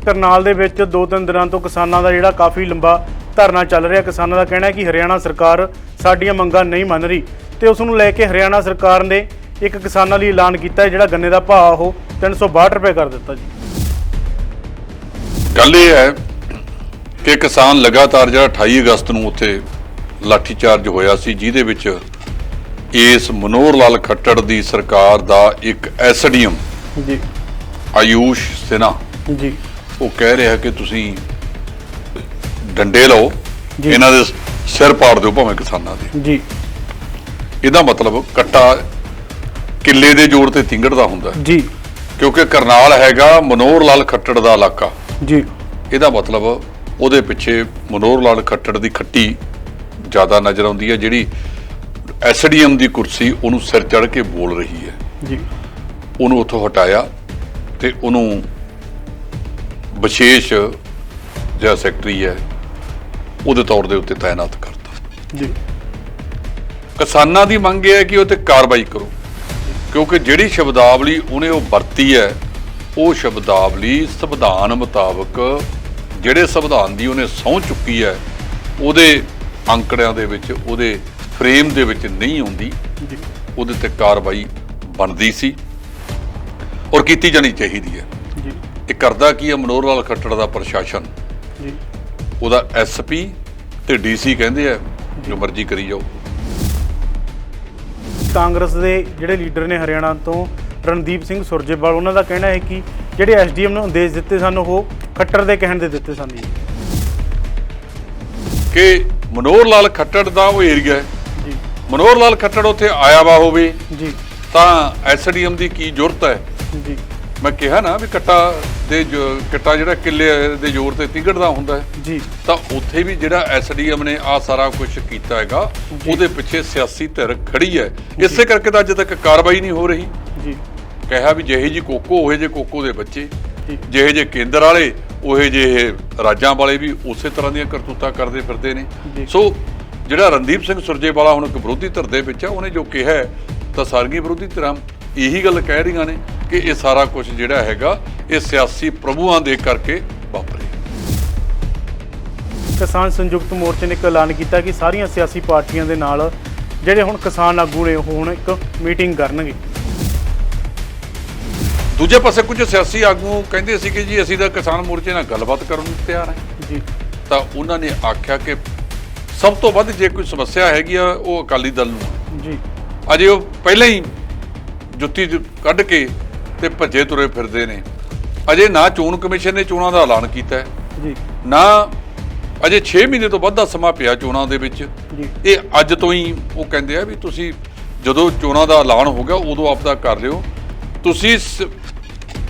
करनाल ਦੇ ਵਿੱਚ 2-3 ਦਿਨਾਂ ਤੋਂ ਕਿਸਾਨਾਂ ਦਾ ਜਿਹੜਾ ਕਾਫੀ ਲੰਬਾ ਧਰਨਾ ਚੱਲ ਰਿਹਾ। ਕਿਸਾਨਾਂ ਦਾ ਕਹਿਣਾ ਹੈ ਕਿ ਹਰਿਆਣਾ ਸਰਕਾਰ ਸਾਡੀਆਂ ਮੰਗਾਂ ਨਹੀਂ ਮੰਨ ਰਹੀ ਤੇ ਉਸ ਨੂੰ ਲੈ ਕੇ ਹਰਿਆਣਾ ਸਰਕਾਰ ਨੇ ਇੱਕ ਕਿਸਾਨਾਂ ਲਈ ਐਲਾਨ ਕੀਤਾ ਹੈ, ਜਿਹੜਾ ਗੰਨੇ ਦਾ ਭਾਅ ਉਹ 362 ਰੁਪਏ ਕਰ ਦਿੱਤਾ ਜੀ। ਗੱਲ ਇਹ ਹੈ ਕਿ ਕਿਸਾਨ ਲਗਾਤਾਰ ਜਿਹੜਾ 28 ਅਗਸਤ ਨੂੰ ਉੱਥੇ ਲਾਠੀਚਾਰਜ ਹੋਇਆ ਸੀ, ਜਿਹਦੇ ਵਿੱਚ ਇਸ ਮਨੋਹਰ ਲਾਲ ਖੱਟੜ ਦੀ ਸਰਕਾਰ ਦਾ ਇੱਕ ਐਸਡੀਐਮ ਜੀ ਆਯੂਸ਼ ਸਿਨਹਾ ਜੀ ਉਹ ਕਹਿ ਰਿਹਾ ਕਿ ਤੁਸੀਂ ਡੰਡੇ ਲਓ, ਜੀ। ਇਹਨਾਂ ਦੇ ਸਿਰ ਪਾੜ ਦਿਓ ਭਾਵੇਂ ਕਿਸਾਨਾਂ ਦੇ। ਜੀ ਇਹਦਾ ਮਤਲਬ ਕੱਟਾ ਕਿੱਲੇ ਦੇ ਜੋੜ ਤੇ ਤਿੰਗੜਦਾ ਹੁੰਦਾ ਜੀ, ਕਿਉਂਕਿ ਕਰਨਾਲ ਹੈਗਾ ਮਨੋਹਰ ਲਾਲ ਖੱਟੜ ਦਾ ਇਲਾਕਾ ਜੀ। ਇਹਦਾ ਮਤਲਬ ਉਹਦੇ ਪਿੱਛੇ ਮਨੋਹਰ ਲਾਲ ਖੱਟੜ ਦੀ ਖੱਟੀ ਜ਼ਿਆਦਾ ਨਜ਼ਰ ਆਉਂਦੀ ਹੈ, ਜਿਹੜੀ ਐਸਡੀਐਮ ਦੀ ਕੁਰਸੀ ਉਹਨੂੰ ਸਿਰ ਚੜ੍ਹ ਕੇ ਬੋਲ ਰਹੀ ਹੈ ਜੀ। ਉਹਨੂੰ ਉੱਥੋਂ ਹਟਾਇਆ ਤੇ ਉਹਨੂੰ ਵਿਸ਼ੇਸ਼ ਜਿਹੜਾ ਸੈਕਟਰੀ ਹੈ ਉਹਦੇ ਤੌਰ ਦੇ ਉੱਤੇ ਤਾਇਨਾਤ ਕਰਤਾ ਜੀ। ਕਿਸਾਨਾਂ ਦੀ ਮੰਗ ਇਹ ਹੈ ਕਿ ਉਹ ਤੇ ਕਾਰਵਾਈ ਕਰੋ, ਕਿਉਂਕਿ ਜਿਹੜੀ ਸ਼ਬਦਾਵਲੀ ਉਹਨੇ ਉਹ ਵਰਤੀ ਹੈ ਉਹ ਸ਼ਬਦਾਵਲੀ ਸੰਵਿਧਾਨ ਮੁਤਾਬਕ ਜਿਹੜੇ ਸੰਵਿਧਾਨ ਦੀ ਉਹਨੇ ਸਹੁੰ ਚੁੱਕੀ ਹੈ ਉਹਦੇ ਅੰਕੜਿਆਂ ਦੇ ਵਿੱਚ, ਉਹਦੇ ਫਰੇਮ ਦੇ ਵਿੱਚ ਨਹੀਂ ਆਉਂਦੀ। ਉਹਦੇ ਤੇ ਕਾਰਵਾਈ ਬਣਦੀ ਸੀ ਔਰ ਕੀਤੀ ਜਾਣੀ ਚਾਹੀਦੀ ਹੈ। ਇਹ ਕਰਦਾ ਕੀ ਹੈ ਮਨੋਹਰ ਲਾਲ ਖੱਟੜ ਦਾ ਪ੍ਰਸ਼ਾਸਨ, ਉਹਦਾ ਐਸਪੀ ਤੇ ਡੀਸੀ ਕਹਿੰਦੇ ਆ ਜੋ ਮਰਜ਼ੀ ਕਰੀ ਜਾਓ। ਕਾਂਗਰਸ ਦੇ ਜਿਹੜੇ ਲੀਡਰ ਨੇ ਹਰਿਆਣਾ ਤੋਂ ਰਣਦੀਪ ਸਿੰਘ ਸੁਰਜੇਵਾਲ, ਉਹਨਾਂ ਦਾ ਕਹਿਣਾ ਹੈ ਕਿ ਜਿਹੜੇ ਐਸਡੀਐਮ ਨੂੰ ਆਦੇਸ਼ ਦਿੱਤੇ ਸਨ ਉਹ ਖੱਟੜ ਦੇ ਕਹਿਣ ਦੇ ਦਿੱਤੇ ਸਨ ਕਿ ਮਨੋਹਰ ਲਾਲ ਖੱਟੜ ਦਾ ਉਹ ਏਰੀਆ ਹੈ, ਮਨੋਹਰ ਲਾਲ ਖੱਟੜ ਉੱਥੇ ਆਇਆ ਵਾ ਹੋਵੇ ਜੀ ਤਾਂ ਐਸਡੀਐਮ ਦੀ ਕੀ ਜ਼ਰੂਰਤ ਹੈ। ਜੀ। ਮੈਂ ਕਿਹਾ ਨਾ ਵੀ ਕੱਟਾ ਜਿਹੜਾ ਕਿੱਲੇ ਦੇ ਜ਼ੋਰ ਤੇ ਤਿੰਗੜਦਾ ਹੁੰਦਾ ਹੈ ਜੀ, ਤਾਂ ਉੱਥੇ ਵੀ ਜਿਹੜਾ ਐਸਡੀਐਮ ਨੇ ਆ ਸਾਰਾ ਕੁਝ ਕੀਤਾ ਹੈਗਾ, ਉਹਦੇ ਪਿੱਛੇ ਸਿਆਸੀ ਧਿਰ ਖੜੀ ਹੈ। ਇਸੇ ਕਰਕੇ ਤਾਂ ਅੱਜ ਤੱਕ ਕਾਰਵਾਈ ਨਹੀਂ ਹੋ ਰਹੀ। ਜੀ। ਕਿਹਾ ਵੀ ਜਿਹੇ ਜੀ ਕੋਕੋ ਉਹੇ ਜੇ ਕੋਕੋ ਦੇ ਬੱਚੇ, ਜਿਹੇ ਜੇ ਕੇਂਦਰ ਵਾਲੇ ਉਹੇ ਜੇ ਰਾਜਾਂ ਵਾਲੇ ਵੀ ਉਸੇ ਤਰ੍ਹਾਂ ਦੀਆਂ ਕਰਤੂਤਾਂ ਕਰਦੇ ਫਿਰਦੇ ਨੇ। ਸੋ ਜਿਹੜਾ ਰਣਦੀਪ ਸਿੰਘ ਸੁਰਜੇਵਾਲਾ ਹੁਣ ਇੱਕ ਵਿਰੋਧੀ ਧਿਰ ਦੇ ਵਿੱਚ ਆ, ਉਹਨੇ ਜੋ ਕਿਹਾ ਤਾਂ ਸਾਰੀਆਂ ਵਿਰੋਧੀ ਧਿਰਾਂ ਇਹੀ ਗੱਲ ਕਹਿ ਰਹੀਆਂ ਨੇ ਕਿ ਇਹ ਸਾਰਾ ਕੁਝ ਜਿਹੜਾ ਹੈਗਾ ਇਹ ਸਿਆਸੀ ਪ੍ਰਭੂਆਂ ਦੇ ਕਰਕੇ ਵਾਪਰਿਆ। ਕਿਸਾਨ ਸੰਯੁਕਤ ਮੋਰਚੇ ਨੇ ਇੱਕ ਐਲਾਨ ਕੀਤਾ ਕਿ ਸਾਰੀਆਂ ਸਿਆਸੀ ਪਾਰਟੀਆਂ ਦੇ ਨਾਲ ਜਿਹੜੇ ਹੁਣ ਕਿਸਾਨ ਆਗੂ ਨੇ ਉਹ ਹੁਣ ਇੱਕ ਮੀਟਿੰਗ ਕਰਨਗੇ। ਦੂਜੇ ਪਾਸੇ ਕੁਝ ਸਿਆਸੀ ਆਗੂ ਕਹਿੰਦੇ ਸੀ ਕਿ ਜੀ ਅਸੀਂ ਤਾਂ ਕਿਸਾਨ ਮੋਰਚੇ ਨਾਲ ਗੱਲਬਾਤ ਕਰਨ ਨੂੰ ਤਿਆਰ ਹਾਂ ਜੀ। ਤਾਂ ਉਹਨਾਂ ਨੇ ਆਖਿਆ ਕਿ ਸਭ ਤੋਂ ਵੱਧ ਜੇ ਕੋਈ ਸਮੱਸਿਆ ਹੈਗੀ ਆ ਉਹ ਅਕਾਲੀ ਦਲ ਨੂੰ ਜੀ। ਅਜੇ ਉਹ ਪਹਿਲਾਂ ਹੀ ਜੁੱਤੀ ਕੱਢ ਕੇ ਤੇ ਭੱਜੇ ਤੁਰੇ ਫਿਰਦੇ ਨੇ। ਅਜੇ ਨਾ ਚੋਣ ਕਮਿਸ਼ਨ ਨੇ ਚੋਣਾਂ ਦਾ ਐਲਾਨ ਕੀਤਾ ਜੀ, ਨਾ ਅਜੇ 6 ਮਹੀਨੇ ਤੋਂ ਵੱਧ ਦਾ ਸਮਾਂ ਪਿਆ ਚੋਣਾਂ ਦੇ ਵਿੱਚ। ਇਹ ਅੱਜ ਤੋਂ ਹੀ ਉਹ ਕਹਿੰਦੇ ਆ ਵੀ ਤੁਸੀਂ ਜਦੋਂ ਚੋਣਾਂ ਦਾ ਐਲਾਨ ਹੋ ਗਿਆ ਉਦੋਂ ਆਪਦਾ ਕਰ ਲਿਓ। ਤੁਸੀਂ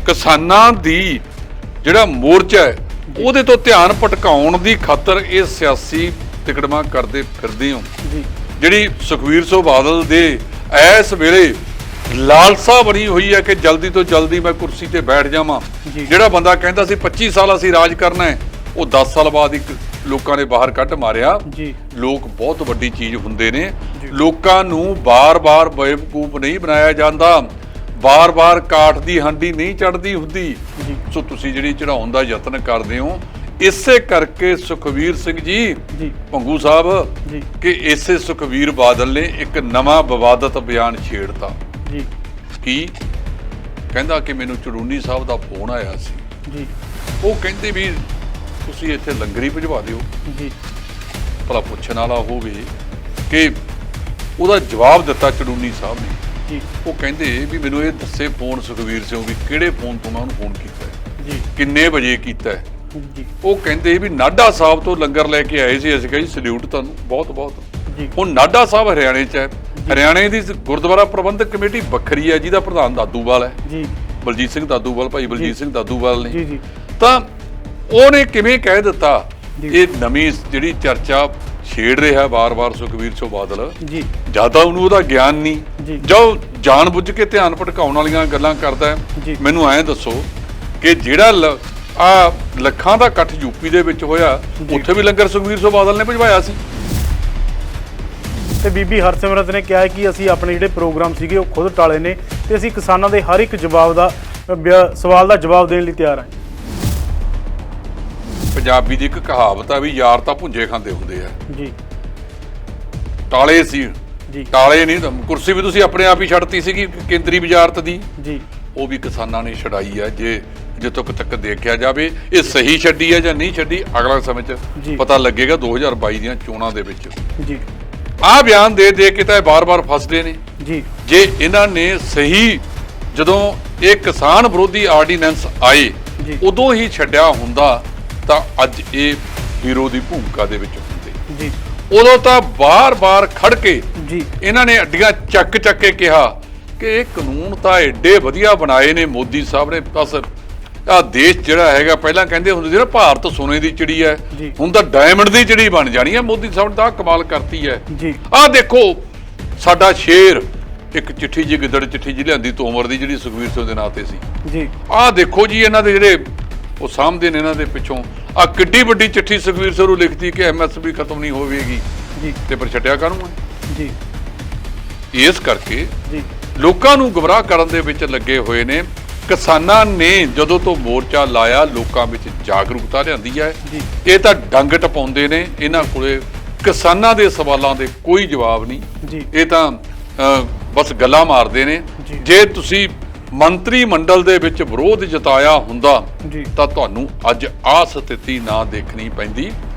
ਕਿਸਾਨਾਂ ਦੀ ਜਿਹੜਾ ਮੋਰਚਾ ਹੈ ਉਹਦੇ ਤੋਂ ਧਿਆਨ ਭਟਕਾਉਣ ਦੀ ਖਾਤਰ ਇਹ ਸਿਆਸੀ ਤਿਕੜਮਾਂ ਕਰਦੇ ਫਿਰਦੇ ਹੋ। ਜਿਹੜੀ ਸੁਖਬੀਰ ਸਿੰਘ ਬਾਦਲ ਦੇ ਇਸ ਵੇਲੇ ਲਾਲਸਾ ਬਣੀ ਹੋਈ ਹੈ ਕਿ ਜਲਦੀ ਤੋਂ ਜਲਦੀ ਮੈਂ ਕੁਰਸੀ ਤੇ ਬੈਠ ਜਾਵਾਂ। ਜਿਹੜਾ ਬੰਦਾ ਕਹਿੰਦਾ ਸੀ 25 ਸਾਲ ਅਸੀਂ ਰਾਜ ਕਰਨਾ ਹੈ, ਉਹ 10 ਸਾਲ ਬਾਅਦ ਇੱਕ ਲੋਕਾਂ ਨੇ ਬਾਹਰ ਕੱਢ ਮਾਰਿਆ। ਲੋਕ ਬਹੁਤ ਵੱਡੀ ਚੀਜ਼ ਹੁੰਦੇ ਨੇ। ਲੋਕਾਂ ਨੂੰ ਬਾਰ-ਬਾਰ ਬੇਵਕੂਫ ਨਹੀਂ ਬਣਾਇਆ ਜਾਂਦਾ, ਬਾਰ-ਬਾਰ ਕਾਠ ਦੀ ਹਾਂਡੀ ਨਹੀਂ ਚੜ੍ਹਦੀ ਹੁੰਦੀ। ਸੋ ਤੁਸੀਂ ਜਿਹੜੀ ਚੜਾਉਣ ਦਾ ਯਤਨ ਕਰਦੇ ਹੋ, ਇਸੇ ਕਰਕੇ ਸੁਖਬੀਰ ਸਿੰਘ ਜੀ ਭੰਗੂ ਸਾਹਿਬ ਕਿ ਇਸੇ ਸੁਖਬੀਰ ਬਾਦਲ ਨੇ ਇੱਕ ਨਵਾਂ ਵਿਵਾਦਤ ਬਿਆਨ ਛੇੜਤਾ। ਕੀ ਕਹਿੰਦਾ ਕਿ ਮੈਨੂੰ ਚੜੂਨੀ ਸਾਹਿਬ ਦਾ ਫੋਨ ਆਇਆ ਸੀ, ਉਹ ਕਹਿੰਦੇ ਵੀ ਤੁਸੀਂ ਇੱਥੇ ਲੰਗਰੀ ਭਿਜਵਾ ਦਿਓ। ਭਲਾ ਪੁੱਛਣ ਵਾਲਾ ਹੋਵੇ ਕਿ ਉਹਦਾ ਜਵਾਬ ਦਿੱਤਾ ਚੜੂਨੀ ਸਾਹਿਬ ਨੇ। ਉਹ ਕਹਿੰਦੇ ਵੀ ਮੈਨੂੰ ਇਹ ਦੱਸੇ ਫੋਨ ਸੁਖਬੀਰ ਸਿੰਘ ਵੀ ਕਿਹੜੇ ਫੋਨ ਤੋਂ ਮੈਂ ਉਹਨੂੰ ਫੋਨ ਕੀਤਾ, ਕਿੰਨੇ ਵਜੇ ਕੀਤਾ। ਉਹ ਕਹਿੰਦੇ ਵੀ ਨਾਢਾ ਸਾਹਿਬ ਤੋਂ ਲੰਗਰ ਲੈ ਕੇ ਆਏ ਸੀ। ਅਸੀਂ ਕਿਹਾ ਜੀ ਸਲੂਟ ਤੁਹਾਨੂੰ ਬਹੁਤ ਬਹੁਤ। ਹੁਣ ਨਾਢਾ ਸਾਹਿਬ ਹਰਿਆਣੇ 'ਚ ਹੈ। ਹਰਿਆਣੇ ਦੀ ਗੁਰਦੁਆਰਾ ਪ੍ਰਬੰਧਕ ਕਮੇਟੀ ਵੱਖਰੀ ਹੈ ਜਿਹਦਾ ਪ੍ਰਧਾਨ ਦਾਦੂਵਾਲ ਹੈ, ਬਲਜੀਤ ਸਿੰਘ ਦਾਦੂਵਾਲ, ਭਾਈ ਬਲਜੀਤ ਸਿੰਘ ਦਾਦੂਵਾਲ ਨੇ। ਤਾਂ ਉਹਨੇ ਕਿਵੇਂ ਕਹਿ ਦਿੱਤਾ? ਇਹ ਨਵੀਂ ਜਿਹੜੀ ਚਰਚਾ ਛੇੜ ਰਿਹਾ ਬਾਰ-ਬਾਰ ਸੁਖਬੀਰ ਸਿੰਘ ਬਾਦਲ, ਜਿਆਦਾ ਉਹਨੂੰ ਉਹਦਾ ਗਿਆਨ ਨਹੀਂ, ਜੋ ਜਾਣ ਬੁੱਝ ਕੇ ਧਿਆਨ ਭਟਕਾਉਣ ਵਾਲੀਆਂ ਗੱਲਾਂ ਕਰਦਾ। ਮੈਨੂੰ ਐਂ ਦੱਸੋ ਕਿ ਜਿਹੜਾ ਆ ਲੱਖਾਂ ਦਾ ਇਕੱਠ ਯੂਪੀ ਦੇ ਵਿੱਚ ਹੋਇਆ, ਉੱਥੇ ਵੀ ਲੰਗਰ ਸੁਖਬੀਰ ਸਿੰਘ ਬਾਦਲ ਨੇ ਭਿਜਵਾਇਆ ਸੀ। ਤੇ ਬੀਬੀ ਹਰਸਿਮਰਤ ਨੇ ਕਿਹਾ ਕਿ ਅਸੀਂ ਆਪਣੇ ਜਿਹੜੇ ਪ੍ਰੋਗਰਾਮ ਸੀਗੇ ਉਹ ਖੁਦ ਟਾਲੇ ਨੇ ਤੇ ਅਸੀਂ ਕਿਸਾਨਾਂ ਦੇ ਹਰ ਇੱਕ ਸਵਾਲ ਦਾ ਜਵਾਬ ਦੇਣ ਲਈ ਤਿਆਰ ਹਾਂ। ਪੰਜਾਬੀ ਦੀ ਇੱਕ ਕਹਾਵਤ ਆ ਵੀ ਯਾਰ ਤਾਂ ਭੁੰਜੇ ਖਾਂਦੇ ਹੁੰਦੇ ਆ ਜੀ ਟਾਲੇ ਸੀ ਜੀ ਟਾਲੇ ਨਹੀਂ ਤਾਂ ਕੁਰਸੀ ਵੀ ਤੁਸੀਂ ਆਪਣੇ ਆਪ ਹੀ ਛੱਡਤੀ ਸੀਗੀ ਕੇਂਦਰੀ ਵਜ਼ਾਰਤ ਦੀ ਜੀ ਉਹ ਵੀ ਕਿਸਾਨਾਂ ਨੇ ਛਡਾਈ ਹੈ। ਜੇ ਜਿੱਥੋਂ ਤੱਕ ਦੇਖਿਆ ਜਾਵੇ ਇਹ ਸਹੀ ਛੱਡੀ ਹੈ ਜਾਂ ਨਹੀਂ ਛੱਡੀ ਅਗਲਾ ਸਮੇਂ 'ਚ ਜੀ। ਪਤਾ ਲੱਗੇਗਾ 2022 ਦੀਆਂ ਚੋਣਾਂ ਦੇ ਵਿੱਚ। ਜੀ ਆਹ ਬਿਆਨ ਦੇ ਕੇ ਤਾਂ ਇਹ ਬਾਰ-ਬਾਰ ਫਸਦੇ ਨੇ। ਜੀ ਜੇ ਇਹਨਾਂ ਨੇ ਸਹੀ ਜਦੋਂ ਇਹ ਕਿਸਾਨ ਵਿਰੋਧੀ ਆਰਡੀਨੈਂਸ ਆਏ ਜੀ। ਉਦੋਂ ਹੀ ਛੱਡਿਆ ਹੁੰਦਾ ਤਾਂ ਅੱਜ ਇਹ ਵੀਰੋ ਦੀ ਭੂਮਿਕਾ ਦੇ ਵਿੱਚ ਹੁੰਦੇ। ਜੀ ਉਦੋਂ ਤਾਂ ਬਾਰ-ਬਾਰ ਖੜ ਕੇ ਜੀ ਇਹਨਾਂ ਨੇ ਅੱਡੀਆਂ ਚੱਕ ਕੇ ਕਿਹਾ ਕਿ ਇਹ ਕਾਨੂੰਨ ਤਾਂ ਏਡੇ ਵਧੀਆ ਬਣਾਏ ਨੇ ਮੋਦੀ ਸਾਹਿਬ ਨੇ। ਬਸ ਆ ਦੇਸ਼ ਜਿਹੜਾ ਹੈਗਾ ਪਹਿਲਾਂ ਕਹਿੰਦੇ ਹੁੰਦੇ ਸੀ ਨਾ ਭਾਰਤ ਸੋਨੇ ਦੀ ਚਿੜੀ ਹੈ, ਜੀ। ਹੁਣ ਤਾਂ ਡਾਇਮੰਡ ਦੀ ਚਿੜੀ ਬਣ ਜਾਣੀ ਹੈ। ਮੋਦੀ ਸਾਹਿਬ ਨੇ ਤਾਂ ਕਮਾਲ ਕਰਤੀ ਹੈ। ਜੀ ਆਹ ਦੇਖੋ ਸਾਡਾ ਸ਼ੇਰ ਇੱਕ ਚਿੱਠੀ ਜੀ ਗਿੱਦੜ ਚਿੱਠੀ ਜੀ ਲਿਆਂਦੀ ਤੋਮਰ ਦੀ ਜਿਹੜੀ ਸੁਖਬੀਰ ਸਿੰਘ ਦੇ ਨਾਂ ਤੇ ਸੀ। ਜੀ ਆਹ ਦੇਖੋ ਜੀ ਇਹਨਾਂ ਦੇ ਜਿਹੜੇ ਉਹ ਸਾਹਮਣੇ ਨੇ ਇਹਨਾਂ ਦੇ ਪਿੱਛੋਂ ਆ ਕਿੱਡੀ ਵੱਡੀ ਚਿੱਠੀ ਸੁਖਬੀਰ ਸਿੰਘ ਨੂੰ ਲਿਖਤੀ ਕਿ ਐਮਐਸਪੀ ਖਤਮ ਨਹੀਂ ਹੋਵੇਗੀ ਜੀ ਤੇ ਪਰ ਛੱਡਿਆ ਕਾਹਨੂੰ ਜੀ ਇਸ ਕਰਕੇ ਜੀ ਲੋਕਾਂ ਨੂੰ ਗੁੰਮਰਾਹ ਕਰਨ ਦੇ ਵਿੱਚ ਲੱਗੇ ਹੋਏ ਨੇ। ਕਿਸਾਨਾਂ ਨੇ ਜਦੋਂ ਤੋਂ ਮੋਰਚਾ ਲਾਇਆ ਲੋਕਾਂ ਵਿੱਚ ਜਾਗਰੂਕਤਾ ਲਿਆਂਦੀ ਹੈ। ਜੀ ਇਹ ਤਾਂ ਡੰਗ ਟਪਾਉਂਦੇ ਨੇ, ਇਹਨਾਂ ਕੋਲੇ ਕਿਸਾਨਾਂ ਦੇ ਸਵਾਲਾਂ ਦੇ ਕੋਈ ਜਵਾਬ ਨਹੀਂ। ਜੀ ਇਹ ਤਾਂ ਬਸ ਗੱਲਾਂ ਮਾਰਦੇ ਨੇ। ਜੀ। ਜੇ ਤੁਸੀਂ ਮੰਤਰੀ ਮੰਡਲ ਦੇ ਵਿੱਚ ਵਿਰੋਧ ਜਤਾਇਆ ਹੁੰਦਾ ਜੀ ਤਾਂ ਤੁਹਾਨੂੰ ਅੱਜ ਆਹ ਸਥਿਤੀ ਨਾ ਦੇਖਣੀ ਪੈਂਦੀ।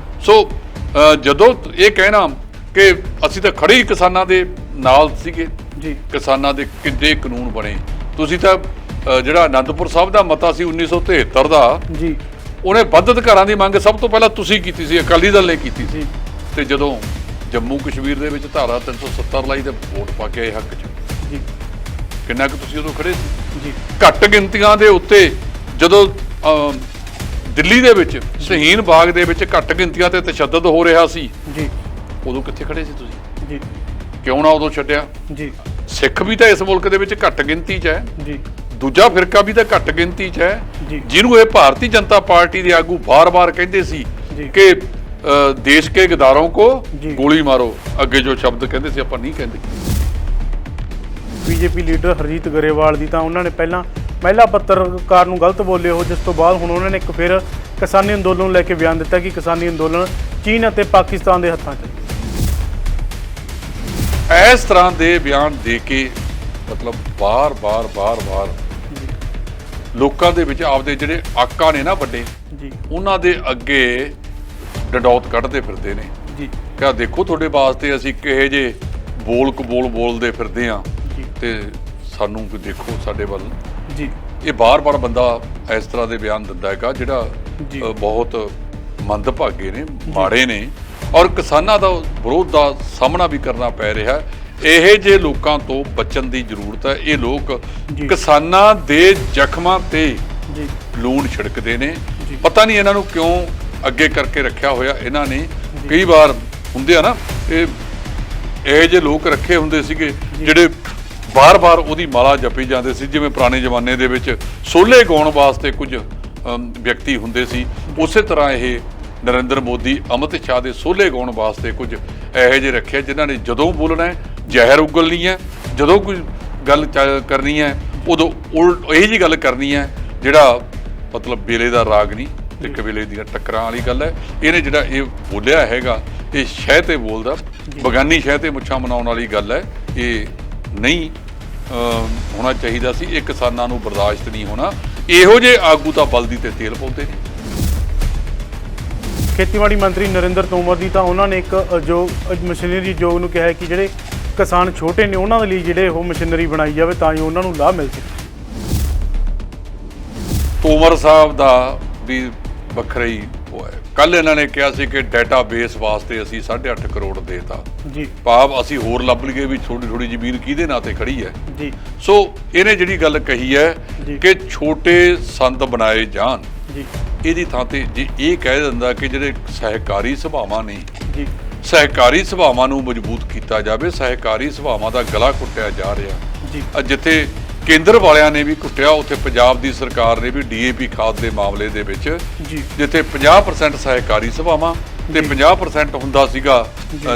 ਸੋ ਜਦੋਂ ਇਹ ਕਹਿਣਾ ਕਿ ਅਸੀਂ ਤਾਂ ਖੜੇ ਹੀ ਕਿਸਾਨਾਂ ਦੇ ਨਾਲ ਸੀਗੇ, ਜੀ ਕਿਸਾਨਾਂ ਦੇ ਕਿੰਨੇ ਕਾਨੂੰਨ ਬਣੇ। ਤੁਸੀਂ ਤਾਂ ਜਿਹੜਾ ਅਨੰਦਪੁਰ ਸਾਹਿਬ ਦਾ ਮਤਾ ਸੀ 1973 ਦਾ, ਜੀ ਉਹਨੇ ਵੱਧ ਅਧਿਕਾਰਾਂ ਦੀ ਮੰਗ ਸਭ ਤੋਂ ਪਹਿਲਾਂ ਤੁਸੀਂ ਕੀਤੀ ਸੀ, ਅਕਾਲੀ ਦਲ ਨੇ ਕੀਤੀ ਸੀ। ਜੀ ਤੇ ਜਦੋਂ ਜੰਮੂ ਕਸ਼ਮੀਰ ਦੇ ਵਿੱਚ ਧਾਰਾ 370 ਲਾਈ ਤੇ ਵੋਟ ਪਾ ਕੇ ਆਏ ਹੱਕ 'ਚ। ਜੀ ਕਿੰਨਾ ਕੁ ਤੁਸੀਂ ਉਦੋਂ ਖੜੇ ਸੀ? ਜੀ ਘੱਟ ਗਿਣਤੀਆਂ ਦੇ ਉੱਤੇ ਜਦੋਂ ਦਿੱਲੀ ਦੇ ਵਿੱਚ ਸ਼ਹੀਨ ਬਾਗ ਦੇ ਵਿੱਚ ਘੱਟ ਗਿਣਤੀਆਂ ਤੇ ਤਸ਼ੱਦਦ ਹੋ ਰਿਹਾ ਸੀ, ਜੀ ਉਦੋਂ ਕਿੱਥੇ ਖੜੇ ਸੀ ਤੁਸੀਂ? ਜੀ ਕਿਉਂ ਨਾ ਉਦੋਂ ਛੱਡਿਆ? ਜੀ ਸਿੱਖ ਵੀ ਤਾਂ ਇਸ ਮੁਲਕ ਦੇ ਵਿੱਚ ਘੱਟ ਗਿਣਤੀ 'ਚ ਹੈ, ਜੀ ਦੂਜਾ ਫਿਰਕਾ ਵੀ ਤਾਂ ਘੱਟ ਗਿਣਤੀ 'ਚ ਹੈ, ਜੀ। ਜਿਹਨੂੰ ਇਹ ਭਾਰਤੀ ਜਨਤਾ ਪਾਰਟੀ ਦੇ ਆਗੂ ਬਾਰ-ਬਾਰ ਕਹਿੰਦੇ ਸੀ ਜੀ। ਕਿ ਦੇਸ਼ ਕੇ ਗਦਾਰੋਂ ਕੋ ਜੀ। ਗੋਲੀ ਮਾਰੋ। ਅੱਗੇ ਜੋ ਸ਼ਬਦ ਕਹਿੰਦੇ ਸੀ ਆਪਾਂ ਨਹੀਂ ਕਹਿੰਦੇ। ਬੀਜੇਪੀ ਲੀਡਰ ਹਰਜੀਤ ਗਰੇਵਾਲ ਦੀ ਤਾਂ ਉਹਨਾਂ ਨੇ ਪਹਿਲਾਂ ਮਹਿਲਾ ਪੱਤਰਕਾਰ ਨੂੰ ਗਲਤ ਬੋਲੇ ਹੋ, ਜਿਸ ਤੋਂ ਬਾਅਦ ਹੁਣ ਉਹਨਾਂ ਨੇ ਇੱਕ ਫਿਰ ਕਿਸਾਨੀ ਅੰਦੋਲਨ ਨੂੰ ਲੈ ਕੇ ਬਿਆਨ ਦਿੱਤਾ ਕਿ ਕਿਸਾਨੀ ਅੰਦੋਲਨ ਚੀਨ ਅਤੇ ਪਾਕਿਸਤਾਨ ਦੇ ਹੱਥਾਂ 'ਚ ਹੈ। ਇਸ ਤਰ੍ਹਾਂ ਦੇ ਬਿਆਨ ਦੇ ਕੇ ਮਤਲਬ ਬਾਰ-ਬਾਰ ਲੋਕਾਂ ਦੇ ਵਿੱਚ ਆਪਦੇ ਜਿਹੜੇ ਆਕਾ ਨੇ ਨਾ ਵੱਡੇ, ਜੀ ਉਹਨਾਂ ਦੇ ਅੱਗੇ ਡੰਡੌਤ ਕੱਢਦੇ ਫਿਰਦੇ ਨੇ। ਜੀ ਕਿਹਾ ਦੇਖੋ ਤੁਹਾਡੇ ਵਾਸਤੇ ਅਸੀਂ ਕਿਹੇ ਜੇ ਬੋਲ ਕਬੋਲ ਬੋਲਦੇ ਫਿਰਦੇ ਆ ਜੀ ਤੇ ਸਾਨੂੰ ਵੀ ਦੇਖੋ ਸਾਡੇ ਵੱਲ। ਜੀ ਇਹ ਬਾਰ-ਬਾਰ ਬੰਦਾ ਇਸ ਤਰ੍ਹਾਂ ਦੇ ਬਿਆਨ ਦਿੰਦਾ ਹੈਗਾ ਜਿਹੜਾ ਜੀ। ਬਹੁਤ ਮੰਦਭਾਗੇ ਨੇ, ਮਾੜੇ ਨੇ, ਔਰ ਕਿਸਾਨਾਂ ਦਾ ਵਿਰੋਧ ਦਾ ਸਾਹਮਣਾ ਵੀ ਕਰਨਾ ਪੈ ਰਿਹਾ। ਇਹ ਜੇ ਲੋਕਾਂ ਤੋਂ ਬਚਣ ਦੀ ਜ਼ਰੂਰਤ ਹੈ। ਇਹ ਲੋਕ ਜੀ। ਕਿਸਾਨਾਂ ਦੇ ਜ਼ਖਮਾਂ ਤੇ ਜੀ ਲੂਣ ਛਿੜਕਦੇ ਨੇ। ਜੀ। ਪਤਾ ਨਹੀਂ ਇਹਨਾਂ ਨੂੰ ਕਿਉਂ ਅੱਗੇ ਕਰਕੇ ਰੱਖਿਆ ਹੋਇਆ ਇਹਨਾਂ ਨੇ। ਕਈ ਵਾਰ ਹੁੰਦੇ ਆ ਨਾ ਇਹ ਜੇ ਲੋਕ ਰੱਖੇ ਹੁੰਦੇ ਸੀਗੇ ਜਿਹੜੇ ਬਾਰ-ਬਾਰ ਉਹਦੀ ਮਾਲਾ ਜਪੀ ਜਾਂਦੇ ਸੀ। ਜਿਵੇਂ ਪੁਰਾਣੇ ਜ਼ਮਾਨੇ ਦੇ ਵਿੱਚ ਸੋਲੇ ਗਾਉਣ ਵਾਸਤੇ ਕੁਝ ਵਿਅਕਤੀ ਹੁੰਦੇ ਸੀ, ਉਸੇ ਤਰ੍ਹਾਂ ਇਹ ਨਰਿੰਦਰ ਮੋਦੀ ਅਮਿਤ ਸ਼ਾਹ ਦੇ ਸੋਲੇ ਗਾਉਣ ਵਾਸਤੇ ਕੁਝ ਇਹੋ ਜਿਹੇ ਰੱਖਿਆ ਜਿਨ੍ਹਾਂ ਨੇ ਜਦੋਂ ਬੋਲਣਾ ਹੈ ਜ਼ਹਿਰ ਉਗਲਣੀ ਹੈ, ਜਦੋਂ ਕੋਈ ਗੱਲ ਕਰਨੀ ਹੈ ਉਦੋਂ ਇਹੀ ਜਿਹੀ ਗੱਲ ਕਰਨੀ ਹੈ ਜਿਹੜਾ ਮਤਲਬ ਵੇਲੇ ਦਾ ਰਾਗ ਨਹੀਂ ਤੇ ਕਬੀਲੇ ਦੀਆਂ ਟੱਕਰਾਂ ਵਾਲੀ ਗੱਲ ਹੈ। ਇਹਨੇ ਜਿਹੜਾ ਇਹ ਬੋਲਿਆ ਹੈਗਾ ਇਹ ਸ਼ਹਿ ਤੇ ਬੋਲਦਾ, ਬਗਾਨੀ ਸ਼ਹਿ ਤੇ ਮੁੱਛਾਂ ਮਨਾਉਣ ਵਾਲੀ ਗੱਲ ਹੈ। ਇਹ ਨਹੀਂ ਹੋਣਾ ਚਾਹੀਦਾ ਸੀ। ਇਹ ਕਿਸਾਨਾਂ ਨੂੰ ਬਰਦਾਸ਼ਤ ਨਹੀਂ ਹੋਣਾ। ਇਹੋ ਜਿਹੇ ਆਗੂ ਤਾਂ ਬਲਦੀ ਤੇ ਤੇਲ ਪਾਉਂਦੇ ਨੇ। ਖੇਤੀਬਾੜੀ ਮੰਤਰੀ ਨਰਿੰਦਰ ਤੋਮਰ ਦੀ ਤਾਂ ਉਹਨਾਂ ਨੇ ਇੱਕ ਜੋ ਮਸ਼ੀਨਰੀ ਉਦਯੋਗ ਨੂੰ ਕਿਹਾ ਕਿ ਜਿਹੜੇ ਕਿਸਾਨ ਛੋਟੇ ਨੇ ਉਹਨਾਂ ਦੇ ਲਈ ਜਿਹੜੇ ਉਹ ਮਸ਼ੀਨਰੀ ਬਣਾਈ ਜਾਵੇ ਤਾਂ ਜੋ ਉਹਨਾਂ ਨੂੰ ਲਾਭ ਮਿਲ ਸਕੇ। ਤੋਮਰ ਸਾਹਿਬ ਦਾ ਵੀ ਵੱਖਰਾ ਹੀ ਉਹ ਹੈ। ਕੱਲ ਇਹਨਾਂ ਨੇ ਕਿਹਾ ਸੀ ਕਿ ਡਾਟਾਬੇਸ ਵਾਸਤੇ ਅਸੀਂ 8.5 ਕਰੋੜ ਦੇਤਾ। ਜੀ ਭਾਵ ਅਸੀਂ ਹੋਰ ਲੱਭ ਲਈਏ ਵੀ ਥੋੜੀ ਜ਼ਮੀਨ ਕਿਹਦੇ ਨਾਂ ਤੇ ਖੜੀ ਹੈ। ਜੀ ਸੋ ਇਹਨੇ ਜਿਹੜੀ ਗੱਲ ਕਹੀ ਹੈ ਜੀ। ਕਿ ਛੋਟੇ ਸੰਦ ਬਣਾਏ ਜਾਣ, ਜੀ ਇਹਦੀ ਥਾਂ ਤੇ ਜੇ ਇਹ ਕਹਿ ਦਿੰਦਾ ਕਿ ਜਿਹੜੇ ਸਹਿਕਾਰੀ ਸਭਾਵਾਂ ਨੇ, ਜੀ ਸਹਿਕਾਰੀ ਸਭਾਵਾਂ ਨੂੰ ਮਜ਼ਬੂਤ ਕੀਤਾ ਜਾਵੇ। ਸਹਿਕਾਰੀ ਸਭਾਵਾਂ ਦਾ ਗਲਾ ਘੁੱਟਿਆ ਜਾ ਰਿਹਾ। ਜੀ ਜਿੱਥੇ ਕੇਂਦਰ ਵਾਲਿਆਂ ਨੇ ਵੀ ਘੁੱਟਿਆ, ਉੱਥੇ ਪੰਜਾਬ ਦੀ ਸਰਕਾਰ ਨੇ ਵੀ DAP ਖਾਦ ਦੇ ਮਾਮਲੇ ਦੇ ਵਿੱਚ ਜੀ ਜਿੱਥੇ 50% ਸਹਿਕਾਰੀ ਸਭਾਵਾਂ ਤੇ 50% ਹੁੰਦਾ ਸੀਗਾ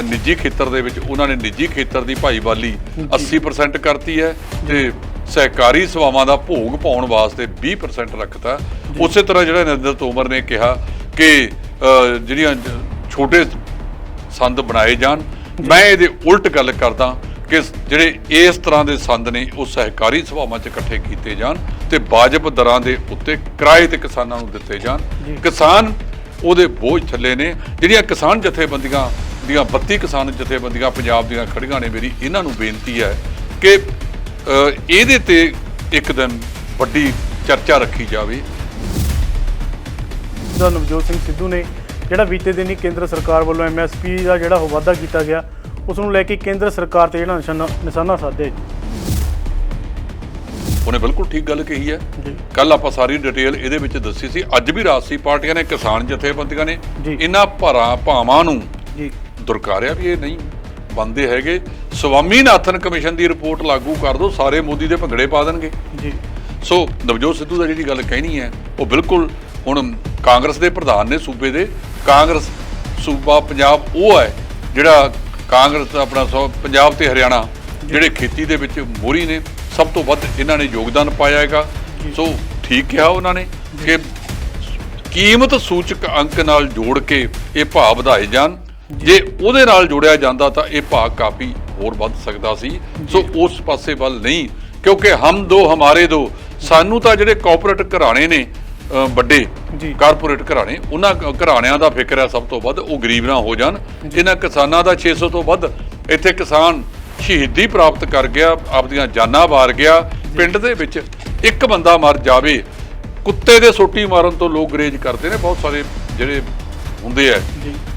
ਨਿੱਜੀ ਖੇਤਰ ਦੇ ਵਿੱਚ, ਉਹਨਾਂ ਨੇ ਨਿੱਜੀ ਖੇਤਰ ਦੀ ਭਾਈਵਾਲੀ 80% ਕਰਤੀ ਹੈ ਤੇ ਸਹਿਕਾਰੀ ਸਭਾਵਾਂ ਦਾ ਭੋਗ ਪਾਉਣ ਵਾਸਤੇ 20% ਰੱਖਤਾ। ਉਸੇ ਤਰ੍ਹਾਂ ਜਿਹੜਾ ਨਰਿੰਦਰ ਤੋਮਰ ਨੇ ਕਿਹਾ ਕਿ ਜਿਹੜੀਆਂ ਛੋਟੇ ਸੰਦ ਬਣਾਏ ਜਾਣ। ਮੈਂ ਇਹਦੇ ਉਲਟ ਗੱਲ ਕਰਦਾ ਕਿ ਜਿਹੜੇ ਇਸ ਤਰ੍ਹਾਂ ਦੇ ਸੰਦ ਨੇ ਉਹ ਸਹਿਕਾਰੀ ਸਭਾਵਾਂ 'ਚ ਇਕੱਠੇ ਕੀਤੇ ਜਾਣ ਤੇ ਵਾਜਬ ਦਰਾਂ ਦੇ ਉੱਤੇ ਕਿਰਾਏ ਤੇ ਕਿਸਾਨਾਂ ਨੂੰ ਦਿੱਤੇ ਜਾਣ। ਕਿਸਾਨ ਉਹਦੇ ਬੋਝ ਥੱਲੇ ਨੇ। ਜਿਹੜੀਆਂ ਕਿਸਾਨ ਜਥੇਬੰਦੀਆਂ ਦੀਆਂ 32 ਕਿਸਾਨ ਜਥੇਬੰਦੀਆਂ ਪੰਜਾਬ ਦੀਆਂ ਖੜੀਆਂ ਨੇ, ਮੇਰੀ ਇਹਨਾਂ ਨੂੰ ਬੇਨਤੀ ਹੈ ਕਿ ਇਹਦੇ ਤੇ ਇੱਕ ਦਿਨ ਵੱਡੀ ਚਰਚਾ ਰੱਖੀ ਜਾਵੇ। ਨਵਜੋਤ ਸਿੰਘ ਸਿੱਧੂ ਨੇ ਜਿਹੜਾ ਬੀਤੇ ਦਿਨੀ ਕੇਂਦਰ ਸਰਕਾਰ ਵੱਲੋਂ MSP ਦਾ ਜਿਹੜਾ ਉਹ ਵਾਅਦਾ ਕੀਤਾ ਗਿਆ, ਉਸ ਨੂੰ ਲੈ ਕੇ ਕੇਂਦਰ ਸਰਕਾਰ ਤੇ ਜਿਹੜਾ ਨਿਸ਼ਾਨਾ ਸਾਧਿਆ ਉਹਨੇ ਬਿਲਕੁਲ ਠੀਕ ਗੱਲ ਕਹੀ ਹੈ। ਕੱਲ ਆਪਾਂ ਸਾਰੀ ਡਿਟੇਲ ਇਹਦੇ ਵਿੱਚ ਦੱਸੀ ਸੀ। ਅੱਜ ਵੀ ਰਾਜਸੀ ਪਾਰਟੀਆਂ ਨੇ, ਕਿਸਾਨ ਜਥੇਬੰਦੀਆਂ ਨੇ ਇਹਨਾਂ ਭਾਵਾਂ ਨੂੰ ਦੁਰਕਾਰਿਆ ਵੀ ਇਹ ਨਹੀਂ ਬਣਦੇ ਹੈਗੇ। ਸਵਾਮੀਨਾਥਨ ਕਮਿਸ਼ਨ ਦੀ ਰਿਪੋਰਟ ਲਾਗੂ ਕਰ ਦਿਓ, ਸਾਰੇ ਮੋਦੀ ਦੇ ਭੰਗੜੇ ਪਾ ਦੇਣਗੇ। ਸੋ ਨਵਜੋਤ ਸਿੱਧੂ ਦਾ ਜਿਹੜੀ ਗੱਲ ਕਹਿਣੀ ਹੈ ਉਹ ਬਿਲਕੁਲ, ਹੁਣ ਕਾਂਗਰਸ ਦੇ ਪ੍ਰਧਾਨ ਨੇ ਸੂਬੇ ਦੇ, ਕਾਂਗਰਸ ਸੂਬਾ ਪੰਜਾਬ ਉਹ ਹੈ ਜਿਹੜਾ ਕਾਂਗਰਸ ਆਪਣਾ ਪੰਜਾਬ ਤੇ ਹਰਿਆਣਾ ਜਿਹੜੇ ਖੇਤੀ ਦੇ ਵਿੱਚ ਮੋਹਰੀ ਨੇ, ਸਭ ਤੋਂ ਵੱਧ ਇਹਨਾਂ ਨੇ ਯੋਗਦਾਨ ਪਾਇਆ ਹੈਗਾ। ਸੋ ਠੀਕ ਕਿਹਾ ਉਹਨਾਂ ਨੇ ਕਿ ਕੀਮਤ ਸੂਚਕ ਅੰਕ ਨਾਲ ਜੋੜ ਕੇ ਇਹ ਭਾਅ ਵਧਾਏ ਜਾਣ। ਜੇ ਉਹਦੇ ਨਾਲ ਜੋੜਿਆ ਜਾਂਦਾ ਤਾਂ ਇਹ ਭਾਅ ਕਾਫੀ ਹੋਰ ਵੱਧ ਸਕਦਾ ਸੀ। ਸੋ ਉਸ ਪਾਸੇ ਵੱਲ ਨਹੀਂ, ਕਿਉਂਕਿ ਹਮ ਦੋ ਹਮਾਰੇ ਦੋ, ਸਾਨੂੰ ਤਾਂ ਜਿਹੜੇ ਕਾਰਪੋਰੇਟ ਘਰਾਣੇ ਨੇ, ਵੱਡੇ ਕਾਰਪੋਰੇਟ ਘਰਾਣੇ, ਉਹਨਾਂ ਘਰਾਣਿਆਂ ਦਾ ਫਿਕਰ ਹੈ ਸਭ ਤੋਂ ਵੱਧ, ਉਹ ਗਰੀਬ ਨਾ ਹੋ ਜਾਣ। ਇਹਨਾਂ ਕਿਸਾਨਾਂ ਦਾ 600 ਤੋਂ ਵੱਧ ਇੱਥੇ ਕਿਸਾਨ ਸ਼ਹੀਦੀ ਪ੍ਰਾਪਤ ਕਰ ਗਿਆ, ਆਪਦੀਆਂ ਜਾਨਾਂ ਵਾਰ ਗਿਆ। ਪਿੰਡ ਦੇ ਵਿੱਚ ਇੱਕ ਬੰਦਾ ਮਰ ਜਾਵੇ, ਕੁੱਤੇ ਦੇ ਸੋਟੀ ਮਾਰਨ ਤੋਂ ਲੋਕ ਗਰੇਜ ਕਰਦੇ ਨੇ ਬਹੁਤ ਸਾਰੇ ਜਿਹੜੇ ਹੁੰਦੇ ਆ,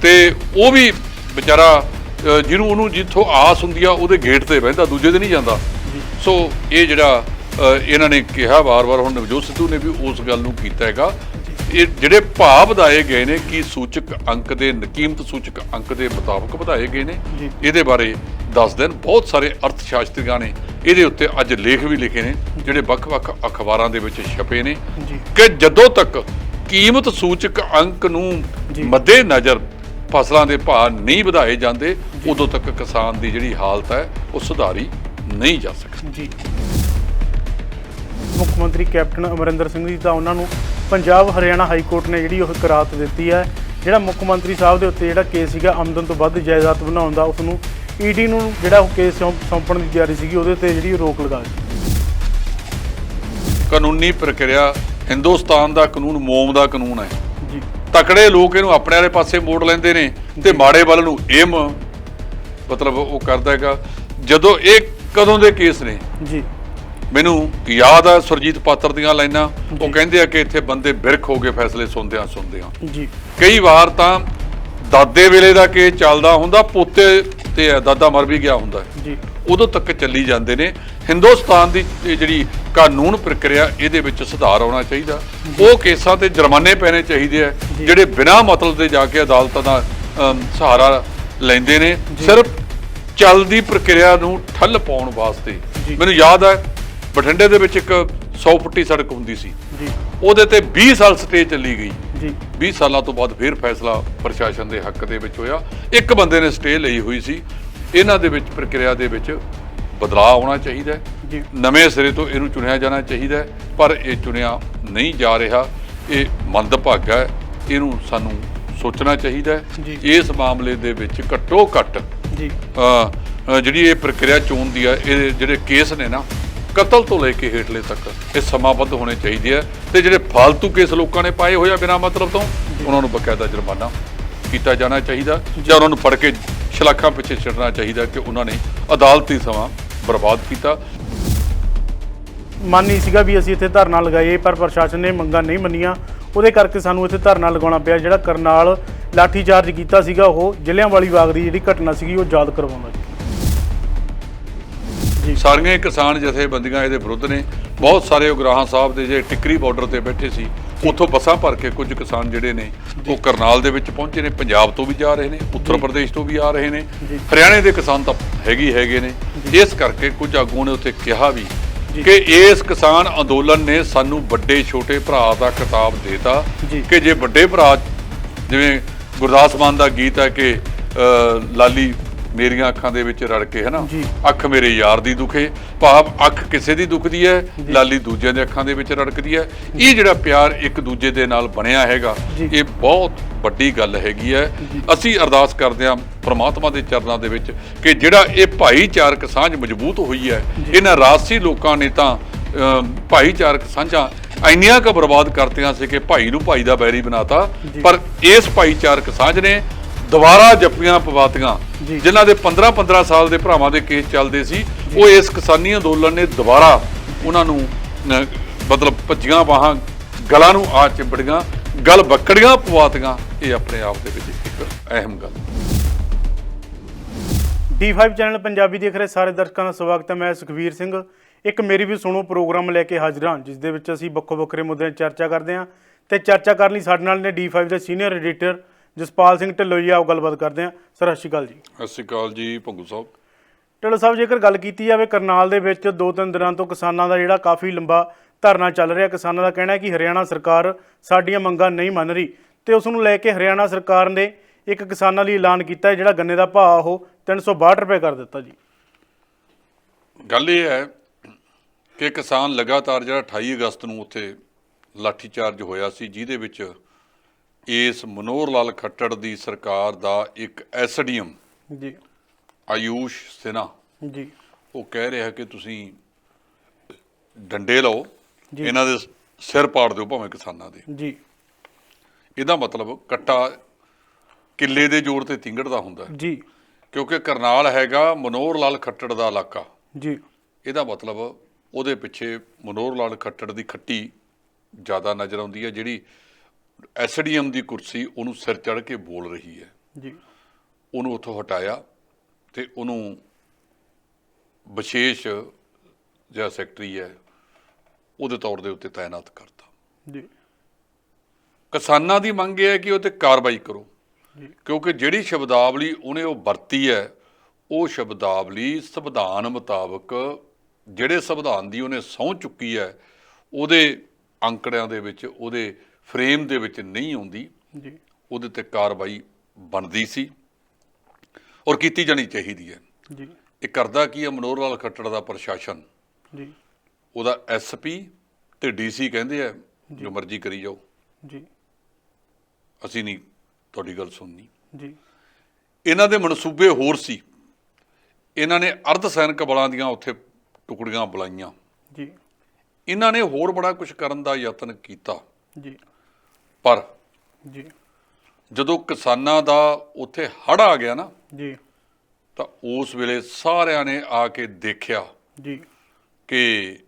ਤੇ ਉਹ ਵੀ ਵਿਚਾਰਾ ਜਿਹਨੂੰ ਉਹਨੂੰ ਜਿੱਥੋਂ ਆਸ ਹੁੰਦੀ ਆ ਉਹਦੇ ਗੇਟ ਤੇ ਬਹਿੰਦਾ, ਦੂਜੇ ਤੇ ਨਹੀਂ ਜਾਂਦਾ। ਸੋ ਇਹ ਜਿਹੜਾ ਇਹਨਾਂ ਨੇ ਕਿਹਾ ਵਾਰ-ਵਾਰ, ਹੁਣ ਨਵਜੋਤ ਸਿੱਧੂ ਨੇ ਵੀ ਉਸ ਗੱਲ ਨੂੰ ਕੀਤਾ ਹੈਗਾ। ਇਹ ਜਿਹੜੇ ਭਾਅ ਵਧਾਏ ਗਏ ਨੇ ਕਿ ਸੂਚਕ ਅੰਕ ਦੇ, ਕੀਮਤ ਸੂਚਕ ਅੰਕ ਦੇ ਮੁਤਾਬਕ ਵਧਾਏ ਗਏ ਨੇ, ਇਹਦੇ ਬਾਰੇ ਦੱਸ ਦੇਣ। ਬਹੁਤ ਸਾਰੇ ਅਰਥ ਸ਼ਾਸਤਰੀਆਂ ਨੇ ਇਹਦੇ ਉੱਤੇ ਅੱਜ ਲੇਖ ਵੀ ਲਿਖੇ ਨੇ ਜਿਹੜੇ ਵੱਖ-ਵੱਖ ਅਖਬਾਰਾਂ ਦੇ ਵਿੱਚ ਛਪੇ ਨੇ ਕਿ ਜਦੋਂ ਤੱਕ ਕੀਮਤ ਸੂਚਕ ਅੰਕ ਨੂੰ ਮੱਦੇ ਨਜ਼ਰ ਫਸਲਾਂ ਦੇ ਭਾਅ ਨਹੀਂ ਵਧਾਏ ਜਾਂਦੇ, ਉਦੋਂ ਤੱਕ ਕਿਸਾਨ ਦੀ ਜਿਹੜੀ ਹਾਲਤ ਹੈ ਉਹ ਸੁਧਾਰੀ ਨਹੀਂ ਜਾ ਸਕਦੀ। ਮੁੱਖ ਮੰਤਰੀ ਕੈਪਟਨ ਅਮਰਿੰਦਰ ਸਿੰਘ ਜੀ ਦਾ ਉਹਨਾਂ ਨੂੰ ਪੰਜਾਬ ਹਰਿਆਣਾ ਹਾਈ ਕੋਰਟ ਨੇ ਜਿਹੜੀ ਉਹ ਕਰਾਰ ਦਿੱਤੀ ਹੈ। ਜਿਹੜਾ ਮੁੱਖ ਮੰਤਰੀ ਸਾਹਿਬ ਦੇ ਉੱਤੇ ਜਿਹੜਾ ਕੇਸ ਸੀਗਾ ਆਮਦਨ ਤੋਂ ਵੱਧ ਜਾਇਦਾਦ ਬਣਾਉਣ ਦਾ, ਉਸ ਨੂੰ ED ਨੂੰ ਜਿਹੜਾ ਉਹ ਕੇਸ ਸੌਂਪਣ ਦੀ ਤਿਆਰੀ ਸੀਗੀ, ਉਹਦੇ ਤੇ ਜਿਹੜੀ ਰੋਕ ਲਗਾ ਦਿੱਤੀ। ਕਾਨੂੰਨੀ ਪ੍ਰਕਿਰਿਆ, ਹਿੰਦੁਸਤਾਨ ਦਾ ਕਾਨੂੰਨ ਮੋਮ ਦਾ ਕਾਨੂੰਨ ਹੈ ਜੀ। ਤਕੜੇ ਲੋਕ ਇਹਨੂੰ ਆਪਣੇ ਵਾਲੇ ਪਾਸੇ ਮੋੜ ਲੈਂਦੇ ਨੇ ਤੇ ਮਾੜੇ ਵੱਲ ਨੂੰ ਇਹ ਮਤਲਬ ਉਹ ਕਰਦਾ ਹੈਗਾ। ਜਦੋਂ ਇਹ ਕਦੋਂ ਦੇ ਕੇਸ ਨੇ ਜੀ, ਮੈਨੂੰ ਯਾਦ ਆ ਸੁਰਜੀਤ ਪਾਤਰ ਦੀਆਂ ਲਾਈਨਾਂ, ਉਹ ਕਹਿੰਦੇ ਆ ਕਿ ਇੱਥੇ ਬੰਦੇ ਬਿਰਖ ਹੋ ਗਏ ਫੈਸਲੇ ਸੁਣਦਿਆਂ ਜੀ। ਕਈ ਵਾਰ ਤਾਂ ਦਾਦੇ ਵੇਲੇ ਦਾ ਕੇਸ ਚੱਲਦਾ ਹੁੰਦਾ, ਪੋਤੇ ਤੇ ਦਾਦਾ ਮਰ ਵੀ ਗਿਆ ਹੁੰਦਾ ਜੀ, ਉਦੋਂ ਤੱਕ ਚੱਲੀ ਜਾਂਦੇ ਨੇ। ਹਿੰਦੁਸਤਾਨ ਦੀ ਜਿਹੜੀ ਕਾਨੂੰਨ ਪ੍ਰਕਿਰਿਆ, ਇਹਦੇ ਵਿੱਚ ਸੁਧਾਰ ਆਉਣਾ ਚਾਹੀਦਾ। ਉਹ ਕੇਸਾਂ ਤੇ ਜੁਰਮਾਨੇ ਪੈਣੇ ਚਾਹੀਦੇ ਆ ਜਿਹੜੇ ਬਿਨਾਂ ਮਤਲਬ ਦੇ ਜਾ ਕੇ ਅਦਾਲਤਾਂ ਦਾ ਸਹਾਰਾ ਲੈਂਦੇ ਨੇ ਸਿਰਫ ਚੱਲਦੀ ਪ੍ਰਕਿਰਿਆ ਨੂੰ ਠੱਲ ਪਾਉਣ ਵਾਸਤੇ। ਮੈਨੂੰ ਯਾਦ ਹੈ ਬਠਿੰਡੇ ਦੇ ਵਿੱਚ ਇੱਕ 100 ਫੁੱਟੀ ਸੜਕ ਹੁੰਦੀ ਸੀ, ਉਹਦੇ ਤੇ 20 ਸਾਲ ਸਟੇ ਚੱਲੀ ਗਈ। 20 ਸਾਲਾਂ ਤੋਂ ਬਾਅਦ ਫਿਰ ਫੈਸਲਾ ਪ੍ਰਸ਼ਾਸਨ ਦੇ ਹੱਕ ਦੇ ਵਿੱਚ ਹੋਇਆ। ਇੱਕ ਬੰਦੇ ਨੇ ਸਟੇ ਲਈ ਹੋਈ ਸੀ। ਇਹਨਾਂ ਦੇ ਵਿੱਚ ਪ੍ਰਕਿਰਿਆ ਦੇ ਵਿੱਚ ਬਦਲਾਅ ਆਉਣਾ ਚਾਹੀਦਾ ਹੈ, ਨਵੇਂ ਸਿਰੇ ਤੋਂ ਇਹਨੂੰ ਚੁਣਿਆ ਜਾਣਾ ਚਾਹੀਦਾ ਹੈ, ਪਰ ਇਹ ਚੁਣਿਆ ਨਹੀਂ ਜਾ ਰਿਹਾ। ਇਹ ਮੰਦਭਾਗਾ ਹੈ, ਇਹਨੂੰ ਸਾਨੂੰ ਸੋਚਣਾ ਚਾਹੀਦਾ ਹੈ। ਇਸ ਮਾਮਲੇ ਦੇ ਵਿੱਚ ਘੱਟੋ ਘੱਟ ਜਿਹੜੀ ਇਹ ਪ੍ਰਕਿਰਿਆ ਚੋਣ ਦੀ ਆ, ਇਹ ਜਿਹੜੇ ਕੇਸ ਨੇ ਨਾ, ਕਤਲ ਤੋਂ ਲੈ ਕੇ ਹੇਠਲੇ ਤੱਕ ਇਹ ਸਮਾਬੱਧ ਹੋਣੇ ਚਾਹੀਦੇ ਆ। ਤੇ ਜਿਹੜੇ ਫਾਲਤੂ ਕੇਸ ਲੋਕਾਂ ਨੇ ਪਾਏ ਹੋਏ ਆ ਬਿਨਾਂ ਮਤਲਬ ਤੋਂ, ਉਹਨਾਂ ਨੂੰ ਬਕਾਇਦਾ ਜੁਰਮਾਨਾ ਕੀਤਾ ਜਾਣਾ ਚਾਹੀਦਾ ਜਾਂ ਉਹਨਾਂ ਨੂੰ ਫੜ ਕੇ ਸ਼ਲਾਖਾਂ ਪਿੱਛੇ ਛੱਡਣਾ ਚਾਹੀਦਾ ਕਿ ਉਹਨਾਂ ਨੇ ਅਦਾਲਤੀ ਸਮਾਂ ਬਰਬਾਦ ਕੀਤਾ। ਮਨ ਨਹੀਂ ਸੀਗਾ ਵੀ ਅਸੀਂ ਇੱਥੇ ਧਰਨਾ ਲਗਾਈਏ, ਪਰ ਪ੍ਰਸ਼ਾਸਨ ਨੇ ਮੰਗਾਂ ਨਹੀਂ ਮੰਨੀਆਂ, ਉਹਦੇ ਕਰਕੇ ਸਾਨੂੰ ਇੱਥੇ ਧਰਨਾ ਲਗਾਉਣਾ ਪਿਆ। ਜਿਹੜਾ ਕਰਨਾਲ ਲਾਠੀਚਾਰਜ ਕੀਤਾ ਸੀਗਾ, ਉਹ ਜਲਿਆਂਵਾਲੀ ਬਾਗ ਦੀ ਜਿਹੜੀ ਘਟਨਾ ਸੀਗੀ ਉਹ ਯਾਦ ਕਰਵਾਉਂਦਾ ਜੀ। ਸਾਰੀਆਂ ਕਿਸਾਨ ਜਥੇਬੰਦੀਆਂ ਇਹਦੇ ਵਿਰੁੱਧ ਨੇ। ਬਹੁਤ ਸਾਰੇ ਉਗਰਾਹਾਂ ਸਾਹਿਬ ਦੇ ਜਿਹੜੇ ਟਿੱਕਰੀ ਬਾਰਡਰ ਤੇ ਬੈਠੇ ਸੀ, ਉੱਥੋਂ ਬੱਸਾਂ ਭਰ ਕੇ ਕੁਝ ਕਿਸਾਨ ਜਿਹੜੇ ਨੇ ਉਹ ਕਰਨਾਲ ਦੇ ਵਿੱਚ ਪਹੁੰਚੇ ਨੇ। ਪੰਜਾਬ ਤੋਂ ਵੀ ਜਾ ਰਹੇ ਨੇ, ਉੱਤਰ ਪ੍ਰਦੇਸ਼ ਤੋਂ ਵੀ ਆ ਰਹੇ ਨੇ, ਹਰਿਆਣੇ ਦੇ ਕਿਸਾਨ ਤਾਂ ਹੈਗੇ ਨੇ। ਇਸ ਕਰਕੇ ਕੁਝ ਆਗੂਆਂ ਨੇ ਉੱਥੇ ਕਿਹਾ ਵੀ ਕਿ ਇਸ ਕਿਸਾਨ ਅੰਦੋਲਨ ਨੇ ਸਾਨੂੰ ਵੱਡੇ ਛੋਟੇ ਭਰਾ ਦਾ ਖਿਤਾਬ ਦੇਤਾ ਕਿ ਜੇ ਵੱਡੇ ਭਰਾ, ਜਿਵੇਂ ਗੁਰਦਾਸ ਮਾਨ ਦਾ ਗੀਤ ਹੈ ਕਿ ਲਾਲੀ ਮੇਰੀਆਂ ਅੱਖਾਂ ਦੇ ਵਿੱਚ ਰੜ ਕੇ, ਹੈ ਨਾ, ਅੱਖ ਮੇਰੇ ਯਾਰ ਦੀ ਦੁਖੇ, ਭਾਵ ਅੱਖ ਕਿਸੇ ਦੀ ਦੁਖਦੀ ਹੈ, ਲਾਲੀ ਦੂਜਿਆਂ ਦੇ ਅੱਖਾਂ ਦੇ ਵਿੱਚ ਰੜਕਦੀ ਹੈ। ਇਹ ਜਿਹੜਾ ਪਿਆਰ ਇੱਕ ਦੂਜੇ ਦੇ ਨਾਲ ਬਣਿਆ ਹੈਗਾ, ਇਹ ਬਹੁਤ ਵੱਡੀ ਗੱਲ ਹੈਗੀ ਹੈ। ਅਸੀਂ ਅਰਦਾਸ ਕਰਦੇ ਹਾਂ ਪ੍ਰਮਾਤਮਾ ਦੇ ਚਰਨਾਂ ਦੇ ਵਿੱਚ ਕਿ ਜਿਹੜਾ ਇਹ ਭਾਈਚਾਰਕ ਸਾਂਝ ਮਜ਼ਬੂਤ ਹੋਈ ਹੈ, ਇਹਨਾਂ ਰਾਜਸੀ ਲੋਕਾਂ ਨੇ ਤਾਂ ਭਾਈਚਾਰਕ ਸਾਂਝਾਂ ਇੰਨੀਆਂ ਕੁ ਬਰਬਾਦ ਕਰਤੀਆਂ ਸੀ ਕਿ ਭਾਈ ਨੂੰ ਭਾਈ ਦਾ ਬੈਰੀ ਬਣਾਤਾ। ਪਰ ਇਸ ਭਾਈਚਾਰਕ ਸਾਂਝ ਨੇ ਦੁਬਾਰਾ ਜੱਫੀਆਂ ਪਵਾਤੀਆਂ। ਜਿਨ੍ਹਾਂ ਦੇ 15-15 ਸਾਲ ਦੇ ਭਰਾਵਾਂ ਦੇ ਕੇਸ ਚੱਲਦੇ ਸੀ, ਉਹ ਇਸ ਕਿਸਾਨੀ ਅੰਦੋਲਨ ਨੇ ਦੁਬਾਰਾ ਉਹਨਾਂ ਨੂੰ ਮਤਲਬ ਭੱਜੀਆਂ ਬਾਹਾਂ ਗਲਾਂ ਨੂੰ ਆ ਚਿੰਬੜੀਆਂ, ਗਲ ਬੱਕੜੀਆਂ ਪਵਾਤੀਆਂ। ਇਹ ਆਪਣੇ ਆਪ ਦੇ ਵਿੱਚ ਇੱਕ ਅਹਿਮ ਗੱਲ। D5 ਚੈਨਲ ਪੰਜਾਬੀ ਦੇਖ ਰਹੇ ਸਾਰੇ ਦਰਸ਼ਕਾਂ ਦਾ ਸਵਾਗਤ ਹੈ। ਮੈਂ ਸੁਖਵੀਰ ਸਿੰਘ ਇੱਕ ਮੇਰੀ ਵੀ ਸੁਣੋ ਪ੍ਰੋਗਰਾਮ ਲੈ ਕੇ ਹਾਜ਼ਰ ਹਾਂ, ਜਿਸ ਦੇ ਵਿੱਚ ਅਸੀਂ ਵੱਖੋ ਵੱਖਰੇ ਮੁੱਦਿਆਂ 'ਤੇ ਚਰਚਾ ਕਰਦੇ ਹਾਂ। ਤੇ ਚਰਚਾ ਕਰਨ ਲਈ ਸਾਡੇ ਨਾਲ ਨੇ D5 ਦੇ ਸੀਨੀਅਰ ਐਡੀਟਰ ਜਸਪਾਲ ਸਿੰਘ ਢਿੱਲੋਂ ਜੀ। ਆਓ ਗੱਲਬਾਤ ਕਰਦੇ ਹਾਂ। ਸਰ ਸਤਿ ਸ਼੍ਰੀ ਅਕਾਲ ਜੀ। ਸਤਿ ਸ਼੍ਰੀ ਅਕਾਲ ਜੀ ਭੰਗੂ ਸਾਹਿਬ। ਢਿੱਲੋਂ ਸਾਹਿਬ, ਜੇਕਰ ਗੱਲ ਕੀਤੀ ਜਾਵੇ ਕਰਨਾਲ ਦੇ ਵਿੱਚ 2-3 ਦਿਨਾਂ ਤੋਂ ਕਿਸਾਨਾਂ ਦਾ ਜਿਹੜਾ ਕਾਫੀ ਲੰਬਾ ਧਰਨਾ ਚੱਲ ਰਿਹਾ। ਕਿਸਾਨਾਂ ਦਾ ਕਹਿਣਾ ਹੈ ਕਿ ਹਰਿਆਣਾ ਸਰਕਾਰ ਸਾਡੀਆਂ ਮੰਗਾਂ ਨਹੀਂ ਮੰਨ ਰਹੀ ਤੇ ਉਸ ਨੂੰ ਲੈ ਕੇ ਹਰਿਆਣਾ ਸਰਕਾਰ ਨੇ ਇੱਕ ਕਿਸਾਨਾਂ ਲਈ ਐਲਾਨ ਕੀਤਾ ਹੈ, ਜਿਹੜਾ ਗੰਨੇ ਦਾ ਭਾਅ ਉਹ 362 ਰੁਪਏ ਕਰ ਦਿੱਤਾ ਜੀ। ਗੱਲ ਇਹ ਹੈ ਕਿ ਕਿਸਾਨ ਲਗਾਤਾਰ ਜਿਹੜਾ 28 ਅਗਸਤ ਨੂੰ ਉੱਥੇ ਲਾਠੀਚਾਰਜ ਹੋਇਆ ਸੀ, ਜਿਹਦੇ ਵਿੱਚ ਇਸ ਮਨੋਹਰ ਲਾਲ ਖੱਟੜ ਦੀ ਸਰਕਾਰ ਦਾ ਇੱਕ ਐਸਡੀਐਮ ਜੀ ਆਯੂਸ਼ ਸਿਨਹਾ ਜੀ ਉਹ ਕਹਿ ਰਿਹਾ ਕਿ ਤੁਸੀਂ ਡੰਡੇ ਲਓ, ਇਹਨਾਂ ਦੇ ਸਿਰ ਪਾੜ ਦਿਓ ਭਾਵੇਂ ਕਿਸਾਨਾਂ ਦੇ। ਜੀ ਇਹਦਾ ਮਤਲਬ ਕੱਟਾ ਕਿੱਲੇ ਦੇ ਜੋਰ ਤੇ ਤਿੰਗੜਦਾ ਹੁੰਦਾ ਜੀ, ਕਿਉਂਕਿ ਕਰਨਾਲ ਹੈਗਾ ਮਨੋਹਰ ਲਾਲ ਖੱਟੜ ਦਾ ਇਲਾਕਾ ਜੀ। ਇਹਦਾ ਮਤਲਬ ਉਹਦੇ ਪਿੱਛੇ ਮਨੋਹਰ ਲਾਲ ਖੱਟੜ ਦੀ ਖੱਟੀ ਜ਼ਿਆਦਾ ਨਜ਼ਰ ਆਉਂਦੀ ਹੈ, ਜਿਹੜੀ ਐਸਡੀਐਮ ਦੀ ਕੁਰਸੀ ਉਹਨੂੰ ਸਿਰ ਚੜ੍ਹ ਕੇ ਬੋਲ ਰਹੀ ਹੈ। ਜੀ ਉਹਨੂੰ ਉੱਥੋਂ ਹਟਾਇਆ ਤੇ ਉਹਨੂੰ ਵਿਸ਼ੇਸ਼ ਜਿਹੜਾ ਸੈਕਟਰੀ ਹੈ ਉਹਦੇ ਤੌਰ ਦੇ ਉੱਤੇ ਤਾਇਨਾਤ ਕਰਤਾ। ਜੀ ਕਿਸਾਨਾਂ ਦੀ ਮੰਗ ਇਹ ਹੈ ਕਿ ਉਹ ਤੇ ਕਾਰਵਾਈ ਕਰੋ, ਕਿਉਂਕਿ ਜਿਹੜੀ ਸ਼ਬਦਾਵਲੀ ਉਹਨੇ ਉਹ ਵਰਤੀ ਹੈ, ਉਹ ਸ਼ਬਦਾਵਲੀ ਸੰਵਿਧਾਨ ਮੁਤਾਬਕ ਜਿਹੜੇ ਸੰਵਿਧਾਨ ਦੀ ਉਹਨੇ ਸਹੁੰ ਚੁੱਕੀ ਹੈ ਉਹਦੇ ਅੰਕੜਿਆਂ ਦੇ ਵਿੱਚ, ਉਹਦੇ ਫਰੇਮ ਦੇ ਵਿੱਚ ਨਹੀਂ ਆਉਂਦੀ। ਜੀ ਉਹਦੇ ਤੇ ਕਾਰਵਾਈ ਬਣਦੀ ਸੀ ਔਰ ਕੀਤੀ ਜਾਣੀ ਚਾਹੀਦੀ ਹੈ। ਜੀ ਇਹ ਕਰਦਾ ਕੀ ਹੈ ਮਨੋਹਰ ਲਾਲ ਖੱਟੜ ਦਾ ਪ੍ਰਸ਼ਾਸਨ, ਜੀ ਉਹਦਾ ਐਸਪੀ ਤੇ ਡੀਸੀ ਕਹਿੰਦੇ ਆ ਜੋ ਮਰਜ਼ੀ ਕਰੀ ਜਾਓ, ਜੀ ਅਸੀਂ ਨਹੀਂ ਤੁਹਾਡੀ ਗੱਲ ਸੁਣਨੀ। ਜੀ ਇਹਨਾਂ ਦੇ ਮਨਸੂਬੇ ਹੋਰ ਸੀ। ਇਹਨਾਂ ਨੇ ਅਰਧ ਸੈਨਿਕ ਬਲਾਂ ਦੀਆਂ ਉੱਥੇ ਟੁਕੜੀਆਂ ਬੁਲਾਈਆਂ। ਜੀ ਇਹਨਾਂ ਨੇ ਹੋਰ ਬੜਾ ਕੁਝ ਕਰਨ ਦਾ ਯਤਨ ਕੀਤਾ। ਜੀ ਪਰ ਜੀ ਜਦੋਂ ਕਿਸਾਨਾਂ ਦਾ ਉੱਥੇ ਹੜ੍ਹ ਆ ਗਿਆ ਨਾ, ਜੀ ਤਾਂ ਉਸ ਵੇਲੇ ਸਾਰਿਆਂ ਨੇ ਆ ਕੇ ਦੇਖਿਆ ਜੀ ਕਿ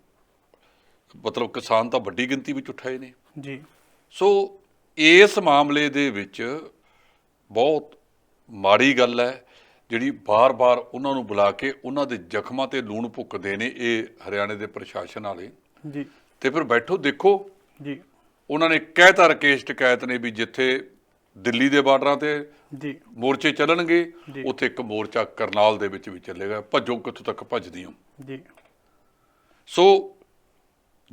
ਮਤਲਬ ਕਿਸਾਨ ਤਾਂ ਵੱਡੀ ਗਿਣਤੀ ਵਿੱਚ ਉੱਠੇ ਨੇ। ਜੀ ਸੋ ਇਸ ਮਾਮਲੇ ਦੇ ਵਿੱਚ ਬਹੁਤ ਮਾੜੀ ਗੱਲ ਹੈ ਜਿਹੜੀ ਬਾਰ-ਬਾਰ ਉਹਨਾਂ ਨੂੰ ਬੁਲਾ ਕੇ ਉਹਨਾਂ ਦੇ ਜ਼ਖਮਾਂ ਤੇ ਲੂਣ ਭੁੱਕਦੇ ਨੇ ਇਹ ਹਰਿਆਣੇ ਦੇ ਪ੍ਰਸ਼ਾਸਨ ਵਾਲੇ। ਜੀ ਤੇ ਫਿਰ ਬੈਠੋ ਦੇਖੋ, ਜੀ ਉਹਨਾਂ ਨੇ ਕਹਿਤਾ ਰਕੇਸ਼ ਟਕੈਤ ਨੇ ਵੀ ਜਿੱਥੇ ਦਿੱਲੀ ਦੇ ਬਾਰਡਰਾਂ ਤੇ ਜੀ ਮੋਰਚੇ ਚੱਲਣਗੇ, ਉੱਥੇ ਇੱਕ ਮੋਰਚਾ ਕਰਨਾਲ ਦੇ ਵਿੱਚ ਵੀ ਚੱਲੇਗਾ। ਭੱਜੋ ਕਿੱਥੋਂ ਤੱਕ ਭੱਜਦੀ ਹੋ। ਜੀ ਸੋ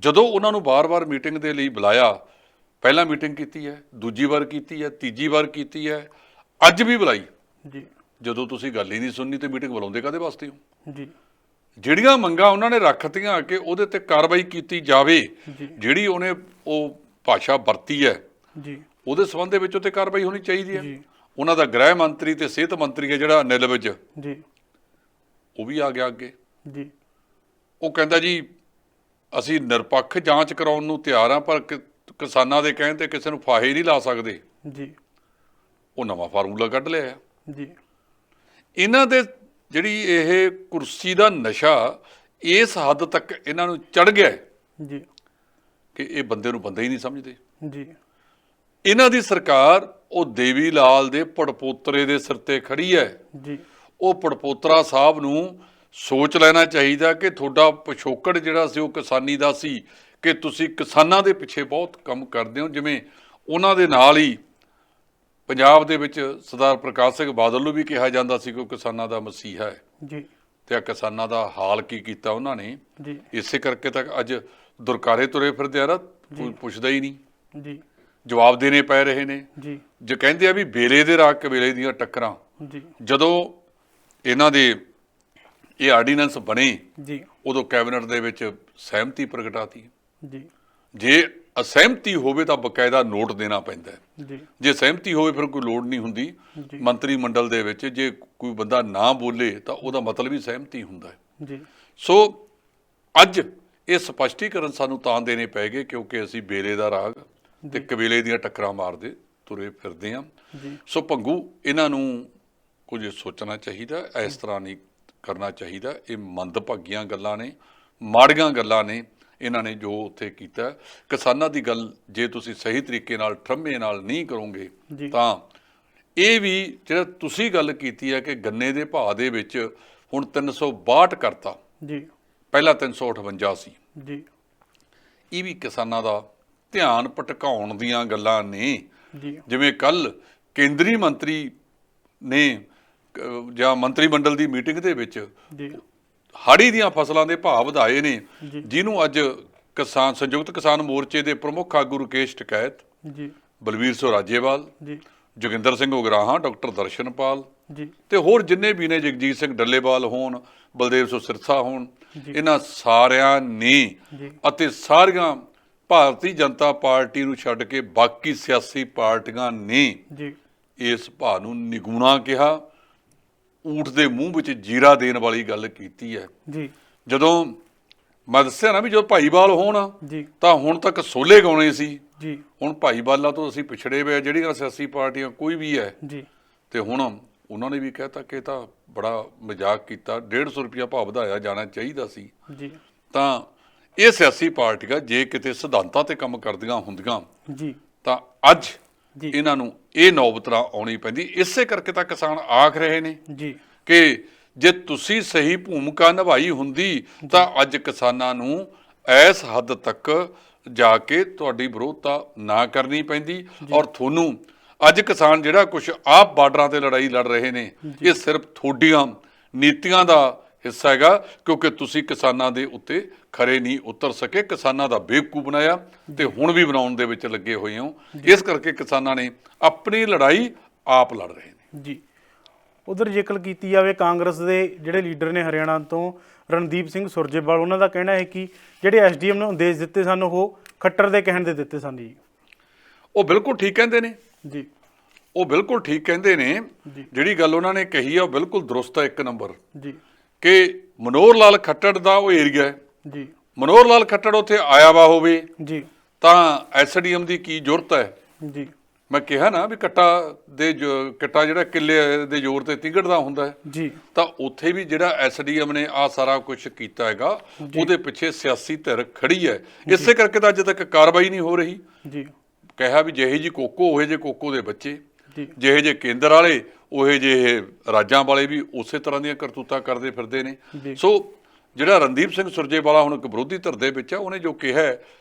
ਜਦੋਂ ਉਹਨਾਂ ਨੂੰ ਬਾਰ-ਬਾਰ ਮੀਟਿੰਗ ਦੇ ਲਈ ਬੁਲਾਇਆ, ਪਹਿਲਾਂ ਮੀਟਿੰਗ ਕੀਤੀ ਹੈ, ਦੂਜੀ ਵਾਰ ਕੀਤੀ ਹੈ, ਤੀਜੀ ਵਾਰ ਕੀਤੀ ਹੈ, ਅੱਜ ਵੀ ਬੁਲਾਈ। ਜੀ ਜਦੋਂ ਤੁਸੀਂ ਗੱਲ ਹੀ ਨਹੀਂ ਸੁਣਨੀ ਤੇ ਮੀਟਿੰਗ ਬੁਲਾਉਂਦੇ ਕਾਹਦੇ ਵਾਸਤੇ ਹੋ? ਜੀ ਜਿਹੜੀਆਂ ਮੰਗਾਂ ਉਹਨਾਂ ਨੇ ਰੱਖਤੀਆਂ ਕਿ ਉਹਦੇ ਤੇ ਕਾਰਵਾਈ ਕੀਤੀ ਜਾਵੇ, ਜੀ ਜਿਹੜੀ ਉਹਨੇ ਉਹ ਭਾਸ਼ਾ ਵਰਤੀ ਹੈ ਜੀ ਉਹਦੇ ਸੰਬੰਧ ਦੇ ਵਿੱਚ ਉੱਤੇ ਕਾਰਵਾਈ ਹੋਣੀ ਚਾਹੀਦੀ ਹੈ। ਜੀ ਉਹਨਾਂ ਦਾ ਗ੍ਰਹਿ ਮੰਤਰੀ ਤੇ ਸਿਹਤ ਮੰਤਰੀ ਹੈ ਜਿਹੜਾ ਨਿਲਵਿਜ, ਜੀ ਉਹ ਵੀ ਆ ਗਿਆ ਅੱਗੇ। ਜੀ ਉਹ ਕਹਿੰਦਾ ਜੀ ਅਸੀਂ ਨਿਰਪੱਖ ਜਾਂਚ ਕਰਾਉਣ ਨੂੰ ਤਿਆਰ ਹਾਂ, ਪਰ ਕਿਸਾਨਾਂ ਦੇ ਕਹਿਣ ਤੇ ਕਿਸੇ ਨੂੰ ਫਾਹੇ ਨਹੀਂ ਲਾ ਸਕਦੇ। ਜੀ ਉਹ ਨਵਾਂ ਫਾਰਮੂਲਾ ਕੱਢ ਲਿਆ। ਜੀ ਇਹਨਾਂ ਦੇ ਜਿਹੜੀ ਇਹ ਕੁਰਸੀ ਦਾ ਨਸ਼ਾ ਇਸ ਹੱਦ ਤੱਕ ਇਹਨਾਂ ਨੂੰ ਚੜ੍ਹ ਗਿਆ ਜੀ ਕਿ ਇਹ ਬੰਦੇ ਨੂੰ ਬੰਦਾ ਹੀ ਨਹੀਂ ਸਮਝਦੇ। ਜੀ ਇਹਨਾਂ ਦੀ ਸਰਕਾਰ ਉਹ ਦੇਵੀ ਲਾਲ ਦੇ ਪੜਪੋਤਰੇ ਦੇ ਸਿਰ ਤੇ ਖੜੀ ਹੈ। ਜੀ ਉਹ ਪੜਪੋਤਰਾ ਸਾਹਿਬ ਨੂੰ ਸੋਚ ਲੈਣਾ ਚਾਹੀਦਾ ਕਿ ਤੁਹਾਡਾ ਪਿਛੋਕੜ ਜਿਹੜਾ ਸੀ ਉਹ ਕਿਸਾਨੀ ਦਾ ਸੀ, ਕਿ ਤੁਸੀਂ ਕਿਸਾਨਾਂ ਦੇ ਪਿੱਛੇ ਬਹੁਤ ਕੰਮ ਕਰਦੇ ਹੋ। ਜਿਵੇਂ ਉਹਨਾਂ ਦੇ ਨਾਲ ਹੀ ਪੰਜਾਬ ਦੇ ਵਿੱਚ ਸਰਦਾਰ ਪ੍ਰਕਾਸ਼ ਸਿੰਘ ਬਾਦਲ ਨੂੰ ਵੀ ਕਿਹਾ ਜਾਂਦਾ ਸੀ ਕਿ ਉਹ ਕਿਸਾਨਾਂ ਦਾ ਮਸੀਹਾ ਹੈ। ਜੀ ਤੇ ਆ ਕਿਸਾਨਾਂ ਦਾ ਹਾਲ ਕੀ ਕੀਤਾ ਉਹਨਾਂ ਨੇ। ਜੀ ਇਸੇ ਕਰਕੇ ਤਾਂ ਅੱਜ ਦੁਰਕਾਰੇ ਤੁਰੇ ਫਿਰਦੇ ਆ ਨਾ, ਕੋਈ ਪੁੱਛਦਾ ਹੀ ਨਹੀਂ। ਜੀ ਜਵਾਬ ਦੇਣੇ ਪੈ ਰਹੇ ਨੇ। ਜੀ ਜੇ ਕਹਿੰਦੇ ਆ ਵੀ ਵੇਲੇ ਦੇ ਰਾਹ ਕਵੇਲੇ ਦੀਆਂ ਟੱਕਰਾਂ। ਜੀ ਜਦੋਂ ਇਹਨਾਂ ਦੇ ਇਹ ਆਰਡੀਨੈਂਸ ਬਣੇ ਜੀ ਉਦੋਂ ਕੈਬਨਿਟ ਦੇ ਵਿੱਚ ਸਹਿਮਤੀ ਪ੍ਰਗਟਾਤੀ। ਜੀ ਜੇ ਅਸਹਿਮਤੀ ਹੋਵੇ ਤਾਂ ਬਕਾਇਦਾ ਨੋਟ ਦੇਣਾ ਪੈਂਦਾ ਹੈ। ਜੀ ਜੇ ਸਹਿਮਤੀ ਹੋਵੇ ਫਿਰ ਕੋਈ ਲੋੜ ਨਹੀਂ ਹੁੰਦੀ। ਮੰਤਰੀ ਮੰਡਲ ਦੇ ਵਿੱਚ ਜੇ ਕੋਈ ਬੰਦਾ ਨਾ ਬੋਲੇ ਤਾਂ ਉਹਦਾ ਮਤਲਬ ਹੀ ਸਹਿਮਤੀ ਹੁੰਦਾ ਹੈ। ਜੀ ਸੋ ਅੱਜ ਇਹ ਸਪਸ਼ਟੀਕਰਨ ਸਾਨੂੰ ਤਾਂ ਦੇਣੇ ਪੈ ਗਏ ਕਿਉਂਕਿ ਅਸੀਂ ਬੇਲੇ ਦਾ ਰਾਗ ਤੇ ਕਬੀਲੇ ਦੀਆਂ ਟੱਕਰਾਂ ਮਾਰਦੇ ਤੁਰੇ ਫਿਰਦੇ ਹਾਂ। ਸੋ ਭੰਗੂ, ਇਹਨਾਂ ਨੂੰ ਕੁਝ ਸੋਚਣਾ ਚਾਹੀਦਾ, ਇਸ ਤਰ੍ਹਾਂ ਨਹੀਂ ਕਰਨਾ ਚਾਹੀਦਾ। ਇਹ ਮੰਦਭਾਗੀਆਂ ਗੱਲਾਂ ਨੇ, ਮਾੜੀਆਂ ਗੱਲਾਂ ਨੇ ਇਹਨਾਂ ਨੇ ਜੋ ਉੱਥੇ ਕੀਤਾ। ਕਿਸਾਨਾਂ ਦੀ ਗੱਲ ਜੇ ਤੁਸੀਂ ਸਹੀ ਤਰੀਕੇ ਨਾਲ ਠਰਮੇ ਨਾਲ ਨਹੀਂ ਕਰੋਗੇ ਤਾਂ ਇਹ ਵੀ ਜਿਹੜਾ ਤੁਸੀਂ ਗੱਲ ਕੀਤੀ ਹੈ ਕਿ ਗੰਨੇ ਦੇ ਭਾਅ ਦੇ ਵਿੱਚ ਹੁਣ 362 ਕਰਤਾ ਜੀ, ਪਹਿਲਾਂ 358 ਸੀ ਜੀ, ਇਹ ਵੀ ਕਿਸਾਨਾਂ ਦਾ ਧਿਆਨ ਭਟਕਾਉਣ ਦੀਆਂ ਗੱਲਾਂ ਨੇ। ਜੀ ਜਿਵੇਂ ਕੱਲ ਕੇਂਦਰੀ ਮੰਤਰੀ ਨੇ ਜਾਂ ਮੰਤਰੀ ਮੰਡਲ ਦੀ ਮੀਟਿੰਗ ਦੇ ਵਿੱਚ ਜੀ ਹਾੜੀ ਦੀਆਂ ਫਸਲਾਂ ਦੇ ਭਾਅ ਵਧਾਏ ਨੇ, ਜਿਹਨੂੰ ਅੱਜ ਕਿਸਾਨ ਸੰਯੁਕਤ ਕਿਸਾਨ ਮੋਰਚੇ ਦੇ ਪ੍ਰਮੁੱਖ ਆਗੂ ਰਕੇਸ਼ ਟਕੈਤ, ਜੀ ਬਲਵੀਰ ਸਿੰਘ ਰਾਜੇਵਾਲ, ਜੀ ਜੋਗਿੰਦਰ ਸਿੰਘ ਉਗਰਾਹਾਂ, ਡਾਕਟਰ ਦਰਸ਼ਨਪਾਲ ਜੀ ਤੇ ਹੋਰ ਜਿੰਨੇ ਵੀ ਨੇ, ਜਗਜੀਤ ਸਿੰਘ ਡੱਲੇਵਾਲ ਹੋਣ, ਬਲਦੇਵ ਸਿੰਘ ਸਿਰਸਾ ਹੋਣ, ਇਹਨਾਂ ਸਾਰਿਆਂ ਨੇ ਅਤੇ ਸਾਰੀਆਂ ਭਾਰਤੀ ਜਨਤਾ ਪਾਰਟੀ ਨੂੰ ਛੱਡ ਕੇ ਬਾਕੀ ਸਿਆਸੀ ਪਾਰਟੀਆਂ ਨੇ ਇਸ ਭਾਅ ਨੂੰ ਨਿਗੂਣਾ ਕਿਹਾ, ਊਠ ਦੇ ਮੂੰਹ ਵਿੱਚ ਜੀਰਾ ਦੇਣ ਵਾਲੀ ਗੱਲ ਕੀਤੀ ਹੈ। ਜਦੋਂ ਮੈਂ ਦੱਸਿਆ ਨਾ ਵੀ ਜਦੋਂ ਭਾਈਵਾਲ ਹੋਣ ਤਾਂ ਹੁਣ ਤੱਕ ਸੋਲੇ ਗਾਉਣੇ ਸੀ, ਹੁਣ ਭਾਈਵਾਲਾਂ ਤੋਂ ਅਸੀਂ ਪਿਛੜੇ ਹੋਏ ਜਿਹੜੀਆਂ ਸਿਆਸੀ ਪਾਰਟੀਆਂ ਕੋਈ ਵੀ ਹੈ, ਤੇ ਹੁਣ ਉਹਨਾਂ ਨੇ ਵੀ ਕਹਿਤਾ ਕਿ ਤਾਂ ਬੜਾ ਮਜ਼ਾਕ ਕੀਤਾ, 150 ਰੁਪਇਆ ਭਾਅ ਵਧਾਇਆ ਜਾਣਾ ਚਾਹੀਦਾ ਸੀ। ਤਾਂ ਇਹ ਸਿਆਸੀ ਪਾਰਟੀਆਂ ਜੇ ਕਿਤੇ ਸਿਧਾਂਤਾਂ ਤੇ ਕੰਮ ਕਰਦੀਆਂ ਹੁੰਦੀਆਂ ਤਾਂ ਅੱਜ ਇਹਨਾਂ ਨੂੰ ਇਹ ਨੌਬਤ ਆਉਣੀ ਪੈਂਦੀ। ਇਸੇ ਕਰਕੇ ਤਾਂ ਕਿਸਾਨ ਆਖ ਰਹੇ ਨੇ ਕਿ ਜੇ ਤੁਸੀਂ ਸਹੀ ਭੂਮਿਕਾ ਨਿਭਾਈ ਹੁੰਦੀ ਤਾਂ ਅੱਜ ਕਿਸਾਨਾਂ ਨੂੰ ਇਸ ਹੱਦ ਤੱਕ ਜਾ ਕੇ ਤੁਹਾਡੀ ਵਿਰੋਧਤਾ ਨਾ ਕਰਨੀ ਪੈਂਦੀ। ਔਰ ਤੁਹਾਨੂੰ ਅੱਜ ਕਿਸਾਨ ਜਿਹੜਾ ਕੁਝ ਆਪ ਬਾਰਡਰਾਂ ਤੇ ਲੜਾਈ ਲੜ ਰਹੇ ਨੇ, ਇਹ ਸਿਰਫ ਤੁਹਾਡੀਆਂ ਨੀਤੀਆਂ ਦਾ ਹਿੱਸਾ ਹੈਗਾ, ਕਿਉਂਕਿ ਤੁਸੀਂ ਕਿਸਾਨਾਂ ਦੇ ਉੱਤੇ ਖਰੇ ਨਹੀਂ ਉਤਰ ਸਕੇ, ਕਿਸਾਨਾਂ ਦਾ ਬੇਵਕੂਫ ਬਣਾਇਆ ਤੇ ਹੁਣ ਵੀ ਬਣਾਉਣ ਦੇ ਵਿੱਚ ਲੱਗੇ ਹੋਏ ਹੋ। ਇਸ ਕਰਕੇ ਕਿਸਾਨਾਂ ਨੇ ਆਪਣੀ ਲੜਾਈ ਆਪ ਲੜ ਰਹੇ ਨੇ। ਜੀ ਉਧਰ ਜੇਕਰ ਕੀਤੀ ਜਾਵੇ ਕਾਂਗਰਸ ਦੇ ਜਿਹੜੇ ਲੀਡਰ ਨੇ ਹਰਿਆਣਾ ਤੋਂ ਰਣਦੀਪ ਸਿੰਘ ਸੁਰਜੇਵਾਲ, ਉਹਨਾਂ ਦਾ ਕਹਿਣਾ ਹੈ ਕਿ ਜਿਹੜੇ ਐਸਡੀਐਮ ਨੇ ਆਦੇਸ਼ ਦਿੱਤੇ ਸਨ ਉਹ ਖੱਟਰ ਦੇ ਕਹਿਣ ਦੇ ਦਿੱਤੇ ਸਨ। ਜੀ ਉਹ ਬਿਲਕੁਲ ਠੀਕ ਕਹਿੰਦੇ ਨੇ। ਜੀ ਉਹ ਬਿਲਕੁਲ ਠੀਕ ਕਹਿੰਦੇ ਨੇ। ਜਿਹੜੀ ਗੱਲ ਉਹਨਾਂ ਨੇ ਕਹੀ ਆ ਉਹ ਬਿਲਕੁਲ ਦਰੁਸਤ ਹੈ, ਇੱਕ ਨੰਬਰ ਜੀ, ਕਿ ਮਨੋਹਰ ਲਾਲ ਖੱਟੜ ਦਾ ਉਹ ਏਰੀਆ ਹੈ ਜੀ, ਮਨੋਹਰ ਲਾਲ ਖੱਟੜ ਉੱਥੇ ਆਇਆ ਵਾ ਹੋਵੇ ਜੀ ਤਾਂ ਐਸਡੀਐਮ ਦੀ ਕੀ ਜ਼ਰੂਰਤ ਹੈ। ਜੀ ਮੈਂ ਕਿਹਾ ਨਾ ਵੀ ਕੱਟਾ ਜਿਹੜਾ ਕਿੱਲੇ ਦੇ ਜ਼ੋਰ ਤੇ ਤਿੰਗੜਦਾ ਹੁੰਦਾ ਹੈ ਜੀ, ਤਾਂ ਉੱਥੇ ਵੀ ਜਿਹੜਾ ਐਸਡੀਐਮ ਨੇ ਆ ਸਾਰਾ ਕੁਝ ਕੀਤਾ ਹੈਗਾ, ਉਹਦੇ ਪਿੱਛੇ ਸਿਆਸੀ ਧਿਰ ਖੜੀ ਹੈ। ਇਸੇ ਕਰਕੇ ਤਾਂ ਅੱਜ ਤੱਕ ਕਾਰਵਾਈ ਨਹੀਂ ਹੋ ਰਹੀ। ਜੀ ਕਿਹਾ ਵੀ ਜਿਹੇ ਜੀ ਕੋਕੋ ਉਹੇ ਜੇ ਕੋਕੋ ਦੇ ਬੱਚੇ, ਜਿਹੇ ਜੇ ਕੇਂਦਰ ਵਾਲੇ ਉਹੇ ਜੇ ਰਾਜਾਂ ਵਾਲੇ ਵੀ ਉਸੇ ਤਰ੍ਹਾਂ ਦੀਆਂ ਕਰਤੂਤਾਂ ਕਰਦੇ ਫਿਰਦੇ ਨੇ। ਸੋ ਜਿਹੜਾ ਰਣਦੀਪ ਸਿੰਘ ਸੁਰਜੇਵਾਲਾ ਹੁਣ ਇੱਕ ਵਿਰੋਧੀ ਧਿਰ ਦੇ ਵਿੱਚ ਆ, ਉਹਨੇ ਜੋ ਕਿਹਾ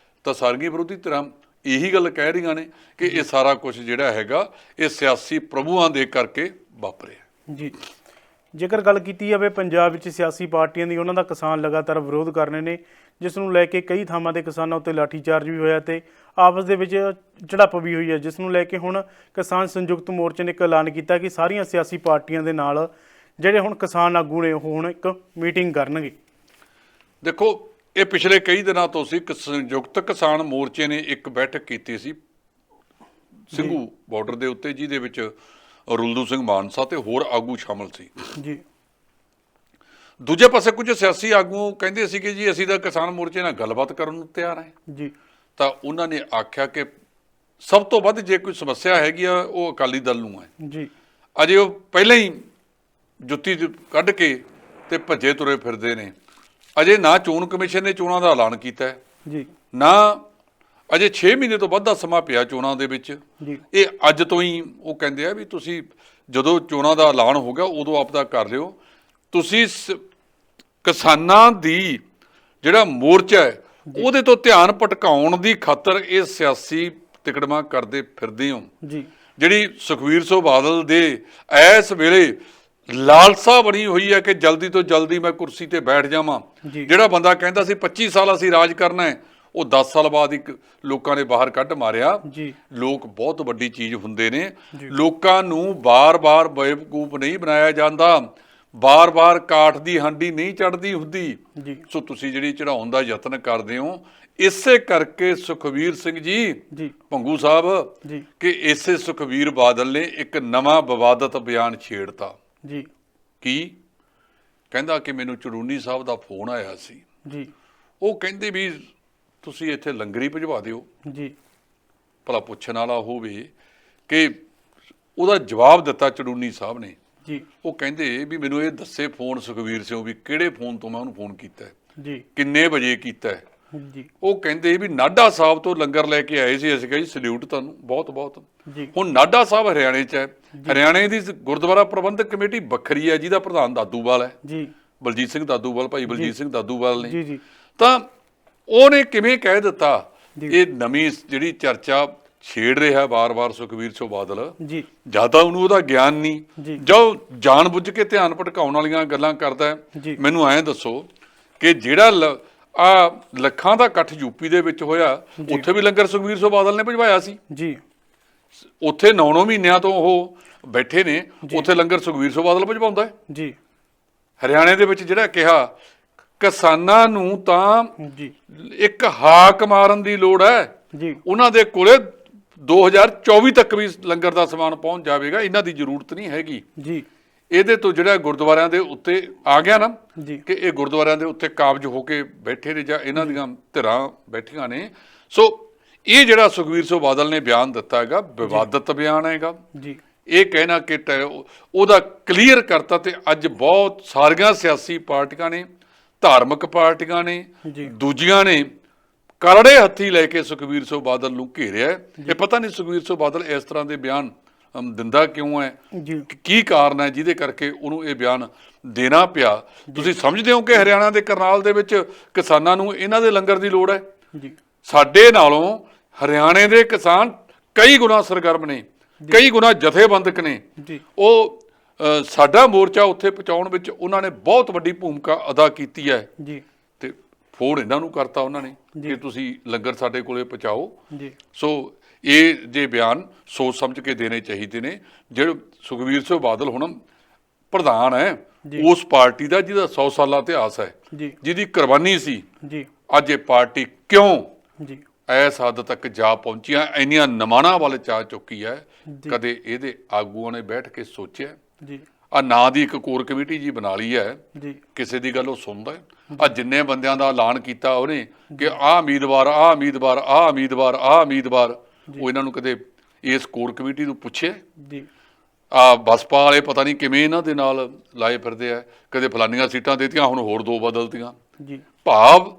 ਤਾਂ ਸਾਰੀਆਂ ਵਿਰੋਧੀ ਧਿਰਾਂ ਇਹੀ ਗੱਲ ਕਹਿ ਰਹੀਆਂ ਨੇ ਕਿ ਇਹ ਸਾਰਾ ਕੁਝ ਜਿਹੜਾ ਹੈਗਾ ਇਹ ਸਿਆਸੀ ਪ੍ਰਭੂਆਂ ਦੇ ਕਰਕੇ ਵਾਪਰਿਆ। ਜੀ ਜੇਕਰ ਗੱਲ ਕੀਤੀ ਜਾਵੇ ਪੰਜਾਬ ਵਿੱਚ ਸਿਆਸੀ ਪਾਰਟੀਆਂ ਦੀ, ਉਹਨਾਂ ਦਾ ਕਿਸਾਨ ਲਗਾਤਾਰ ਵਿਰੋਧ ਕਰ ਰਹੇ ਨੇ, ਜਿਸ ਨੂੰ ਲੈ ਕੇ ਕਈ ਥਾਵਾਂ ਤੇ ਕਿਸਾਨਾਂ ਉੱਤੇ ਲਾਠੀਚਾਰਜ ਵੀ ਹੋਇਆ ਤੇ ਆਪਸ ਦੇ ਵਿੱਚ ਝੜਪ ਵੀ ਹੋਈ ਹੈ, ਜਿਸ ਨੂੰ ਲੈ ਕੇ ਹੁਣ ਕਿਸਾਨ ਸੰਯੁਕਤ ਮੋਰਚੇ ਨੇ ਇੱਕ ਐਲਾਨ ਕੀਤਾ ਕਿ ਸਾਰੀਆਂ ਸਿਆਸੀ ਪਾਰਟੀਆਂ ਦੇ ਨਾਲ ਜਿਹੜੇ ਹੁਣ ਕਿਸਾਨ ਆਗੂ ਨੇ ਉਹ ਹੁਣ ਇੱਕ ਮੀਟਿੰਗ ਕਰਨਗੇ। ਦੇਖੋ, ਇਹ ਪਿਛਲੇ ਕਈ ਦਿਨਾਂ ਤੋਂ ਸੀ ਸੰਯੁਕਤ ਕਿਸਾਨ ਮੋਰਚੇ ਨੇ ਇੱਕ ਬੈਠਕ ਕੀਤੀ ਸੀ ਸਿੰਘੂ ਬਾਰਡਰ ਦੇ ਉੱਤੇ, ਜਿਹਦੇ ਵਿੱਚ ਰੁਲਦੂ ਸਿੰਘ ਮਾਨਸਾ ਤੇ ਹੋਰ ਆਗੂ ਸ਼ਾਮਲ ਸੀ। ਜੀ ਦੂਜੇ ਪਾਸੇ ਕੁਝ ਸਿਆਸੀ ਆਗੂ ਕਹਿੰਦੇ ਸੀ ਕਿ ਜੀ ਅਸੀਂ ਤਾਂ ਕਿਸਾਨ ਮੋਰਚੇ ਨਾਲ ਗੱਲਬਾਤ ਕਰਨ ਨੂੰ ਤਿਆਰ ਹਾਂ। ਜੀ ਤਾਂ ਉਹਨਾਂ ਨੇ ਆਖਿਆ ਕਿ ਸਭ ਤੋਂ ਵੱਧ ਜੇ ਕੋਈ ਸਮੱਸਿਆ ਹੈਗੀ ਆ ਉਹ ਅਕਾਲੀ ਦਲ ਨੂੰ ਹੈ। ਜੀ ਅਜੇ ਉਹ ਪਹਿਲਾਂ ਹੀ ਜੁੱਤੀ ਕੱਢ ਕੇ ਤੇ ਭੱਜੇ ਤੁਰੇ ਫਿਰਦੇ ਨੇ। ਅਜੇ ਨਾ ਚੋਣ ਕਮਿਸ਼ਨ ਨੇ ਚੋਣਾਂ ਦਾ ਐਲਾਨ ਕੀਤਾ ਜੀ, ਨਾ ਅਜੇ 6 ਮਹੀਨੇ ਤੋਂ ਵੱਧ ਦਾ ਸਮਾਂ ਪਿਆ ਚੋਣਾਂ ਦੇ ਵਿੱਚ। ਇਹ ਅੱਜ ਤੋਂ ਹੀ ਉਹ ਕਹਿੰਦੇ ਆ ਵੀ ਤੁਸੀਂ ਜਦੋਂ ਚੋਣਾਂ ਦਾ ਐਲਾਨ ਹੋ ਗਿਆ ਉਦੋਂ ਆਪਦਾ ਕਰ ਲਿਓ। ਤੁਸੀਂ ਕਿਸਾਨਾਂ ਦੀ ਜਿਹੜਾ ਮੋਰਚਾ ਹੈ ਉਹਦੇ ਤੋਂ ਧਿਆਨ ਭਟਕਾਉਣ ਦੀ ਖਾਤਰ ਇਹ ਸਿਆਸੀ ਤਿਕੜਮਾਂ ਕਰਦੇ ਫਿਰਦੇ ਹੋ। ਜਿਹੜੀ ਸੁਖਬੀਰ ਸਿੰਘ ਬਾਦਲ ਦੇ ਇਸ ਵੇਲੇ ਲਾਲਸਾ ਬਣੀ ਹੋਈ ਹੈ ਕਿ ਜਲਦੀ ਤੋਂ ਜਲਦੀ ਮੈਂ ਕੁਰਸੀ ਤੇ ਬੈਠ ਜਾਵਾਂ। ਜਿਹੜਾ ਬੰਦਾ ਕਹਿੰਦਾ ਸੀ 25 ਸਾਲ ਅਸੀਂ ਰਾਜ ਕਰਨਾ ਹੈ, ਉਹ 10 ਸਾਲ ਬਾਅਦ ਇੱਕ ਲੋਕਾਂ ਨੇ ਬਾਹਰ ਕੱਢ ਮਾਰਿਆ। ਲੋਕ ਬਹੁਤ ਵੱਡੀ ਚੀਜ਼ ਹੁੰਦੇ ਨੇ, ਲੋਕਾਂ ਨੂੰ ਬਾਰ-ਬਾਰ ਬੇਵਕੂਫ ਨਹੀਂ ਬਣਾਇਆ ਜਾਂਦਾ। ਬਾਰ-ਬਾਰ ਕਾਠ ਦੀ ਹਾਂਡੀ ਨਹੀਂ ਚੜ੍ਹਦੀ ਹੁੰਦੀ। ਜੀ ਸੋ ਤੁਸੀਂ ਜਿਹੜੀ ਚੜਾਉਣ ਦਾ ਯਤਨ ਕਰਦੇ ਹੋ, ਇਸੇ ਕਰਕੇ ਸੁਖਬੀਰ ਸਿੰਘ ਜੀ ਜੀ ਭੰਗੂ ਸਾਹਿਬ ਜੀ ਕਿ ਇਸੇ ਸੁਖਬੀਰ ਬਾਦਲ ਨੇ ਇੱਕ ਨਵਾਂ ਵਿਵਾਦਤ ਬਿਆਨ ਛੇੜਤਾ। ਜੀ ਕੀ ਕਹਿੰਦਾ ਕਿ ਮੈਨੂੰ ਚੜੂਨੀ ਸਾਹਿਬ ਦਾ ਫੋਨ ਆਇਆ ਸੀ, ਜੀ ਉਹ ਕਹਿੰਦੇ ਵੀ ਤੁਸੀਂ ਇੱਥੇ ਲੰਗਰੀ ਭਿਜਵਾ ਦਿਓ। ਜੀ ਭਲਾ ਪੁੱਛਣ ਵਾਲਾ ਹੋਵੇ ਕਿ ਉਹਦਾ ਜਵਾਬ ਦਿੱਤਾ ਚੜੂਨੀ ਸਾਹਿਬ ਨੇ। ਜੀ ਉਹ ਕਹਿੰਦੇ ਵੀ ਮੈਨੂੰ ਇਹ ਦੱਸੇ ਫੋਨ ਸੁਖਬੀਰ ਸਿੰਘ ਵੀ ਕਿਹੜੇ ਫੋਨ ਤੋਂ ਮੈਂ ਉਹਨੂੰ ਫੋਨ ਕੀਤਾ ਹੈ, ਜੀ ਕਿੰਨੇ ਵਜੇ ਕੀਤਾ ਹੈ। ਜੀ ਉਹ ਕਹਿੰਦੇ ਵੀ ਨਾਢਾ ਸਾਹਿਬ ਤੋਂ ਲੰਗਰ ਲੈ ਕੇ ਆਏ ਸੀ। ਅਸੀਂ ਕਿਹਾ ਜੀ ਸਲੂਟ ਤੁਹਾਨੂੰ, ਬਹੁਤ ਬਹੁਤ। ਜੀ ਹੁਣ ਨਾਢਾ ਸਾਹਿਬ ਹਰਿਆਣੇ 'ਚ ਹੈ, ਹਰਿਆਣੇ ਦੀ ਗੁਰਦੁਆਰਾ ਪ੍ਰਬੰਧਕ ਕਮੇਟੀ ਵੱਖਰੀ ਹੈ ਜਿਹਦਾ ਪ੍ਰਧਾਨ ਦਾਦੂਵਾਲ ਹੈ, ਜੀ ਬਲਜੀਤ ਸਿੰਘ ਦਾਦੂਵਾਲ, ਭਾਈ ਬਲਜੀਤ ਸਿੰਘ ਦਾਦੂਵਾਲ ਨੇ। ਜੀ ਜੀ ਤਾਂ ਉਹਨੇ ਕਿਵੇਂ ਕਹਿ ਦਿੱਤਾ, ਜੀ। ਇਹ ਨਵੀਂ ਜਿਹੜੀ ਚਰਚਾ ਛੇੜ ਰਿਹਾ ਵਾਰ-ਵਾਰ ਸੁਖਬੀਰ ਸਿੰਘ ਬਾਦਲ, ਜੀ ਜਿਆਦਾ ਉਹਨੂੰ ਉਹਦਾ ਗਿਆਨ ਨਹੀਂ, ਜੀ। ਜੋ ਜਾਣ ਬੁੱਝ ਕੇ ਧਿਆਨ ਭਟਕਾਉਣ ਵਾਲੀਆਂ ਗੱਲਾਂ ਕਰਦਾ ਜੀ। ਹੈ। ਮੈਨੂੰ ਐਂ ਦੱਸੋ ਕਿ ਜਿਹੜਾ ਆ ਲੱਖਾਂ ਦਾ ਇਕੱਠ ਯੂਪੀ ਦੇ ਵਿੱਚ ਹੋਇਆ, ਉੱਥੇ ਵੀ ਲੰਗਰ ਸੁਖਬੀਰ ਸਿੰਘ ਬਾਦਲ ਨੇ ਭਿਜਵਾਇਆ ਸੀ। ਜੀ ਉੱਥੇ 9 ਮਹੀਨਿਆਂ ਤੋਂ ਉਹ ਬੈਠੇ ਨੇ, ਉੱਥੇ ਲੰਗਰ ਸੁਖਬੀਰ ਸਿੰਘ ਬਾਦਲ ਭਿਜਵਾਉਂਦਾ ਹੈ। ਜੀ ਹਰਿਆਣੇ ਦੇ ਵਿੱਚ ਜਿਹੜਾ ਕਿਹਾ ਕਿਸਾਨਾਂ ਨੂੰ ਤਾਂ ਜੀ ਇੱਕ ਹਾਕ ਮਾਰਨ ਦੀ ਲੋੜ ਹੈ, ਜੀ ਉਹਨਾਂ ਦੇ ਕੋਲੇ 2024 ਤੱਕ ਵੀ ਲੰਗਰ ਦਾ ਸਮਾਨ ਪਹੁੰਚ ਜਾਵੇਗਾ, ਇਹਨਾਂ ਦੀ ਜ਼ਰੂਰਤ ਨਹੀਂ ਹੈਗੀ। ਜੀ ਇਹਦੇ ਤੋਂ ਜਿਹੜਾ ਗੁਰਦੁਆਰਿਆਂ ਦੇ ਉੱਤੇ ਆ ਗਿਆ ਨਾ ਜੀ ਕਿ ਇਹ ਗੁਰਦੁਆਰਿਆਂ ਦੇ ਉੱਤੇ ਕਾਬਜ ਹੋ ਕੇ ਬੈਠੇ ਨੇ ਜਾਂ ਇਹਨਾਂ ਦੀਆਂ ਧਿਰਾਂ ਬੈਠੀਆਂ ਨੇ। ਸੋ ਇਹ ਜਿਹੜਾ ਸੁਖਬੀਰ ਸਿੰਘ ਬਾਦਲ ਨੇ ਬਿਆਨ ਦਿੱਤਾ ਹੈਗਾ, ਵਿਵਾਦਤ ਬਿਆਨ ਹੈਗਾ। ਜੀ ਇਹ ਕਹਿਣਾ ਕਿ ਉਹਦਾ ਕਲੀਅਰ ਕਰਤਾ, ਤੇ ਅੱਜ ਬਹੁਤ ਸਾਰੀਆਂ ਸਿਆਸੀ ਪਾਰਟੀਆਂ ਨੇ, ਧਾਰਮਿਕ ਪਾਰਟੀਆਂ ਨੇ, ਦੂਜੀਆਂ ਨੇ ਕਰੜੇ ਹੱਥੀ ਲੈ ਕੇ ਸੁਖਬੀਰ ਸਿੰਘ ਬਾਦਲ ਨੂੰ ਘੇਰਿਆ। ਇਹ ਪਤਾ ਨਹੀਂ ਸੁਖਬੀਰ ਸਿੰਘ ਬਾਦਲ ਇਸ ਤਰ੍ਹਾਂ ਦੇ ਬਿਆਨ ਦਿੰਦਾ ਕਿਉਂ ਹੈ, ਜੀ ਕੀ ਕਾਰਨ ਹੈ ਜਿਹਦੇ ਕਰਕੇ ਉਹਨੂੰ ਇਹ ਬਿਆਨ ਦੇਣਾ ਪਿਆ। ਤੁਸੀਂ ਸਮਝਦੇ ਹੋ ਕਿ ਹਰਿਆਣਾ ਦੇ ਕਰਨਾਲ ਦੇ ਵਿੱਚ ਕਿਸਾਨਾਂ ਨੂੰ ਇਹਨਾਂ ਦੇ ਲੰਗਰ ਦੀ ਲੋੜ ਹੈ? ਜੀ ਸਾਡੇ ਨਾਲੋਂ ਹਰਿਆਣੇ ਦੇ ਕਿਸਾਨ ਕਈ ਗੁਣਾ ਸਰਗਰਮ ਨੇ, ਕਈ ਗੁਣਾ ਜਥੇਬੰਦਕ ਨੇ। ਜੀ ਉਹ ਸਾਡਾ ਮੋਰਚਾ ਉੱਥੇ ਪਹੁੰਚਾਉਣ ਵਿੱਚ ਉਹਨਾਂ ਨੇ ਬਹੁਤ ਵੱਡੀ ਭੂਮਿਕਾ ਅਦਾ ਕੀਤੀ ਹੈ। ਜੀ ਤੇ ਫੋਨ ਇਹਨਾਂ ਨੂੰ ਕਰਤਾ ਉਹਨਾਂ ਨੇ ਕਿ ਤੁਸੀਂ ਲੰਗਰ ਸਾਡੇ ਕੋਲੇ ਪਹੁੰਚਾਓ। ਜੀ ਸੋ ਇਹ ਜੇ ਬਿਆਨ ਸੋਚ ਸਮਝ ਕੇ ਦੇਣੇ ਚਾਹੀਦੇ ਨੇ। ਜਿਹੜੇ ਸੁਖਬੀਰ ਸਿੰਘ ਬਾਦਲ ਹੁਣ ਪ੍ਰਧਾਨ ਹੈ ਉਸ ਪਾਰਟੀ ਦਾ ਜਿਹਦਾ 100 ਸਾਲਾ ਇਤਿਹਾਸ ਹੈ, ਜੀ ਜਿਹਦੀ ਕੁਰਬਾਨੀ ਸੀ, ਜੀ ਅੱਜ ਇਹ ਪਾਰਟੀ ਕਿਉਂ ਜੀ ਇਸ ਹੱਦ ਤੱਕ ਜਾ ਪਹੁੰਚੀਆਂ, ਇੰਨੀਆਂ ਨਿਮਾਣਾਂ ਵੱਲ ਜਾ ਚੁੱਕੀ ਹੈ, ਕਦੇ ਇਹਦੇ ਆਗੂਆਂ ਨੇ ਬੈਠ ਕੇ ਸੋਚਿਆ? ਜੀ ਆ ਨਾਂ ਦੀ ਇੱਕ ਕੋਰ ਕਮੇਟੀ ਜੀ ਬਣਾ ਲਈ ਹੈ, ਜੀ ਕਿਸੇ ਦੀ ਗੱਲ ਉਹ ਸੁਣਦਾ ਹੈ? ਆ ਜਿੰਨੇ ਬੰਦਿਆਂ ਦਾ ਐਲਾਨ ਕੀਤਾ ਉਹਨੇ ਕਿ ਆਹ ਉਮੀਦਵਾਰ, ਆਹ ਉਮੀਦਵਾਰ, ਆਹ ਉਮੀਦਵਾਰ, ਆਹ ਉਮੀਦਵਾਰ, ਉਹ ਇਹਨਾਂ ਨੂੰ ਕਦੇ ਇਸ ਕੋਰ ਕਮੇਟੀ ਨੂੰ ਪੁੱਛਿਆ? ਜੀ ਆ ਬਸਪਾ ਵਾਲੇ ਪਤਾ ਨਹੀਂ ਕਿਵੇਂ ਇਹਨਾਂ ਦੇ ਨਾਲ ਲਾਏ ਫਿਰਦੇ ਆ, ਕਦੇ ਫਲਾਨੀਆਂ ਸੀਟਾਂ ਦੇਤੀਆਂ, ਹੁਣ ਹੋਰ 2 ਬਦਲਤੀਆਂ। ਜੀ ਭਾਵ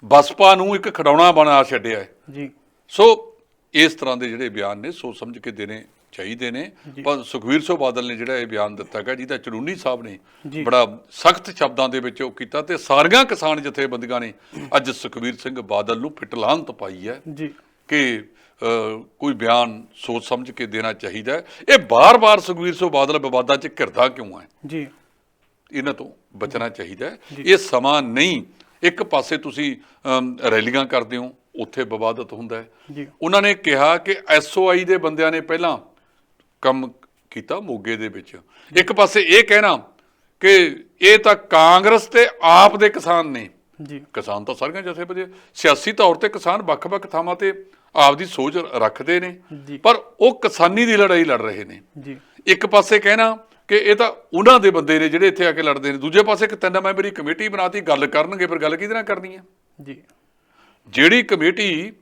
ਬਸਪਾ ਨੂੰ ਇੱਕ ਖਿਡੌਣਾ ਬਣਾ ਛੱਡਿਆ ਹੈ। ਜੀ ਸੋ ਇਸ ਤਰ੍ਹਾਂ ਦੇ ਜਿਹੜੇ ਬਿਆਨ ਨੇ ਸੋਚ ਸਮਝ ਕੇ ਦੇਣੇ ਚਾਹੀਦੇ ਨੇ। ਪਰ ਸੁਖਬੀਰ ਸਿੰਘ ਬਾਦਲ ਨੇ ਜਿਹੜਾ ਇਹ ਬਿਆਨ ਦਿੱਤਾ ਗਾ, ਜਿਹਦਾ ਚੜੂਨੀ ਸਾਹਿਬ ਨੇ ਬੜਾ ਸਖਤ ਸ਼ਬਦਾਂ ਦੇ ਵਿੱਚ ਉਹ ਕੀਤਾ, ਤੇ ਸਾਰੀਆਂ ਕਿਸਾਨ ਜਥੇਬੰਦੀਆਂ ਨੇ ਅੱਜ ਸੁਖਬੀਰ ਸਿੰਘ ਬਾਦਲ ਨੂੰ ਫਿਟਲਾਹਨਤ ਪਾਈ ਹੈ ਜੀ ਕਿ ਕੋਈ ਬਿਆਨ ਸੋਚ ਸਮਝ ਕੇ ਦੇਣਾ ਚਾਹੀਦਾ ਹੈ। ਇਹ ਬਾਰ-ਬਾਰ ਸੁਖਬੀਰ ਸਿੰਘ ਬਾਦਲ ਵਿਵਾਦਾਂ 'ਚ ਘਿਰਦਾ ਕਿਉਂ ਹੈ? ਜੀ ਇਹਨਾਂ ਤੋਂ ਬਚਣਾ ਚਾਹੀਦਾ ਹੈ। ਇਹ ਸਮਾਂ ਨਹੀਂ, ਇੱਕ ਪਾਸੇ ਤੁਸੀਂ ਰੈਲੀਆਂ ਕਰਦੇ ਹੋ, ਉੱਥੇ ਵਿਵਾਦਤ ਹੁੰਦਾ ਹੈ। ਜੀ ਉਹਨਾਂ ਨੇ ਕਿਹਾ ਕਿ SOI ਦੇ ਬੰਦਿਆਂ ਨੇ ਪਹਿਲਾਂ ਕੰਮ ਕੀਤਾ ਮੋਗੇ ਦੇ ਵਿੱਚ, ਇੱਕ ਪਾਸੇ ਇਹ ਕਹਿਣਾ ਕਿ ਇਹ ਤਾਂ ਕਾਂਗਰਸ ਤੇ ਆਪ ਦੇ ਕਿਸਾਨ ਨੇ। ਜੀ ਕਿਸਾਨ ਤਾਂ ਸਾਰੀਆਂ ਜਥੇਬੰਦੀਆਂ, ਸਿਆਸੀ ਤੌਰ ਤੇ ਕਿਸਾਨ ਵੱਖ-ਵੱਖ ਥਾਵਾਂ ਤੇ ਆਪਦੀ ਸੋਚ ਰੱਖਦੇ ਨੇ, ਪਰ ਉਹ ਕਿਸਾਨੀ ਦੀ ਲੜਾਈ ਲੜ ਰਹੇ ਨੇ। ਜੀ ਇੱਕ ਪਾਸੇ ਕਹਿਣਾ ਕਿ ਇਹ ਤਾਂ ਉਹਨਾਂ ਦੇ ਬੰਦੇ ਨੇ ਜਿਹੜੇ ਇੱਥੇ ਆ ਕੇ ਲੜਦੇ ਨੇ, ਦੂਜੇ ਪਾਸੇ ਇੱਕ 3 ਮੈਂਬਰੀ ਕਮੇਟੀ ਬਣਾਤੀ, ਗੱਲ ਕਰਨਗੇ, ਫਿਰ ਗੱਲ ਕਿਹਦੇ ਨਾਲ ਕਰਨੀ ਹੈ? ਜੀ ਜਿਹੜੀ ਕਮੇਟੀ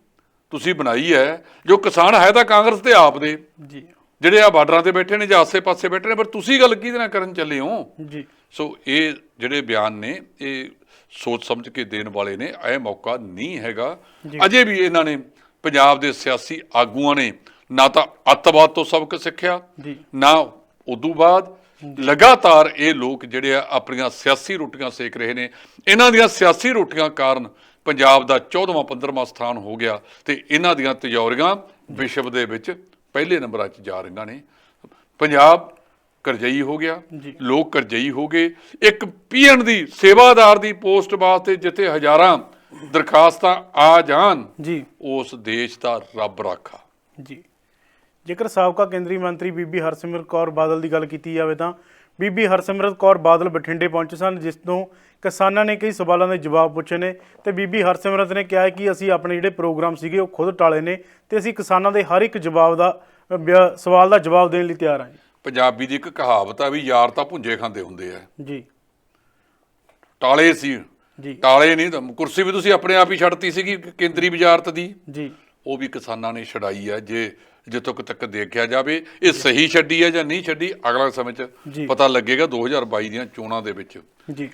ਤੁਸੀਂ ਬਣਾਈ ਹੈ, ਜੋ ਕਿਸਾਨ ਹੈ ਤਾਂ ਕਾਂਗਰਸ ਤੇ ਆਪ ਦੇ, ਜੀ ਜਿਹੜੇ ਆ ਬਾਰਡਰਾਂ ਤੇ ਬੈਠੇ ਨੇ ਜਾਂ ਆਸੇ-ਪਾਸੇ ਬੈਠੇ ਨੇ, ਪਰ ਤੁਸੀਂ ਗੱਲ ਕਿਹਦੇ ਨਾਲ ਕਰਨ ਚੱਲੇ ਹੋ? ਜੀ ਸੋ ਇਹ ਜਿਹੜੇ ਬਿਆਨ ਨੇ ਇਹ ਸੋਚ ਸਮਝ ਕੇ ਦੇਣ ਵਾਲੇ ਨੇ। ਇਹ ਮੌਕਾ ਨਹੀਂ ਹੈਗਾ। ਅਜੇ ਵੀ ਇਹਨਾਂ ਨੇ ਪੰਜਾਬ ਦੇ ਸਿਆਸੀ ਆਗੂਆਂ ਨੇ ਨਾ ਤਾਂ ਅੱਤਵਾਦ ਤੋਂ ਸਬਕ ਸਿੱਖਿਆ, ਨਾ ਉਦੋਂ ਬਾਅਦ ਲਗਾਤਾਰ ਇਹ ਲੋਕ ਜਿਹੜੇ ਆ ਆਪਣੀਆਂ ਸਿਆਸੀ ਰੋਟੀਆਂ ਸੇਕ ਰਹੇ ਨੇ। ਇਹਨਾਂ ਦੀਆਂ ਸਿਆਸੀ ਰੋਟੀਆਂ ਕਾਰਨ ਪੰਜਾਬ ਦਾ 14ਵਾਂ 15ਵਾਂ ਸਥਾਨ ਹੋ ਗਿਆ, ਤੇ ਇਹਨਾਂ ਦੀਆਂ ਤਜੌਰੀਆਂ ਵਿਸ਼ਵ ਦੇ ਵਿੱਚ ਪਹਿਲੇ ਨੰਬਰਾਂ 'ਚ ਜਾ ਰਹੀਆਂ ਨੇ। ਪੰਜਾਬ ਕਰਜ਼ਈ ਹੋ ਗਿਆ, ਲੋਕ ਕਰਜ਼ਈ ਹੋ ਗਏ। ਇੱਕ ਪੀਐਨ ਦੀ ਸੇਵਾਦਾਰ ਦੀ ਪੋਸਟ ਵਾਸਤੇ ਜਿੱਥੇ ਹਜ਼ਾਰਾਂ ਦਰਖਾਸਤਾਂ ਆ ਜਾਣ, ਜੀ ਉਸ ਦੇਸ਼ ਦਾ ਰੱਬ ਰਾਖਾ। ਜੀ ਜੇਕਰ ਸਾਬਕਾ ਕੇਂਦਰੀ ਮੰਤਰੀ ਬੀਬੀ ਹਰਸਿਮਰਤ ਕੌਰ ਬਾਦਲ ਦੀ ਗੱਲ ਕੀਤੀ ਜਾਵੇ ਤਾਂ ਬੀਬੀ ਹਰਸਿਮਰਤ ਕੌਰ ਬਾਦਲ ਬਠਿੰਡੇ ਪਹੁੰਚੇ ਸਨ, ਜਿਸ ਤੋਂ ਕਿਸਾਨਾਂ ਨੇ ਕਈ ਸਵਾਲਾਂ ਦੇ ਜਵਾਬ ਪੁੱਛੇ ਨੇ ਤੇ ਬੀਬੀ ਹਰਸਿਮਰਤ ਨੇ ਕਿਹਾ ਕਿ ਅਸੀਂ ਆਪਣੇ ਜਿਹੜੇ ਪ੍ਰੋਗਰਾਮ ਸੀਗੇ ਉਹ ਖੁਦ ਟਾਲੇ ਨੇ ਤੇ ਅਸੀਂ ਕਿਸਾਨਾਂ ਦੇ ਹਰ ਇੱਕ ਜਵਾਬ ਦਾ ਸਵਾਲ ਦਾ ਜਵਾਬ ਦੇਣ ਲਈ ਤਿਆਰ ਹਾਂ ਜੀ। ਪੰਜਾਬੀ ਦੀ ਇੱਕ ਕਹਾਵਤ ਆ ਵੀ ਯਾਰ ਤਾਂ ਭੁੰਜੇ ਖਾਂਦੇ ਹੁੰਦੇ ਆ ਜੀ। ਟਾਲੇ ਸੀ ਜੀ। ਟਾਲੇ ਨਹੀਂ ਤਾਂ ਕੁਰਸੀ ਵੀ ਤੁਸੀਂ ਆਪਣੇ ਆਪ ਹੀ ਛੱਡਤੀ ਸੀਗੀ ਕੇਂਦਰੀ ਵਜ਼ਾਰਤ ਦੀ, ਜੀ। ਉਹ ਵੀ ਕਿਸਾਨਾਂ ਨੇ ਛਡਾਈ ਹੈ। ਜੇ ਜਿੱਥੋਂ ਤੱਕ ਦੇਖਿਆ ਜਾਵੇ ਇਹ ਸਹੀ ਛੱਡੀ ਹੈ ਜਾਂ ਨਹੀਂ ਛੱਡੀ, ਅਗਲਾ ਸਮੇਂ 'ਚ ਪਤਾ ਲੱਗੇਗਾ 2022 ਦੀਆਂ ਚੋਣਾਂ ਦੇ ਵਿੱਚ। ਜੀ।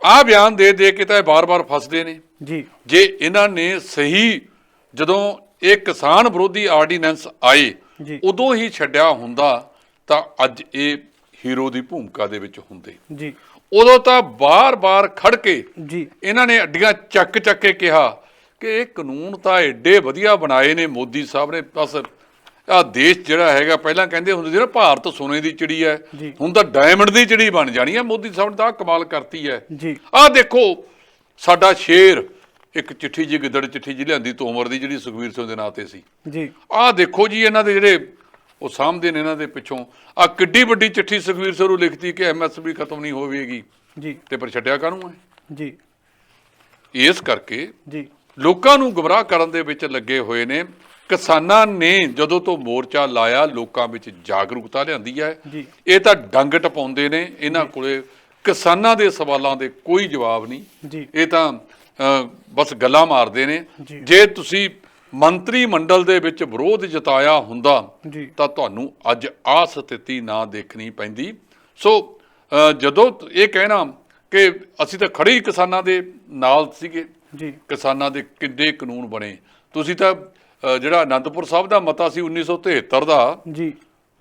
ਆਹ ਬਿਆਨ ਦੇ ਕੇ ਤਾਂ ਇਹ ਬਾਰ-ਬਾਰ ਫਸਦੇ ਨੇ ਜੀ। ਜੇ ਇਹਨਾਂ ਨੇ ਸਹੀ ਜਦੋਂ ਇਹ ਕਿਸਾਨ ਵਿਰੋਧੀ ਆਰਡੀਨੈਂਸ ਆਏ ਉਦੋਂ ਹੀ ਛੱਡਿਆ ਹੁੰਦਾ ਤਾਂ ਅੱਜ ਇਹ ਹੀਰੋ ਦੀ ਭੂਮਿਕਾ ਦੇ ਵਿੱਚ ਹੁੰਦੇ। ਜੀ। ਉਦੋਂ ਤਾਂ ਬਾਰ-ਬਾਰ ਖੜ ਕੇ ਜੀ ਇਹਨਾਂ ਨੇ ਅੱਡੀਆਂ ਚੱਕ ਕੇ ਕਿਹਾ ਕਿ ਇਹ ਕਾਨੂੰਨ ਤਾਂ ਐਡੇ ਵਧੀਆ ਬਣਾਏ ਨੇ ਮੋਦੀ ਸਾਹਿਬ ਨੇ। ਬਸ ਆਹ ਦੇਸ਼ ਜਿਹੜਾ ਹੈਗਾ, ਪਹਿਲਾਂ ਕਹਿੰਦੇ ਹੁੰਦੇ ਸੀ ਨਾ ਭਾਰਤ ਸੋਨੇ ਦੀ ਚਿੜੀ ਹੈ, ਹੁਣ ਤਾਂ ਡਾਇਮੰਡ ਦੀ ਚਿੜੀ ਬਣ ਜਾਣੀ ਹੈ। ਮੋਦੀ ਸਾਹਿਬ ਨੇ ਤਾਂ ਕਮਾਲ ਕਰਤੀ ਹੈ। ਆਹ ਦੇਖੋ ਸਾਡਾ ਸ਼ੇਰ, ਇੱਕ ਚਿੱਠੀ ਜੀ ਗਿੱਦੜ ਚਿੱਠੀ ਜੀ ਲਿਆਂਦੀ ਤੋਮਰ ਦੀ ਜਿਹੜੀ ਸੁਖਬੀਰ ਸਿੰਘ ਦੇ ਨਾਂ ਤੇ ਸੀ। ਆਹ ਦੇਖੋ ਜੀ ਇਹਨਾਂ ਦੇ ਜਿਹੜੇ ਉਹ ਸਾਹਮਣੇ ਨੇ, ਇਹਨਾਂ ਦੇ ਪਿੱਛੋਂ ਆਹ ਕਿੱਡੀ ਵੱਡੀ ਚਿੱਠੀ ਸੁਖਬੀਰ ਸਿੰਘ ਨੂੰ ਲਿਖਤੀ ਕਿ MSP ਖਤਮ ਨਹੀਂ ਹੋਵੇਗੀ ਤੇ ਪਰ ਛੱਡਿਆ ਕਾਹਨੂੰ ਹੈ। ਇਸ ਕਰਕੇ ਲੋਕਾਂ ਨੂੰ ਗੁੰਮਰਾਹ ਕਰਨ ਦੇ ਵਿੱਚ ਲੱਗੇ ਹੋਏ ਨੇ। ਕਿਸਾਨਾਂ ਨੇ ਜਦੋਂ ਤੋਂ ਮੋਰਚਾ ਲਾਇਆ ਲੋਕਾਂ ਵਿੱਚ ਜਾਗਰੂਕਤਾ ਲਿਆਂਦੀ ਹੈ। ਇਹ ਤਾਂ ਡੰਗ ਟਪਾਉਂਦੇ ਨੇ, ਇਹਨਾਂ ਕੋਲੇ ਕਿਸਾਨਾਂ ਦੇ ਸਵਾਲਾਂ ਦੇ ਕੋਈ ਜਵਾਬ ਨਹੀਂ। ਇਹ ਤਾਂ ਬਸ ਗੱਲਾਂ ਮਾਰਦੇ ਨੇ। ਜੇ ਤੁਸੀਂ ਮੰਤਰੀ ਮੰਡਲ ਦੇ ਵਿੱਚ ਵਿਰੋਧ ਜਤਾਇਆ ਹੁੰਦਾ ਤਾਂ ਤੁਹਾਨੂੰ ਅੱਜ ਆਹ ਸਥਿਤੀ ਨਾ ਦੇਖਣੀ ਪੈਂਦੀ। ਸੋ ਜਦੋਂ ਇਹ ਕਹਿਣਾ ਕਿ ਅਸੀਂ ਤਾਂ ਖੜੇ ਹੀ ਕਿਸਾਨਾਂ ਦੇ ਨਾਲ ਸੀਗੇ, ਕਿਸਾਨਾਂ ਦੇ ਕਿੰਨੇ ਕਾਨੂੰਨ ਬਣੇ। ਤੁਸੀਂ ਤਾਂ ਜਿਹੜਾ ਅਨੰਦਪੁਰ ਸਾਹਿਬ ਦਾ ਮਤਾ ਸੀ 1973 ਦਾ,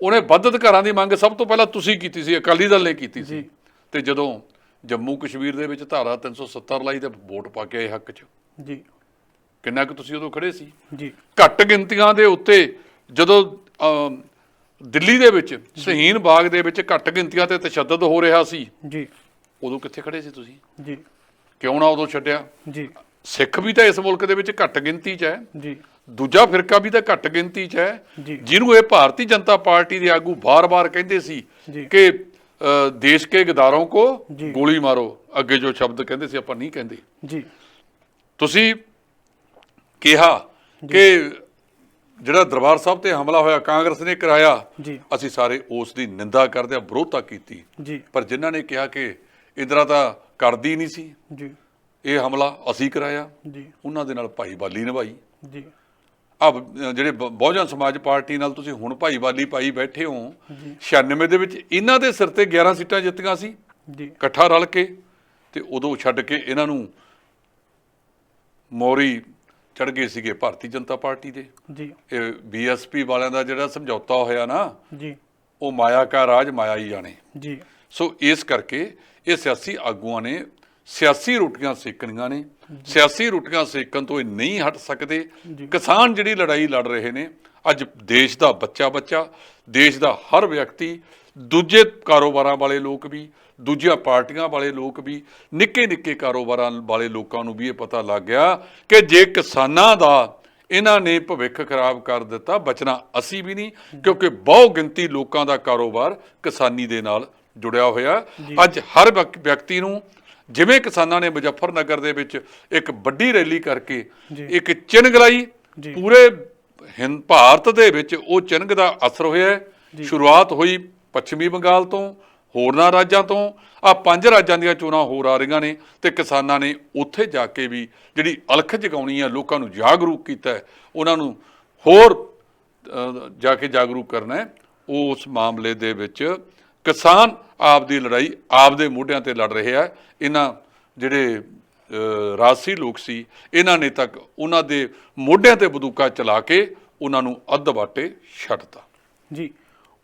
ਉਹਨੇ ਵੱਧ ਅਧਿਕਾਰਾਂ ਦੀ ਮੰਗ ਸਭ ਤੋਂ ਪਹਿਲਾਂ ਤੁਸੀਂ ਕੀਤੀ ਸੀ, ਅਕਾਲੀ ਦਲ ਨੇ ਕੀਤੀ ਸੀ। ਤੇ ਜਦੋਂ ਜੰਮੂ ਕਸ਼ਮੀਰ ਦੇ ਵਿੱਚ ਧਾਰਾ 370 ਲਾਈ ਤੇ ਵੋਟ ਪਾ ਕੇ ਆਏ ਹੱਕ 'ਚ, ਕਿੰਨਾ ਕੁ ਤੁਸੀਂ ਉਦੋਂ ਖੜੇ ਸੀ। ਘੱਟ ਗਿਣਤੀਆਂ ਦੇ ਉੱਤੇ ਜਦੋਂ ਦਿੱਲੀ ਦੇ ਵਿੱਚ ਸ਼ਹੀਨ ਬਾਗ ਦੇ ਵਿੱਚ ਘੱਟ ਗਿਣਤੀਆਂ ਤੇ ਤਸ਼ੱਦਦ ਹੋ ਰਿਹਾ ਸੀ, ਉਦੋਂ ਕਿੱਥੇ ਖੜੇ ਸੀ ਤੁਸੀਂ? ਕਿਉਂ ਨਾ ਉਦੋਂ ਛੱਡਿਆ? ਸਿੱਖ ਵੀ ਤਾਂ ਇਸ ਮੁਲਕ ਦੇ ਵਿੱਚ ਘੱਟ ਗਿਣਤੀ 'ਚ ਹੈ, ਦੂਜਾ ਫਿਰਕਾ ਵੀ ਤਾਂ ਘੱਟ ਗਿਣਤੀ 'ਚ ਹੈ, ਜਿਹਨੂੰ ਇਹ ਭਾਰਤੀ ਜਨਤਾ ਪਾਰਟੀ ਦੇ ਆਗੂ ਬਾਰ-ਬਾਰ ਕਹਿੰਦੇ ਸੀ ਕਿ ਦੇਸ਼ ਕੇ ਗਦਾਰੋਂ ਕੋ ਗੋਲੀ ਮਾਰੋ। ਅੱਗੇ ਜੋ ਸ਼ਬਦ ਕਹਿੰਦੇ ਸੀ ਆਪਾਂ ਨਹੀਂ ਕਹਿੰਦੇ। ਤੁਸੀਂ ਕਿਹਾ ਕਿ ਜਿਹੜਾ ਦਰਬਾਰ ਸਾਹਿਬ ਤੇ ਹਮਲਾ ਹੋਇਆ ਕਾਂਗਰਸ ਨੇ ਕਰਾਇਆ, ਅਸੀਂ ਸਾਰੇ ਉਸ ਦੀ ਨਿੰਦਾ ਕਰਦੇ ਹਾਂ, ਵਿਰੋਧਤਾ ਕੀਤੀ। ਪਰ ਜਿਨ੍ਹਾਂ ਨੇ ਕਿਹਾ ਕਿ ਇਧਰਾਂ ਤਾਂ ਕਰਦੀ ਨਹੀਂ ਸੀ ਇਹ ਹਮਲਾ, ਅਸੀਂ ਕਰਾਇਆ, ਉਹਨਾਂ ਦੇ ਨਾਲ ਭਾਈਵਾਲੀ ਨਿਭਾਈ। ਜਿਹੜੇ ਬਹੁਜਨ ਸਮਾਜ ਪਾਰਟੀ ਨਾਲ ਤੁਸੀਂ ਹੁਣ ਭਾਈਵਾਲੀ ਪਾਈ ਬੈਠੇ ਹੋ, 96 ਦੇ ਵਿੱਚ ਇਹਨਾਂ ਦੇ ਸਿਰ ਤੇ 11 ਸੀਟਾਂ ਜਿੱਤੀਆਂ ਸੀ ਇਕੱਠਾ ਰਲ ਕੇ, ਤੇ ਉਦੋਂ ਛੱਡ ਕੇ ਇਹਨਾਂ ਨੂੰ ਮੋਰੀ ਚੜ ਗਏ ਸੀਗੇ ਭਾਰਤੀ ਜਨਤਾ ਪਾਰਟੀ ਦੇ। ਇਹ BSP ਵਾਲਿਆਂ ਦਾ ਜਿਹੜਾ ਸਮਝੌਤਾ ਹੋਇਆ ਨਾ, ਉਹ ਮਾਇਆ ਕਾ ਰਾਜ ਮਾਇਆ ਹੀ ਜਾਣੇ। ਸੋ ਇਸ ਕਰਕੇ ਇਹ ਸਿਆਸੀ ਆਗੂਆਂ ਨੇ ਸਿਆਸੀ ਰੋਟੀਆਂ ਸੇਕਣੀਆਂ ਨੇ, ਸਿਆਸੀ ਰੋਟੀਆਂ ਸੇਕਣ ਤੋਂ ਇਹ ਨਹੀਂ ਹਟ ਸਕਦੇ। ਕਿਸਾਨ ਜਿਹੜੀ ਲੜਾਈ ਲੜ ਰਹੇ ਨੇ, ਅੱਜ ਦੇਸ਼ ਦਾ ਬੱਚਾ, ਦੇਸ਼ ਦਾ ਹਰ ਵਿਅਕਤੀ, ਦੂਜੇ ਕਾਰੋਬਾਰਾਂ ਵਾਲੇ ਲੋਕ ਵੀ, ਦੂਜੀਆਂ ਪਾਰਟੀਆਂ ਵਾਲੇ ਲੋਕ ਵੀ, ਨਿੱਕੇ ਕਾਰੋਬਾਰਾਂ ਵਾਲੇ ਲੋਕਾਂ ਨੂੰ ਵੀ ਇਹ ਪਤਾ ਲੱਗ ਗਿਆ ਕਿ ਜੇ ਕਿਸਾਨਾਂ ਦਾ ਇਹਨਾਂ ਨੇ ਭਵਿੱਖ ਖਰਾਬ ਕਰ ਦਿੱਤਾ, ਬਚਣਾ ਅਸੀਂ ਵੀ ਨਹੀਂ, ਕਿਉਂਕਿ ਬਹੁ ਗਿਣਤੀ ਲੋਕਾਂ ਦਾ ਕਾਰੋਬਾਰ ਕਿਸਾਨੀ ਦੇ ਨਾਲ ਜੁੜਿਆ ਹੋਇਆ। ਅੱਜ ਹਰ ਵਿਅਕਤੀ ਨੂੰ, ਜਿਵੇਂ ਕਿਸਾਨਾਂ ਨੇ ਮੁਜ਼ੱਫਰਨਗਰ ਦੇ ਵਿੱਚ ਇੱਕ ਵੱਡੀ ਰੈਲੀ ਕਰਕੇ ਇੱਕ ਚਿੰਨ੍ਹ ਲਾਈ, ਪੂਰੇ ਭਾਰਤ ਦੇ ਵਿੱਚ ਉਹ ਚਿੰਨ੍ਹ ਦਾ ਅਸਰ ਹੋਇਆ। ਸ਼ੁਰੂਆਤ ਹੋਈ ਪੱਛਮੀ ਬੰਗਾਲ ਤੋਂ, ਹੋਰਨਾਂ ਰਾਜਾਂ ਤੋਂ, ਆਹ 5 ਰਾਜਾਂ ਦੀਆਂ ਚੋਣਾਂ ਹੋਰ ਆ ਰਹੀਆਂ ਨੇ, ਤੇ ਕਿਸਾਨਾਂ ਨੇ ਉੱਥੇ ਜਾ ਕੇ ਵੀ ਜਿਹੜੀ ਅਲਖ ਜਗਾਉਣੀ ਹੈ, ਲੋਕਾਂ ਨੂੰ ਜਾਗਰੂਕ ਕੀਤਾ ਹੈ, ਉਹਨਾਂ ਨੂੰ ਹੋਰ ਜਾ ਕੇ ਜਾਗਰੂਕ ਕਰਨਾ ਹੈ। ਉਸ ਮਾਮਲੇ ਦੇ ਵਿੱਚ ਕਿਸਾਨ ਆਪਦੀ ਲੜਾਈ ਆਪਦੇ ਮੋਢਿਆਂ ਤੇ ਲੜ ਰਹੇ ਆ। ਇਹਨਾਂ ਜਿਹੜੇ ਰਾਜਸੀ ਲੋਕ ਸੀ, ਇਹਨਾਂ ਨੇ ਤੱਕ ਉਹਨਾਂ ਦੇ ਮੋਢਿਆਂ ਤੇ ਬੰਦੂਕਾਂ ਚਲਾ ਕੇ ਉਹਨਾਂ ਨੂੰ ਅੱਧ ਬਾਟੇ ਛੱਡਤਾ।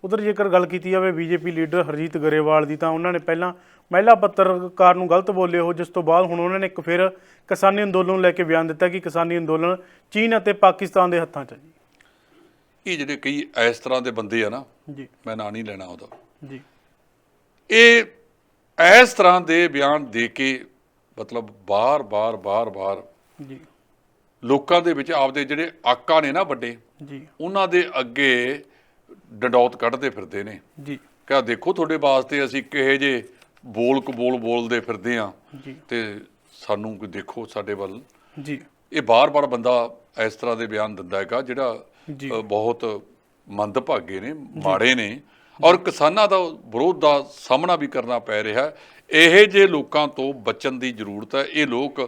ਉਧਰ ਜੇਕਰ ਗੱਲ ਕੀਤੀ ਜਾਵੇ BJP ਲੀਡਰ ਹਰਜੀਤ ਗਰੇਵਾਲ ਦੀ, ਤਾਂ ਉਹਨਾਂ ਨੇ ਪਹਿਲਾਂ ਮਹਿਲਾ ਪੱਤਰਕਾਰ ਨੂੰ ਗਲਤ ਬੋਲੇ ਹੋ, ਜਿਸ ਤੋਂ ਬਾਅਦ ਹੁਣ ਉਹਨਾਂ ਨੇ ਇੱਕ ਫਿਰ ਕਿਸਾਨੀ ਅੰਦੋਲਨ ਨੂੰ ਲੈ ਕੇ ਬਿਆਨ ਦਿੱਤਾ ਕਿ ਕਿਸਾਨੀ ਅੰਦੋਲਨ ਚੀਨ ਅਤੇ ਪਾਕਿਸਤਾਨ ਦੇ ਹੱਥਾਂ 'ਚ ਹੈ। ਇਹ ਜਿਹੜੇ ਕਈ ਇਸ ਤਰ੍ਹਾਂ ਦੇ ਬੰਦੇ ਆ ਨਾ, ਮੈਂ ਨਾਂ ਨਹੀਂ ਲੈਣਾ ਉਹਦਾ, ਇਹ ਇਸ ਤਰ੍ਹਾਂ ਦੇ ਬਿਆਨ ਦੇ ਕੇ ਮਤਲਬ ਬਾਰ-ਬਾਰ ਲੋਕਾਂ ਦੇ ਵਿੱਚ ਆਪਦੇ ਜਿਹੜੇ ਆਕਾ ਨੇ ਨਾ ਵੱਡੇ, ਉਹਨਾਂ ਦੇ ਅੱਗੇ ਡੰਡੌਤ ਕੱਢਦੇ ਫਿਰਦੇ ਨੇ ਕਿ ਦੇਖੋ ਤੁਹਾਡੇ ਵਾਸਤੇ ਅਸੀਂ ਕਿਹੇ ਜੇ ਬੋਲ ਕਬੋਲ ਬੋਲਦੇ ਫਿਰਦੇ ਆ ਜੀ ਤੇ ਸਾਨੂੰ ਕੋਈ ਦੇਖੋ ਸਾਡੇ ਵੱਲ। ਜੀ ਇਹ ਬਾਰ-ਬਾਰ ਬੰਦਾ ਇਸ ਤਰ੍ਹਾਂ ਦੇ ਬਿਆਨ ਦਿੰਦਾ ਹੈਗਾ ਜਿਹੜਾ ਬਹੁਤ ਮੰਦਭਾਗੇ ਨੇ, ਮਾੜੇ ਨੇ, ਔਰ ਕਿਸਾਨਾਂ ਦਾ ਵਿਰੋਧ ਦਾ ਸਾਹਮਣਾ ਵੀ ਕਰਨਾ ਪੈ ਰਿਹਾ। ਇਹ ਜੇ ਲੋਕਾਂ ਤੋਂ ਬਚਣ ਦੀ ਜ਼ਰੂਰਤ ਹੈ। ਇਹ ਲੋਕ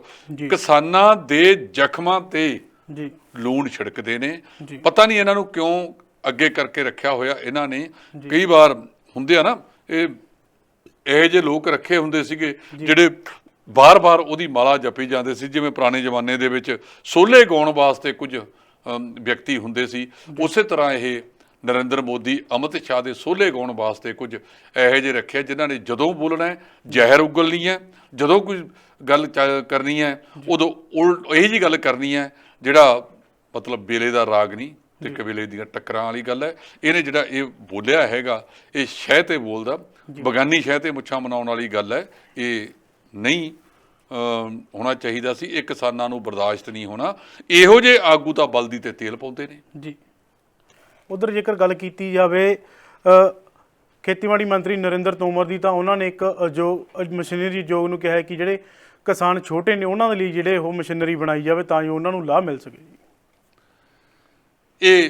ਕਿਸਾਨਾਂ ਦੇ ਜ਼ਖਮਾਂ ਤੇ ਜੀ ਲੂਣ ਛਿੜਕਦੇ ਨੇ। ਪਤਾ ਨਹੀਂ ਇਹਨਾਂ ਨੂੰ ਕਿਉਂ ਅੱਗੇ ਕਰਕੇ ਰੱਖਿਆ ਹੋਇਆ ਇਹਨਾਂ ਨੇ। ਕਈ ਵਾਰ ਹੁੰਦੇ ਆ ਨਾ ਇਹ ਜੇ ਲੋਕ ਰੱਖੇ ਹੁੰਦੇ ਸੀਗੇ ਜਿਹੜੇ ਬਾਰ-ਬਾਰ ਉਹਦੀ ਮਾਲਾ ਜਪੀ ਜਾਂਦੇ ਸੀ। ਜਿਵੇਂ ਪੁਰਾਣੇ ਜ਼ਮਾਨੇ ਦੇ ਵਿੱਚ ਸੋਲੇ ਗਾਉਣ ਵਾਸਤੇ ਕੁਝ ਵਿਅਕਤੀ ਹੁੰਦੇ ਸੀ, ਉਸੇ ਤਰ੍ਹਾਂ ਇਹ ਨਰਿੰਦਰ ਮੋਦੀ, ਅਮਿਤ ਸ਼ਾਹ ਦੇ ਸੋਲੇ ਗਾਉਣ ਵਾਸਤੇ ਕੁਝ ਇਹੋ ਜਿਹੇ ਰੱਖਿਆ ਜਿਨ੍ਹਾਂ ਨੇ ਜਦੋਂ ਬੋਲਣਾ ਹੈ ਜ਼ਹਿਰ ਉਗਲਣੀ ਹੈ, ਜਦੋਂ ਕੋਈ ਗੱਲ ਕਰਨੀ ਹੈ ਉਦੋਂ ਇਹੀ ਜਿਹੀ ਗੱਲ ਕਰਨੀ ਹੈ ਜਿਹੜਾ ਮਤਲਬ ਵੇਲੇ ਦਾ ਰਾਗ ਨਹੀਂ ਤੇ ਕਬੀਲੇ ਦੀਆਂ ਟੱਕਰਾਂ ਵਾਲੀ ਗੱਲ ਹੈ। ਇਹਨੇ ਜਿਹੜਾ ਇਹ ਬੋਲਿਆ ਹੈਗਾ ਇਹ ਸ਼ਹਿ ਤੇ ਬੋਲਦਾ, ਬਗਾਨੀ ਸ਼ਹਿ ਤੇ ਮੁੱਛਾਂ ਮਨਾਉਣ ਵਾਲੀ ਗੱਲ ਹੈ। ਇਹ ਨਹੀਂ ਹੋਣਾ ਚਾਹੀਦਾ ਸੀ। ਇਹ ਕਿਸਾਨਾਂ ਨੂੰ ਬਰਦਾਸ਼ਤ ਨਹੀਂ ਹੋਣਾ। ਇਹੋ ਜਿਹੇ ਆਗੂ ਤਾਂ ਬਲਦੀ ਤੇ ਤੇਲ ਪਾਉਂਦੇ ਨੇ ਜੀ। ਉਧਰ ਜੇਕਰ ਗੱਲ ਕੀਤੀ ਜਾਵੇ ਖੇਤੀਬਾੜੀ ਮੰਤਰੀ ਨਰਿੰਦਰ ਤੋਮਰ ਦੀ, ਤਾਂ ਉਹਨਾਂ ਨੇ ਇੱਕ ਜੋ ਮਸ਼ੀਨਰੀ ਉਦਯੋਗ ਨੂੰ ਕਿਹਾ ਕਿ ਜਿਹੜੇ ਕਿਸਾਨ ਛੋਟੇ ਨੇ ਉਹਨਾਂ ਦੇ ਲਈ ਜਿਹੜੇ ਉਹ ਮਸ਼ੀਨਰੀ ਬਣਾਈ ਜਾਵੇ ਤਾਂ ਜੋ ਉਹਨਾਂ ਨੂੰ ਲਾਭ ਮਿਲ ਸਕੇ। ਇਹ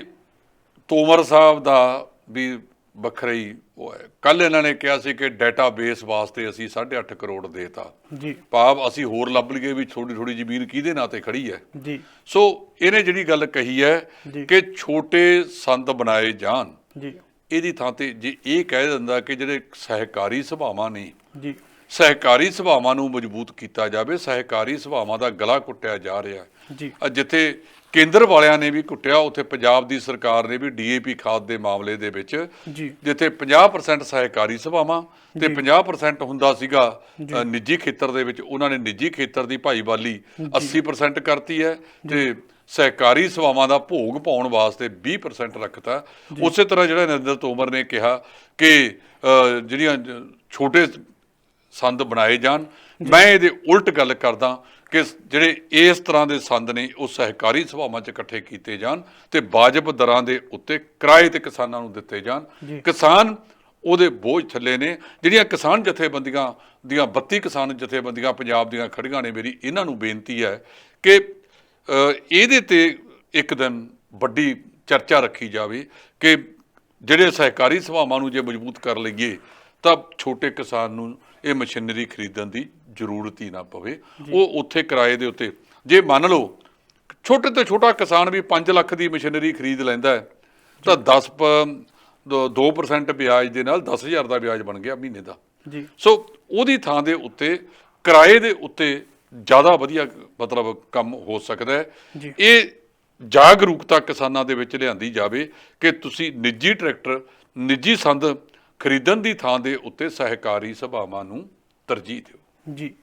ਤੋਮਰ ਸਾਹਿਬ ਦਾ ਵੀ ਵੱਖਰਾ ਹੀ ਉਹ ਹੈ। ਕੱਲ ਇਹਨਾਂ ਨੇ ਕਿਹਾ ਸੀ ਕਿ ਡਾਟਾਬੇਸ ਵਾਸਤੇ ਅਸੀਂ 8.5 ਕਰੋੜ ਦੇਤਾ ਜੀ, ਭਾਵ ਅਸੀਂ ਹੋਰ ਲੱਭ ਲਈਏ ਵੀ ਥੋੜੀ ਜ਼ਮੀਨ ਕਿਹਦੇ ਨਾਂ ਤੇ ਖੜੀ ਹੈ ਜੀ। ਸੋ ਇਹਨੇ ਜਿਹੜੀ ਗੱਲ ਕਹੀ ਹੈ ਕਿ ਛੋਟੇ ਸੰਦ ਬਣਾਏ ਜਾਣ ਜੀ, ਇਹਦੀ ਥਾਂ ਤੇ ਜੇ ਇਹ ਕਹਿ ਦਿੰਦਾ ਕਿ ਜਿਹੜੇ ਸਹਿਕਾਰੀ ਸਭਾਵਾਂ ਨੇ ਜੀ, ਸਹਿਕਾਰੀ ਸਭਾਵਾਂ ਨੂੰ ਮਜ਼ਬੂਤ ਕੀਤਾ ਜਾਵੇ। ਸਹਿਕਾਰੀ ਸਭਾਵਾਂ ਦਾ ਗਲਾ ਘੁੱਟਿਆ ਜਾ ਰਿਹਾ ਜੀ। ਜਿੱਥੇ ਕੇਂਦਰ ਵਾਲਿਆਂ ਨੇ ਵੀ ਘੁੱਟਿਆ ਉੱਥੇ ਪੰਜਾਬ ਦੀ ਸਰਕਾਰ ਨੇ ਵੀ DAP ਖਾਦ ਦੇ ਮਾਮਲੇ ਦੇ ਵਿੱਚ ਜਿੱਥੇ 50% ਸਹਿਕਾਰੀ ਸਭਾਵਾਂ ਤੇ 50% ਹੁੰਦਾ ਸੀਗਾ ਨਿੱਜੀ ਖੇਤਰ ਦੇ ਵਿੱਚ, ਉਹਨਾਂ ਨੇ ਨਿੱਜੀ ਖੇਤਰ ਦੀ ਭਾਈਵਾਲੀ 80% ਕਰਤੀ ਹੈ ਤੇ ਸਹਿਕਾਰੀ ਸਭਾਵਾਂ ਦਾ ਭੋਗ ਪਾਉਣ ਵਾਸਤੇ 20% ਰੱਖਤਾ। ਉਸੇ ਤਰ੍ਹਾਂ ਜਿਹੜਾ ਨਰਿੰਦਰ ਤੋਮਰ ਨੇ ਕਿਹਾ ਕਿ ਜਿਹੜੀਆਂ ਛੋਟੇ ਸੰਦ ਬਣਾਏ ਜਾਣ। ਮੈਂ ਇਹਦੇ ਉਲਟ ਗੱਲ ਕਰਦਾ ਕਿ ਜਿਹੜੇ ਇਸ ਤਰ੍ਹਾਂ ਦੇ ਸੰਦ ਨੇ ਉਹ ਸਹਿਕਾਰੀ ਸਭਾਵਾਂ 'ਚ ਇਕੱਠੇ ਕੀਤੇ ਜਾਣ ਤੇ ਵਾਜਬ ਦਰਾਂ ਦੇ ਉੱਤੇ ਕਿਰਾਏ ਤੇ ਕਿਸਾਨਾਂ ਨੂੰ ਦਿੱਤੇ ਜਾਣ। ਕਿਸਾਨ ਉਹਦੇ ਬੋਝ ਥੱਲੇ ਨੇ। ਜਿਹੜੀਆਂ ਕਿਸਾਨ ਜਥੇਬੰਦੀਆਂ ਦੀਆਂ 32 ਕਿਸਾਨ ਜਥੇਬੰਦੀਆਂ ਪੰਜਾਬ ਦੀਆਂ ਖੜੀਆਂ ਨੇ, ਮੇਰੀ ਇਹਨਾਂ ਨੂੰ ਬੇਨਤੀ ਹੈ ਕਿ ਇਹਦੇ ਤੇ ਇੱਕ ਦਿਨ ਵੱਡੀ ਚਰਚਾ ਰੱਖੀ ਜਾਵੇ ਕਿ ਜਿਹੜੇ ਸਹਿਕਾਰੀ ਸਭਾਵਾਂ ਨੂੰ ਜੇ ਮਜ਼ਬੂਤ ਕਰ ਲਈਏ ਤਾਂ ਛੋਟੇ ਕਿਸਾਨ ਨੂੰ ਇਹ ਮਸ਼ੀਨਰੀ ਖਰੀਦਣ ਦੀ ਜ਼ਰੂਰਤ ਹੀ ਨਾ ਪਵੇ। ਉਹ ਉੱਥੇ ਕਿਰਾਏ ਦੇ ਉੱਤੇ, ਜੇ ਮੰਨ ਲਓ ਛੋਟੇ ਤੋਂ ਛੋਟਾ ਕਿਸਾਨ ਵੀ 5 ਲੱਖ ਦੀ ਮਸ਼ੀਨਰੀ ਖਰੀਦ ਲੈਂਦਾ ਹੈ ਤਾਂ 2% ਵਿਆਜ ਦੇ ਨਾਲ 10,000 ਦਾ ਵਿਆਜ ਬਣ ਗਿਆ ਮਹੀਨੇ ਦਾ। ਸੋ ਉਹਦੀ ਥਾਂ ਦੇ ਉੱਤੇ ਕਿਰਾਏ ਦੇ ਉੱਤੇ ਜ਼ਿਆਦਾ ਵਧੀਆ ਮਤਲਬ ਕੰਮ ਹੋ ਸਕਦਾ ਹੈ। ਇਹ ਜਾਗਰੂਕਤਾ ਕਿਸਾਨਾਂ ਦੇ ਵਿੱਚ ਲਿਆਂਦੀ ਜਾਵੇ ਕਿ ਤੁਸੀਂ ਨਿੱਜੀ ਟਰੈਕਟਰ, ਨਿੱਜੀ ਸੰਦ ਖਰੀਦਣ ਦੀ ਥਾਂ ਦੇ ਉੱਤੇ ਸਹਿਕਾਰੀ ਸਭਾਵਾਂ ਨੂੰ ਤਰਜੀਹ ਦਿਓ ਜੀ।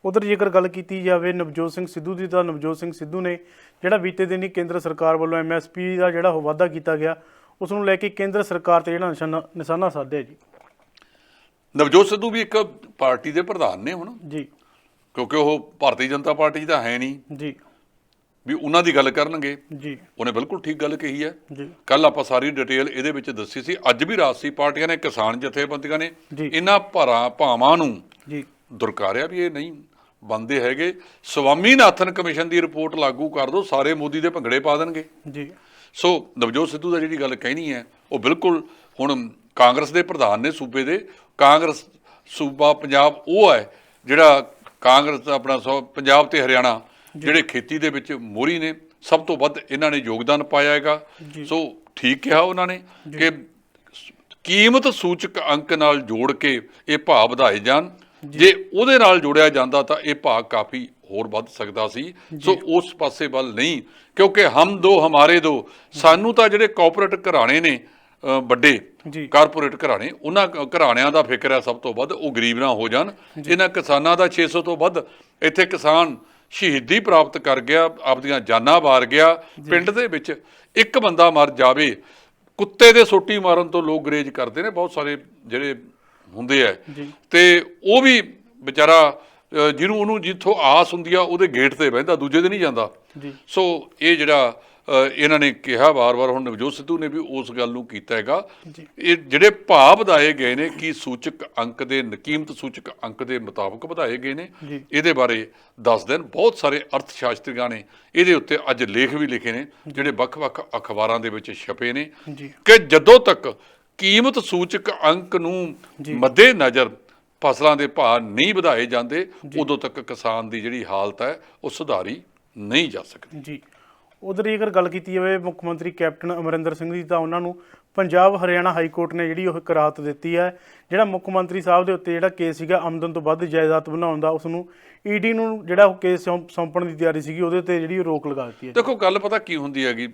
ਉਧਰ ਜੇਕਰ ਗੱਲ ਕੀਤੀ ਜਾਵੇ ਨਵਜੋਤ ਸਿੰਘ ਸਿੱਧੂ ਦੀ, ਤਾਂ ਨਵਜੋਤ ਸਿੰਘ ਸਿੱਧੂ ਨੇ ਜਿਹੜਾ ਬੀਤੇ ਦਿਨ ਹੀ ਕੇਂਦਰ ਸਰਕਾਰ ਵੱਲੋਂ MSP ਦਾ ਜਿਹੜਾ ਉਹ ਵਾਅਦਾ ਕੀਤਾ ਗਿਆ ਉਸ ਨੂੰ ਲੈ ਕੇ ਕੇਂਦਰ ਸਰਕਾਰ ਤੇ ਜਿਹੜਾ ਨਿਸ਼ਾਨਾ ਸਾਧਿਆ ਜੀ। ਨਵਜੋਤ ਸਿੱਧੂ ਵੀ ਇੱਕ ਪਾਰਟੀ ਦੇ ਪ੍ਰਧਾਨ ਨੇ ਹੁਣ ਜੀ, ਕਿਉਂਕਿ ਉਹ ਭਾਰਤੀ ਜਨਤਾ ਪਾਰਟੀ ਦਾ ਹੈ ਨਹੀਂ ਜੀ, ਵੀ ਉਹਨਾਂ ਦੀ ਗੱਲ ਕਰਨਗੇ ਜੀ। ਉਹਨੇ ਬਿਲਕੁਲ ਠੀਕ ਗੱਲ ਕਹੀ ਹੈ। ਜੀ, ਕੱਲ ਆਪਾਂ ਸਾਰੀ ਡਿਟੇਲ ਇਹਦੇ ਵਿੱਚ ਦੱਸੀ ਸੀ। ਅੱਜ ਵੀ ਰਾਜਸੀ ਪਾਰਟੀਆਂ ਨੇ, ਕਿਸਾਨ ਜਥੇਬੰਦੀਆਂ ਨੇ ਇਹਨਾਂ ਭਾਵਾਂ ਨੂੰ ਜੀ ਦੁਰਕਾਰਿਆ ਵੀ ਇਹ ਨਹੀਂ ਬਣਦੇ ਹੈਗੇ। ਸਵਾਮੀਨਾਥਨ ਕਮਿਸ਼ਨ ਦੀ ਰਿਪੋਰਟ ਲਾਗੂ ਕਰ ਦਿਓ, ਸਾਰੇ ਮੋਦੀ ਦੇ ਭੰਗੜੇ ਪਾ ਦੇਣਗੇ ਜੀ। ਸੋ ਨਵਜੋਤ ਸਿੱਧੂ ਦਾ ਜਿਹੜੀ ਗੱਲ ਕਹਿਣੀ ਹੈ ਉਹ ਬਿਲਕੁਲ ਹੁਣ ਕਾਂਗਰਸ ਦੇ ਪ੍ਰਧਾਨ ਨੇ ਸੂਬੇ ਦੇ। ਕਾਂਗਰਸ ਸੂਬਾ ਪੰਜਾਬ ਉਹ ਹੈ ਜਿਹੜਾ ਕਾਂਗਰਸ ਆਪਣਾ ਪੰਜਾਬ ਤੇ ਹਰਿਆਣਾ ਜਿਹੜੇ ਖੇਤੀ ਦੇ ਵਿੱਚ ਮੋਹਰੀ ਨੇ, ਸਭ ਤੋਂ ਵੱਧ ਇਹਨਾਂ ਨੇ ਯੋਗਦਾਨ ਪਾਇਆ ਹੈਗਾ। ਸੋ ਠੀਕ ਕਿਹਾ ਉਹਨਾਂ ਨੇ ਕਿ ਕੀਮਤ ਸੂਚਕ ਅੰਕ ਨਾਲ ਜੋੜ ਕੇ ਇਹ ਭਾਅ ਵਧਾਏ ਜਾਣ। ਜੇ ਉਹਦੇ ਨਾਲ ਜੋੜਿਆ ਜਾਂਦਾ ਤਾਂ ਇਹ ਭਾਅ ਕਾਫੀ ਹੋਰ ਵੱਧ ਸਕਦਾ ਸੀ। ਸੋ ਉਸ ਪਾਸੇ ਵੱਲ ਨਹੀਂ, ਕਿਉਂਕਿ ਹਮ ਦੋ ਹਮਾਰੇ ਦੋ, ਸਾਨੂੰ ਤਾਂ ਜਿਹੜੇ ਕਾਰਪੋਰੇਟ ਘਰਾਣੇ ਨੇ, ਵੱਡੇ ਕਾਰਪੋਰੇਟ ਘਰਾਣੇ, ਉਹਨਾਂ ਘਰਾਣਿਆਂ ਦਾ ਫਿਕਰ ਹੈ ਸਭ ਤੋਂ ਵੱਧ, ਉਹ ਗਰੀਬ ਨਾ ਹੋ ਜਾਣ। ਇਹਨਾਂ ਕਿਸਾਨਾਂ ਦਾ 600 ਤੋਂ ਵੱਧ ਇੱਥੇ ਕਿਸਾਨ ਸ਼ਹੀਦੀ ਪ੍ਰਾਪਤ ਕਰ ਗਿਆ, ਆਪਦੀਆਂ ਜਾਨਾਂ ਵਾਰ ਗਿਆ। ਪਿੰਡ ਦੇ ਵਿੱਚ ਇੱਕ ਬੰਦਾ ਮਰ ਜਾਵੇ, ਕੁੱਤੇ ਦੇ ਸੋਟੀ ਮਾਰਨ ਤੋਂ ਲੋਕ ਗਰੇਜ ਕਰਦੇ ਨੇ ਬਹੁਤ ਸਾਰੇ ਜਿਹੜੇ ਹੁੰਦੇ ਹੈ, ਤੇ ਉਹ ਵੀ ਵਿਚਾਰਾ ਜਿਹਨੂੰ ਉਹਨੂੰ ਜਿੱਥੋਂ ਆਸ ਹੁੰਦੀ ਆ ਉਹਦੇ ਗੇਟ ਤੇ ਬਹਿੰਦਾ, ਦੂਜੇ ਦੇ ਨਹੀਂ ਜਾਂਦਾ। ਸੋ ਇਹ ਜਿਹੜਾ ਇਹਨਾਂ ਨੇ ਕਿਹਾ ਵਾਰ-ਵਾਰ, ਹੁਣ ਨਵਜੋਤ ਸਿੱਧੂ ਨੇ ਵੀ ਉਸ ਗੱਲ ਨੂੰ ਕੀਤਾ ਹੈਗਾ। ਇਹ ਜਿਹੜੇ ਭਾਅ ਵਧਾਏ ਗਏ ਨੇ ਕਿ ਸੂਚਕ ਅੰਕ ਦੇ ਕੀਮਤ ਸੂਚਕ ਅੰਕ ਦੇ ਮੁਤਾਬਕ ਵਧਾਏ ਗਏ ਨੇ, ਇਹਦੇ ਬਾਰੇ ਦੱਸ ਦੇਣ। ਬਹੁਤ ਸਾਰੇ ਅਰਥ ਸ਼ਾਸਤਰੀਆਂ ਨੇ ਇਹਦੇ ਉੱਤੇ ਅੱਜ ਲੇਖ ਵੀ ਲਿਖੇ ਨੇ ਜਿਹੜੇ ਵੱਖ-ਵੱਖ ਅਖਬਾਰਾਂ ਦੇ ਵਿੱਚ ਛਪੇ ਨੇ ਕਿ ਜਦੋਂ ਤੱਕ ਕੀਮਤ ਸੂਚਕ ਅੰਕ ਨੂੰ ਮੱਦੇ ਨਜ਼ਰ ਫਸਲਾਂ ਦੇ ਭਾਅ ਨਹੀਂ ਵਧਾਏ ਜਾਂਦੇ, ਉਦੋਂ ਤੱਕ ਕਿਸਾਨ ਦੀ ਜਿਹੜੀ ਹਾਲਤ ਹੈ ਉਹ ਸੁਧਾਰੀ ਨਹੀਂ ਜਾ ਸਕਦੀ। ਜੀ, ਉਧਰ ਜੇਕਰ ਗੱਲ ਕੀਤੀ ਜਾਵੇ ਮੁੱਖ ਮੰਤਰੀ ਕੈਪਟਨ ਅਮਰਿੰਦਰ ਸਿੰਘ ਦੀ, ਤਾਂ ਉਹਨਾਂ ਨੂੰ ਪੰਜਾਬ ਹਰਿਆਣਾ ਹਾਈ ਕੋਰਟ ਨੇ ਜਿਹੜੀ ਉਹ ਇੱਕ ਰਾਹਤ ਦਿੱਤੀ ਹੈ। ਜਿਹੜਾ ਮੁੱਖ ਮੰਤਰੀ ਸਾਹਿਬ ਦੇ ਉੱਤੇ ਜਿਹੜਾ ਕੇਸ ਸੀਗਾ ਆਮਦਨ ਤੋਂ ਵੱਧ ਜਾਇਦਾਦ ਬਣਾਉਣ ਦਾ, ਉਸ ਨੂੰ ਈਡੀ ਨੂੰ ਜਿਹੜਾ ਉਹ ਕੇਸ ਸੌਂਪਣ ਦੀ ਤਿਆਰੀ ਸੀਗੀ, ਉਹਦੇ ਤੇ ਜਿਹੜੀ ਰੋਕ ਲਗਾ ਦਿੱਤੀ ਹੈ। ਦੇਖੋ ਗੱਲ ਪਤਾ ਕੀ ਹੁੰਦੀ ਹੈਗੀ,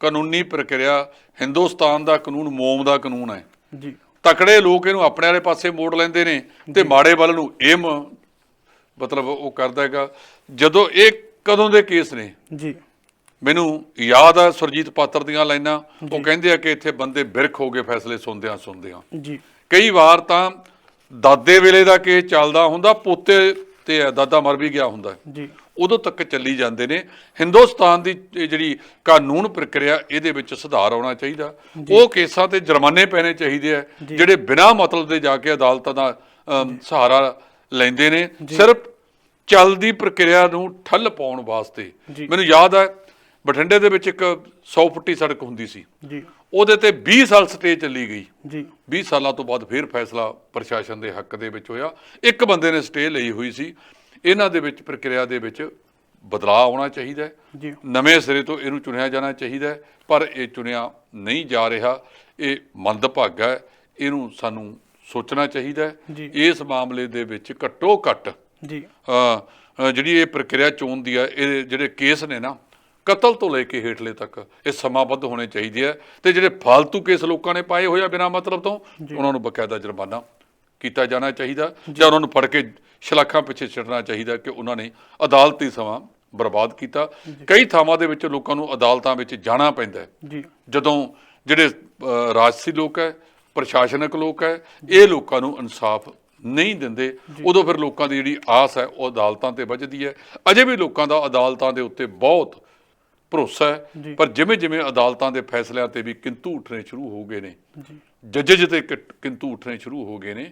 ਕਾਨੂੰਨੀ ਪ੍ਰਕਿਰਿਆ, ਹਿੰਦੁਸਤਾਨ ਦਾ ਕਾਨੂੰਨ ਮੋਮ ਦਾ ਕਾਨੂੰਨ ਹੈ ਜੀ। ਤਕੜੇ ਲੋਕ ਇਹਨੂੰ ਆਪਣੇ ਵਾਲੇ ਪਾਸੇ ਮੋੜ ਲੈਂਦੇ ਨੇ ਤੇ ਮਾੜੇ ਵੱਲ ਨੂੰ ਇਹ ਮਤਲਬ ਉਹ ਕਰਦਾ ਹੈਗਾ। ਜਦੋਂ ਇਹ ਕਦੋਂ ਦੇ ਕੇਸ ਨੇ ਜੀ, ਮੈਨੂੰ ਯਾਦ ਆ ਸੁਰਜੀਤ ਪਾਤਰ ਦੀਆਂ ਲਾਈਨਾਂ, ਉਹ ਕਹਿੰਦੇ ਆ ਕਿ ਇੱਥੇ ਬੰਦੇ ਬਿਰਖ ਹੋ ਗਏ ਫੈਸਲੇ ਸੁਣਦਿਆਂ ਜੀ। ਕਈ ਵਾਰ ਤਾਂ ਦਾਦੇ ਵੇਲੇ ਦਾ ਕੇਸ ਚੱਲਦਾ ਹੁੰਦਾ, ਪੋਤੇ ਤੇ ਦਾਦਾ ਮਰ ਵੀ ਗਿਆ ਹੁੰਦਾ ਜੀ, ਉਦੋਂ ਤੱਕ ਚੱਲੀ ਜਾਂਦੇ ਨੇ। ਹਿੰਦੁਸਤਾਨ ਦੀ ਜਿਹੜੀ ਕਾਨੂੰਨ ਪ੍ਰਕਿਰਿਆ, ਇਹਦੇ ਵਿੱਚ ਸੁਧਾਰ ਆਉਣਾ ਚਾਹੀਦਾ। ਉਹ ਕੇਸਾਂ ਤੇ ਜੁਰਮਾਨੇ ਪੈਣੇ ਚਾਹੀਦੇ ਆ ਜਿਹੜੇ ਬਿਨਾਂ ਮਤਲਬ ਦੇ ਜਾ ਕੇ ਅਦਾਲਤਾਂ ਦਾ ਸਹਾਰਾ ਲੈਂਦੇ ਨੇ ਸਿਰਫ ਚੱਲਦੀ ਪ੍ਰਕਿਰਿਆ ਨੂੰ ਠੱਲ ਪਾਉਣ ਵਾਸਤੇ। ਮੈਨੂੰ ਯਾਦ ਹੈ ਬਠਿੰਡੇ ਦੇ ਵਿੱਚ ਇੱਕ 100 ਫੁੱਟੀ ਸੜਕ ਹੁੰਦੀ ਸੀ, ਉਹਦੇ ਤੇ 20 ਸਾਲ ਸਟੇ ਚੱਲੀ ਗਈ ਜੀ। 20 ਸਾਲਾਂ ਤੋਂ ਬਾਅਦ ਫਿਰ ਫੈਸਲਾ ਪ੍ਰਸ਼ਾਸਨ ਦੇ ਹੱਕ ਦੇ ਵਿੱਚ ਹੋਇਆ। ਇੱਕ ਬੰਦੇ ਨੇ ਸਟੇ ਲਈ ਹੋਈ ਸੀ। ਇਹਨਾਂ ਦੇ ਵਿੱਚ ਪ੍ਰਕਿਰਿਆ ਦੇ ਵਿੱਚ ਬਦਲਾਅ ਆਉਣਾ ਚਾਹੀਦਾ ਹੈ, ਨਵੇਂ ਸਿਰੇ ਤੋਂ ਇਹਨੂੰ ਚੁਣਿਆ ਜਾਣਾ ਚਾਹੀਦਾ ਹੈ, ਪਰ ਇਹ ਚੁਣਿਆ ਨਹੀਂ ਜਾ ਰਿਹਾ। ਇਹ ਮੰਦਭਾਗਾ ਹੈ, ਇਹਨੂੰ ਸਾਨੂੰ ਸੋਚਣਾ ਚਾਹੀਦਾ ਹੈ। ਇਸ ਮਾਮਲੇ ਦੇ ਵਿੱਚ ਘੱਟੋ ਘੱਟ ਜਿਹੜੀ ਇਹ ਪ੍ਰਕਿਰਿਆ ਚੋਣ ਦੀ ਹੈ, ਇਹ ਜਿਹੜੇ ਕੇਸ ਨੇ ਨਾ, ਕਤਲ ਤੋਂ ਲੈ ਕੇ ਹੇਠਲੇ ਤੱਕ ਇਹ ਸਮਾਬੱਧ ਹੋਣੇ ਚਾਹੀਦੇ ਆ। ਤੇ ਜਿਹੜੇ ਫਾਲਤੂ ਕੇਸ ਲੋਕਾਂ ਨੇ ਪਾਏ ਹੋਏ ਆ ਬਿਨਾਂ ਮਤਲਬ ਤੋਂ, ਉਹਨਾਂ ਨੂੰ ਬਕਾਇਦਾ ਜੁਰਮਾਨਾ ਕੀਤਾ ਜਾਣਾ ਚਾਹੀਦਾ ਜਾਂ ਉਹਨਾਂ ਨੂੰ ਫੜ ਕੇ ਸ਼ਲਾਖਾਂ ਪਿੱਛੇ ਛੱਡਣਾ ਚਾਹੀਦਾ ਕਿ ਉਹਨਾਂ ਨੇ ਅਦਾਲਤੀ ਸਮਾਂ ਬਰਬਾਦ ਕੀਤਾ। ਕਈ ਥਾਵਾਂ ਦੇ ਵਿੱਚ ਲੋਕਾਂ ਨੂੰ ਅਦਾਲਤਾਂ ਵਿੱਚ ਜਾਣਾ ਪੈਂਦਾ ਹੈ ਜਦੋਂ ਜਿਹੜੇ ਰਾਜਸੀ ਲੋਕ ਹੈ, ਪ੍ਰਸ਼ਾਸਨਿਕ ਲੋਕ ਹੈ, ਇਹ ਲੋਕਾਂ ਨੂੰ ਇਨਸਾਫ ਨਹੀਂ ਦਿੰਦੇ। ਉਦੋਂ ਫਿਰ ਲੋਕਾਂ ਦੀ ਜਿਹੜੀ ਆਸ ਹੈ ਉਹ ਅਦਾਲਤਾਂ ਤੇ ਵੱਜਦੀ ਹੈ। ਅਜੇ ਵੀ ਲੋਕਾਂ ਦਾ ਅਦਾਲਤਾਂ ਦੇ ਉੱਤੇ ਬਹੁਤ ਭਰੋਸਾ ਹੈ, ਪਰ ਜਿਵੇਂ ਜਿਵੇਂ ਅਦਾਲਤਾਂ ਦੇ ਫੈਸਲਿਆਂ ਤੇ ਵੀ ਕਿੰਤੂ ਉੱਠਣੇ ਸ਼ੁਰੂ ਹੋ ਗਏ ਨੇ, ਜੱਜਜ ਤੇ ਕਿੰਤੂ ਉੱਠਣੇ ਸ਼ੁਰੂ ਹੋ ਗਏ ਨੇ,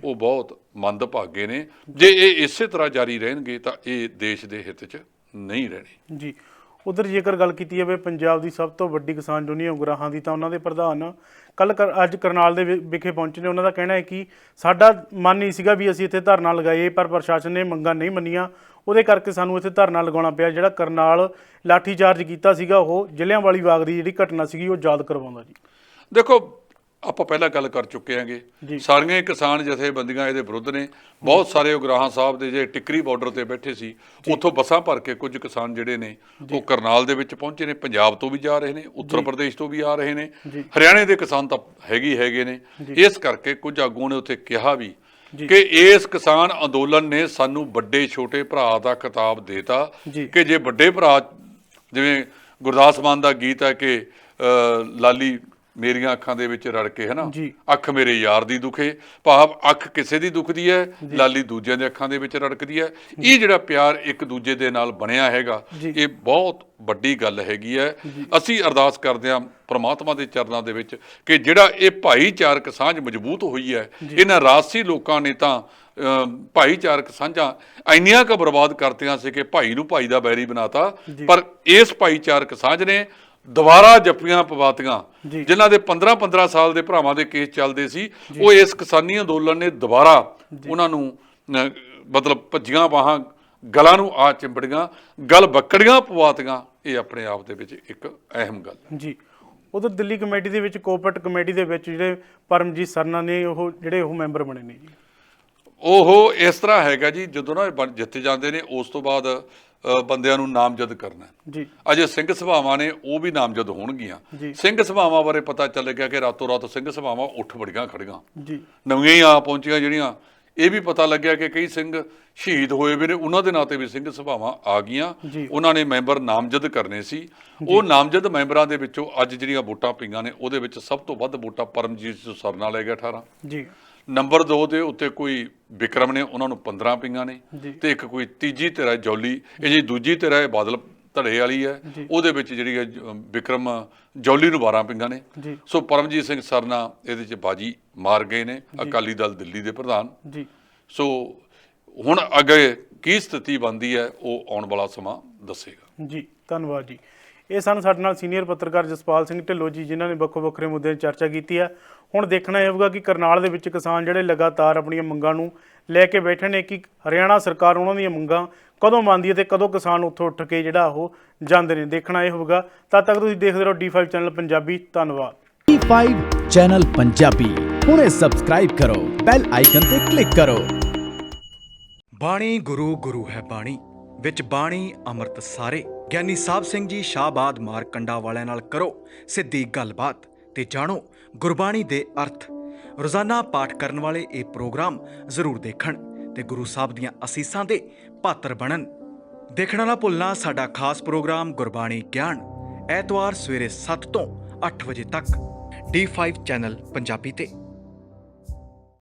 ਉਹ ਬਹੁਤ ਮੰਦਭਾਗੇ ਨੇ। ਜੇ ਇਹ ਇਸੇ ਤਰ੍ਹਾਂ ਜਾਰੀ ਰਹਿਣਗੇ ਤਾਂ ਇਹ ਦੇਸ਼ ਦੇ ਹਿੱਤ 'ਚ ਨਹੀਂ ਰਹਿਣੇ ਜੀ। ਉਧਰ ਜੇਕਰ ਗੱਲ ਕੀਤੀ ਜਾਵੇ ਪੰਜਾਬ ਦੀ ਸਭ ਤੋਂ ਵੱਡੀ ਕਿਸਾਨ ਯੂਨੀਅਨ ਉਗਰਾਹਾਂ ਦੀ, ਤਾਂ ਉਹਨਾਂ ਦੇ ਪ੍ਰਧਾਨ ਅੱਜ ਕਰਨਾਲ ਦੇ ਵਿਖੇ ਪਹੁੰਚੇ ਨੇ। ਉਹਨਾਂ ਦਾ ਕਹਿਣਾ ਹੈ ਕਿ ਸਾਡਾ ਮਨ ਨਹੀਂ ਸੀਗਾ ਵੀ ਅਸੀਂ ਇੱਥੇ ਧਰਨਾ ਲਗਾਈਏ, ਪਰ ਪ੍ਰਸ਼ਾਸਨ ਨੇ ਮੰਗਾਂ ਨਹੀਂ ਮੰਨੀਆਂ, ਉਹਦੇ ਕਰਕੇ ਸਾਨੂੰ ਇੱਥੇ ਧਰਨਾ ਲਗਾਉਣਾ ਪਿਆ। ਜਿਹੜਾ ਕਰਨਾਲ ਲਾਠੀਚਾਰਜ ਕੀਤਾ ਸੀਗਾ, ਉਹ ਜਲਿਆਂਵਾਲੀ ਬਾਗ ਦੀ ਜਿਹੜੀ ਘਟਨਾ ਸੀਗੀ ਉਹ ਯਾਦ ਕਰਵਾਉਂਦਾ ਜੀ। ਦੇਖੋ ਆਪਾਂ ਪਹਿਲਾਂ ਗੱਲ ਕਰ ਚੁੱਕੇ ਹਾਂਗੇ, ਸਾਰੀਆਂ ਕਿਸਾਨ ਜਥੇਬੰਦੀਆਂ ਇਹਦੇ ਵਿਰੁੱਧ ਨੇ। ਬਹੁਤ ਸਾਰੇ ਉਗਰਾਹਾਂ ਸਾਹਿਬ ਦੇ ਜਿਹੜੇ ਟਿੱਕਰੀ ਬਾਰਡਰ ਤੇ ਬੈਠੇ ਸੀ, ਉੱਥੋਂ ਬੱਸਾਂ ਭਰ ਕੇ ਕੁਝ ਕਿਸਾਨ ਜਿਹੜੇ ਨੇ ਉਹ ਕਰਨਾਲ ਦੇ ਵਿੱਚ ਪਹੁੰਚੇ ਨੇ। ਪੰਜਾਬ ਤੋਂ ਵੀ ਜਾ ਰਹੇ ਨੇ, ਉੱਤਰ ਪ੍ਰਦੇਸ਼ ਤੋਂ ਵੀ ਆ ਰਹੇ ਨੇ, ਹਰਿਆਣੇ ਦੇ ਕਿਸਾਨ ਤਾਂ ਹੈਗੇ ਨੇ। ਇਸ ਕਰਕੇ ਕੁਝ ਆਗੂਆਂ ਨੇ ਉੱਥੇ ਕਿਹਾ ਵੀ ਕਿ ਇਸ ਕਿਸਾਨ ਅੰਦੋਲਨ ਨੇ ਸਾਨੂੰ ਵੱਡੇ ਛੋਟੇ ਭਰਾ ਦਾ ਖਿਤਾਬ ਦੇਤਾ ਕਿ ਜੇ ਵੱਡੇ ਭਰਾ, ਜਿਵੇਂ ਗੁਰਦਾਸ ਮਾਨ ਦਾ ਗੀਤ ਹੈ ਕਿ ਲਾਲੀ ਮੇਰੀਆਂ ਅੱਖਾਂ ਦੇ ਵਿੱਚ ਰੜ ਕੇ, ਹੈ ਨਾ, ਅੱਖ ਮੇਰੇ ਯਾਰ ਦੀ ਦੁਖੇ, ਭਾਵ ਅੱਖ ਕਿਸੇ ਦੀ ਦੁਖਦੀ ਹੈ, ਲਾਲੀ ਦੂਜਿਆਂ ਦੇ ਅੱਖਾਂ ਦੇ ਵਿੱਚ ਰੜਕਦੀ ਹੈ। ਇਹ ਜਿਹੜਾ ਪਿਆਰ ਇੱਕ ਦੂਜੇ ਦੇ ਨਾਲ ਬਣਿਆ ਹੈਗਾ, ਇਹ ਬਹੁਤ ਵੱਡੀ ਗੱਲ ਹੈਗੀ ਹੈ। ਅਸੀਂ ਅਰਦਾਸ ਕਰਦੇ ਹਾਂ ਪ੍ਰਮਾਤਮਾ ਦੇ ਚਰਨਾਂ ਦੇ ਵਿੱਚ ਕਿ ਜਿਹੜਾ ਇਹ ਭਾਈਚਾਰਕ ਸਾਂਝ ਮਜ਼ਬੂਤ ਹੋਈ ਹੈ, ਇਹਨਾਂ ਰਾਜਸੀ ਲੋਕਾਂ ਨੇ ਤਾਂ ਭਾਈਚਾਰਕ ਸਾਂਝਾਂ ਇੰਨੀਆਂ ਕੁ ਬਰਬਾਦ ਕਰਤੀਆਂ ਸੀ ਕਿ ਭਾਈ ਨੂੰ ਭਾਈ ਦਾ ਬੈਰੀ ਬਣਾਤਾ, ਪਰ ਇਸ ਭਾਈਚਾਰਕ ਸਾਂਝ ਨੇ ਦੁਬਾਰਾ ਜੱਫੀਆਂ ਪਵਾਤੀਆਂ। ਜਿਨ੍ਹਾਂ ਦੇ 15-15 ਸਾਲ ਦੇ ਭਰਾਵਾਂ ਦੇ ਕੇਸ ਚੱਲਦੇ ਸੀ, ਉਹ ਇਸ ਕਿਸਾਨੀ ਅੰਦੋਲਨ ਨੇ ਦੁਬਾਰਾ ਉਹਨਾਂ ਨੂੰ ਮਤਲਬ ਭੱਜੀਆਂ ਬਾਹਾਂ, ਗਲਾਂ ਨੂੰ ਆ ਚਿੰਬੜੀਆਂ, ਗਲ ਬੱਕੜੀਆਂ ਪਵਾਤੀਆਂ। ਇਹ ਆਪਣੇ ਆਪ ਦੇ ਵਿੱਚ ਇੱਕ ਅਹਿਮ ਗੱਲ ਜੀ। ਉਧਰ ਦਿੱਲੀ ਕਮੇਟੀ ਦੇ ਵਿੱਚ, ਕੋਆਪਰੇਟ ਕਮੇਟੀ ਦੇ ਵਿੱਚ ਜਿਹੜੇ ਪਰਮਜੀਤ ਸਰਨਾ ਨੇ, ਉਹ ਮੈਂਬਰ ਬਣੇ ਨੇ ਜੀ। ਉਹ ਇਸ ਤਰ੍ਹਾਂ ਹੈਗਾ ਜੀ, ਜਦੋਂ ਨਾ ਜਿੱਤੇ ਜਾਂਦੇ ਨੇ ਉਸ ਤੋਂ ਬਾਅਦ ਬੰਦਿਆਂ ਨੂੰ ਨਾਮਜ਼ਦ ਕਰਨਾ ਜੀ। ਅਜੇ ਸਿੰਘ ਸਭਾਵਾਂ ਨੇ ਉਹ ਵੀ ਨਾਮਜ਼ਦ ਹੋਣਗੀਆਂ। ਸਿੰਘ ਸਭਾਵਾਂ ਬਾਰੇ ਪਤਾ ਚੱਲ ਗਿਆ ਕਿ ਰਾਤੋਂ ਰਾਤ ਸਿੰਘ ਸਭਾਵਾਂ ਉੱਠ ਵੜੀਆਂ ਖੜੀਆਂ, ਨਵੀਆਂ ਹੀ ਆ ਪਹੁੰਚੀਆਂ ਜਿਹੜੀਆਂ। ਇਹ ਵੀ ਪਤਾ ਲੱਗਿਆ ਕਿ ਕਈ ਸਿੰਘ ਸ਼ਹੀਦ ਹੋਏ ਵੀ ਨੇ, ਉਹਨਾਂ ਦੇ ਨਾਂ ਤੇ ਵੀ ਸਿੰਘ ਸਭਾਵਾਂ ਆ ਗਈਆਂ। ਉਹਨਾਂ ਨੇ ਮੈਂਬਰ ਨਾਮਜ਼ਦ ਕਰਨੇ ਸੀ। ਉਹ ਨਾਮਜ਼ਦ ਮੈਂਬਰਾਂ ਦੇ ਵਿੱਚੋਂ ਅੱਜ ਜਿਹੜੀਆਂ ਵੋਟਾਂ ਪਈਆਂ ਨੇ, ਉਹਦੇ ਵਿੱਚ ਸਭ ਤੋਂ ਵੱਧ ਵੋਟਾਂ ਪਰਮਜੀਤ ਸਰਨਾ ਲੈ ਗਿਆ 18 ਜੀ। ਨੰਬਰ 2 ਦੇ ਉੱਤੇ ਕੋਈ ਵਿਕਰਮ ਨੇ, ਉਹਨਾਂ ਨੂੰ 15 ਪਈਆਂ ਨੇ, ਤੇ ਇੱਕ ਕੋਈ ਤੀਜੀ ਧਿਰ ਹੈ ਜੌਲੀ, ਇਹ ਜੀ ਦੂਜੀ ਧਿਰ ਹੈ ਬਾਦਲ ਧੜੇ ਵਾਲੀ ਹੈ, ਜੀ। ਉਹਦੇ ਵਿੱਚ ਜਿਹੜੀ ਹੈ ਵਿਕਰਮ ਜੌਲੀ ਨੂੰ 12 ਪਿੰਗਾਂ ਨੇ। ਜੀ ਸੋ ਪਰਮਜੀਤ ਸਿੰਘ ਸਰਨਾ ਇਹਦੇ 'ਚ ਬਾਜੀ ਮਾਰ ਗਏ ਨੇ, ਅਕਾਲੀ ਦਲ ਦਿੱਲੀ ਦੇ ਪ੍ਰਧਾਨ। ਜੀ ਸੋ ਹੁਣ ਅੱਗੇ ਕੀ ਸਥਿਤੀ ਬਣਦੀ ਹੈ ਉਹ ਆਉਣ ਵਾਲਾ ਸਮਾਂ ਦੱਸੇਗਾ। ਜੀ ਧੰਨਵਾਦ ਜੀ। ਇਹ ਸਨ ਸਾਡੇ ਨਾਲ ਸੀਨੀਅਰ ਪੱਤਰਕਾਰ ਜਸਪਾਲ ਸਿੰਘ ਢਿੱਲੋਂ ਜੀ, ਜਿਨ੍ਹਾਂ ਨੇ ਵੱਖੋ ਵੱਖਰੇ ਮੁੱਦਿਆਂ 'ਤੇ ਚਰਚਾ ਕੀਤੀ ਹੈ। ਹੁਣ ਦੇਖਣਾ ਇਹ ਹੋਊਗਾ ਕਿ ਕਰਨਾਲ ਦੇ ਵਿੱਚ ਕਿਸਾਨ ਜਿਹੜੇ ਲਗਾਤਾਰ ਆਪਣੀਆਂ ਮੰਗਾਂ ਨੂੰ ਲੈ ਕੇ ਬੈਠੇ ਨੇ ਕਿ ਹਰਿਆਣਾ ਸਰਕਾਰ ਉਹਨਾਂ ਦੀਆਂ ਮੰਗਾਂ ਕਦੋਂ ਮੰਨਦੀ ਹੈ ਤੇ ਕਦੋਂ ਕਿਸਾਨ ਉੱਥੋਂ ਉੱਠ ਕੇ ਜਿਹੜਾ ਉਹ ਜਾਂਦੇ ਨੇ। ਦੇਖਣਾ ਇਹ ਹੋਊਗਾ। ਤਦ ਤੱਕ ਤੁਸੀਂ ਦੇਖਦੇ ਰਹੋ D5 ਚੈਨਲ ਪੰਜਾਬੀ। ਧੰਨਵਾਦ। D5 ਚੈਨਲ ਪੰਜਾਬੀ ਹੁਣੇ ਸਬਸਕ੍ਰਾਈਬ ਕਰੋ, ਬੈਲ ਆਈਕਨ ਤੇ ਕਲਿੱਕ ਕਰੋ। ਬਾਣੀ ਗੁਰੂ ਗੁਰੂ ਹੈ ਬਾਣੀ, ਵਿੱਚ ਬਾਣੀ ਅੰਮ੍ਰਿਤ ਸਾਰੇ। ਗਿਆਨੀ ਸਾਹਿਬ ਸਿੰਘ ਜੀ ਸ਼ਾਹਬਾਦ ਮਾਰਕੰਡਾ ਵਾਲਿਆਂ ਨਾਲ ਕਰੋ ਸਿੱਧੀ ਗੱਲਬਾਤ ਤੇ ਜਾਣੋ ਗੁਰਬਾਣੀ ਦੇ ਅਰਥ। ਰੋਜ਼ਾਨਾ ਪਾਠ ਕਰਨ ਵਾਲੇ ਇਹ ਪ੍ਰੋਗਰਾਮ ਜ਼ਰੂਰ ਦੇਖਣ ਤੇ ਗੁਰੂ ਸਾਹਿਬ ਦੀਆਂ ਅਸੀਸਾਂ ਦੇ ਪਾਤਰ ਬਣਨ। ਦੇਖਣਾ ਨਾ ਭੁੱਲਣਾ ਸਾਡਾ ਖਾਸ ਪ੍ਰੋਗਰਾਮ ਗੁਰਬਾਣੀ ਗਿਆਨ, ਐਤਵਾਰ ਸਵੇਰੇ 7 ਤੋਂ 8 ਵਜੇ ਤੱਕ D5 ਚੈਨਲ ਪੰਜਾਬੀ ਤੇ।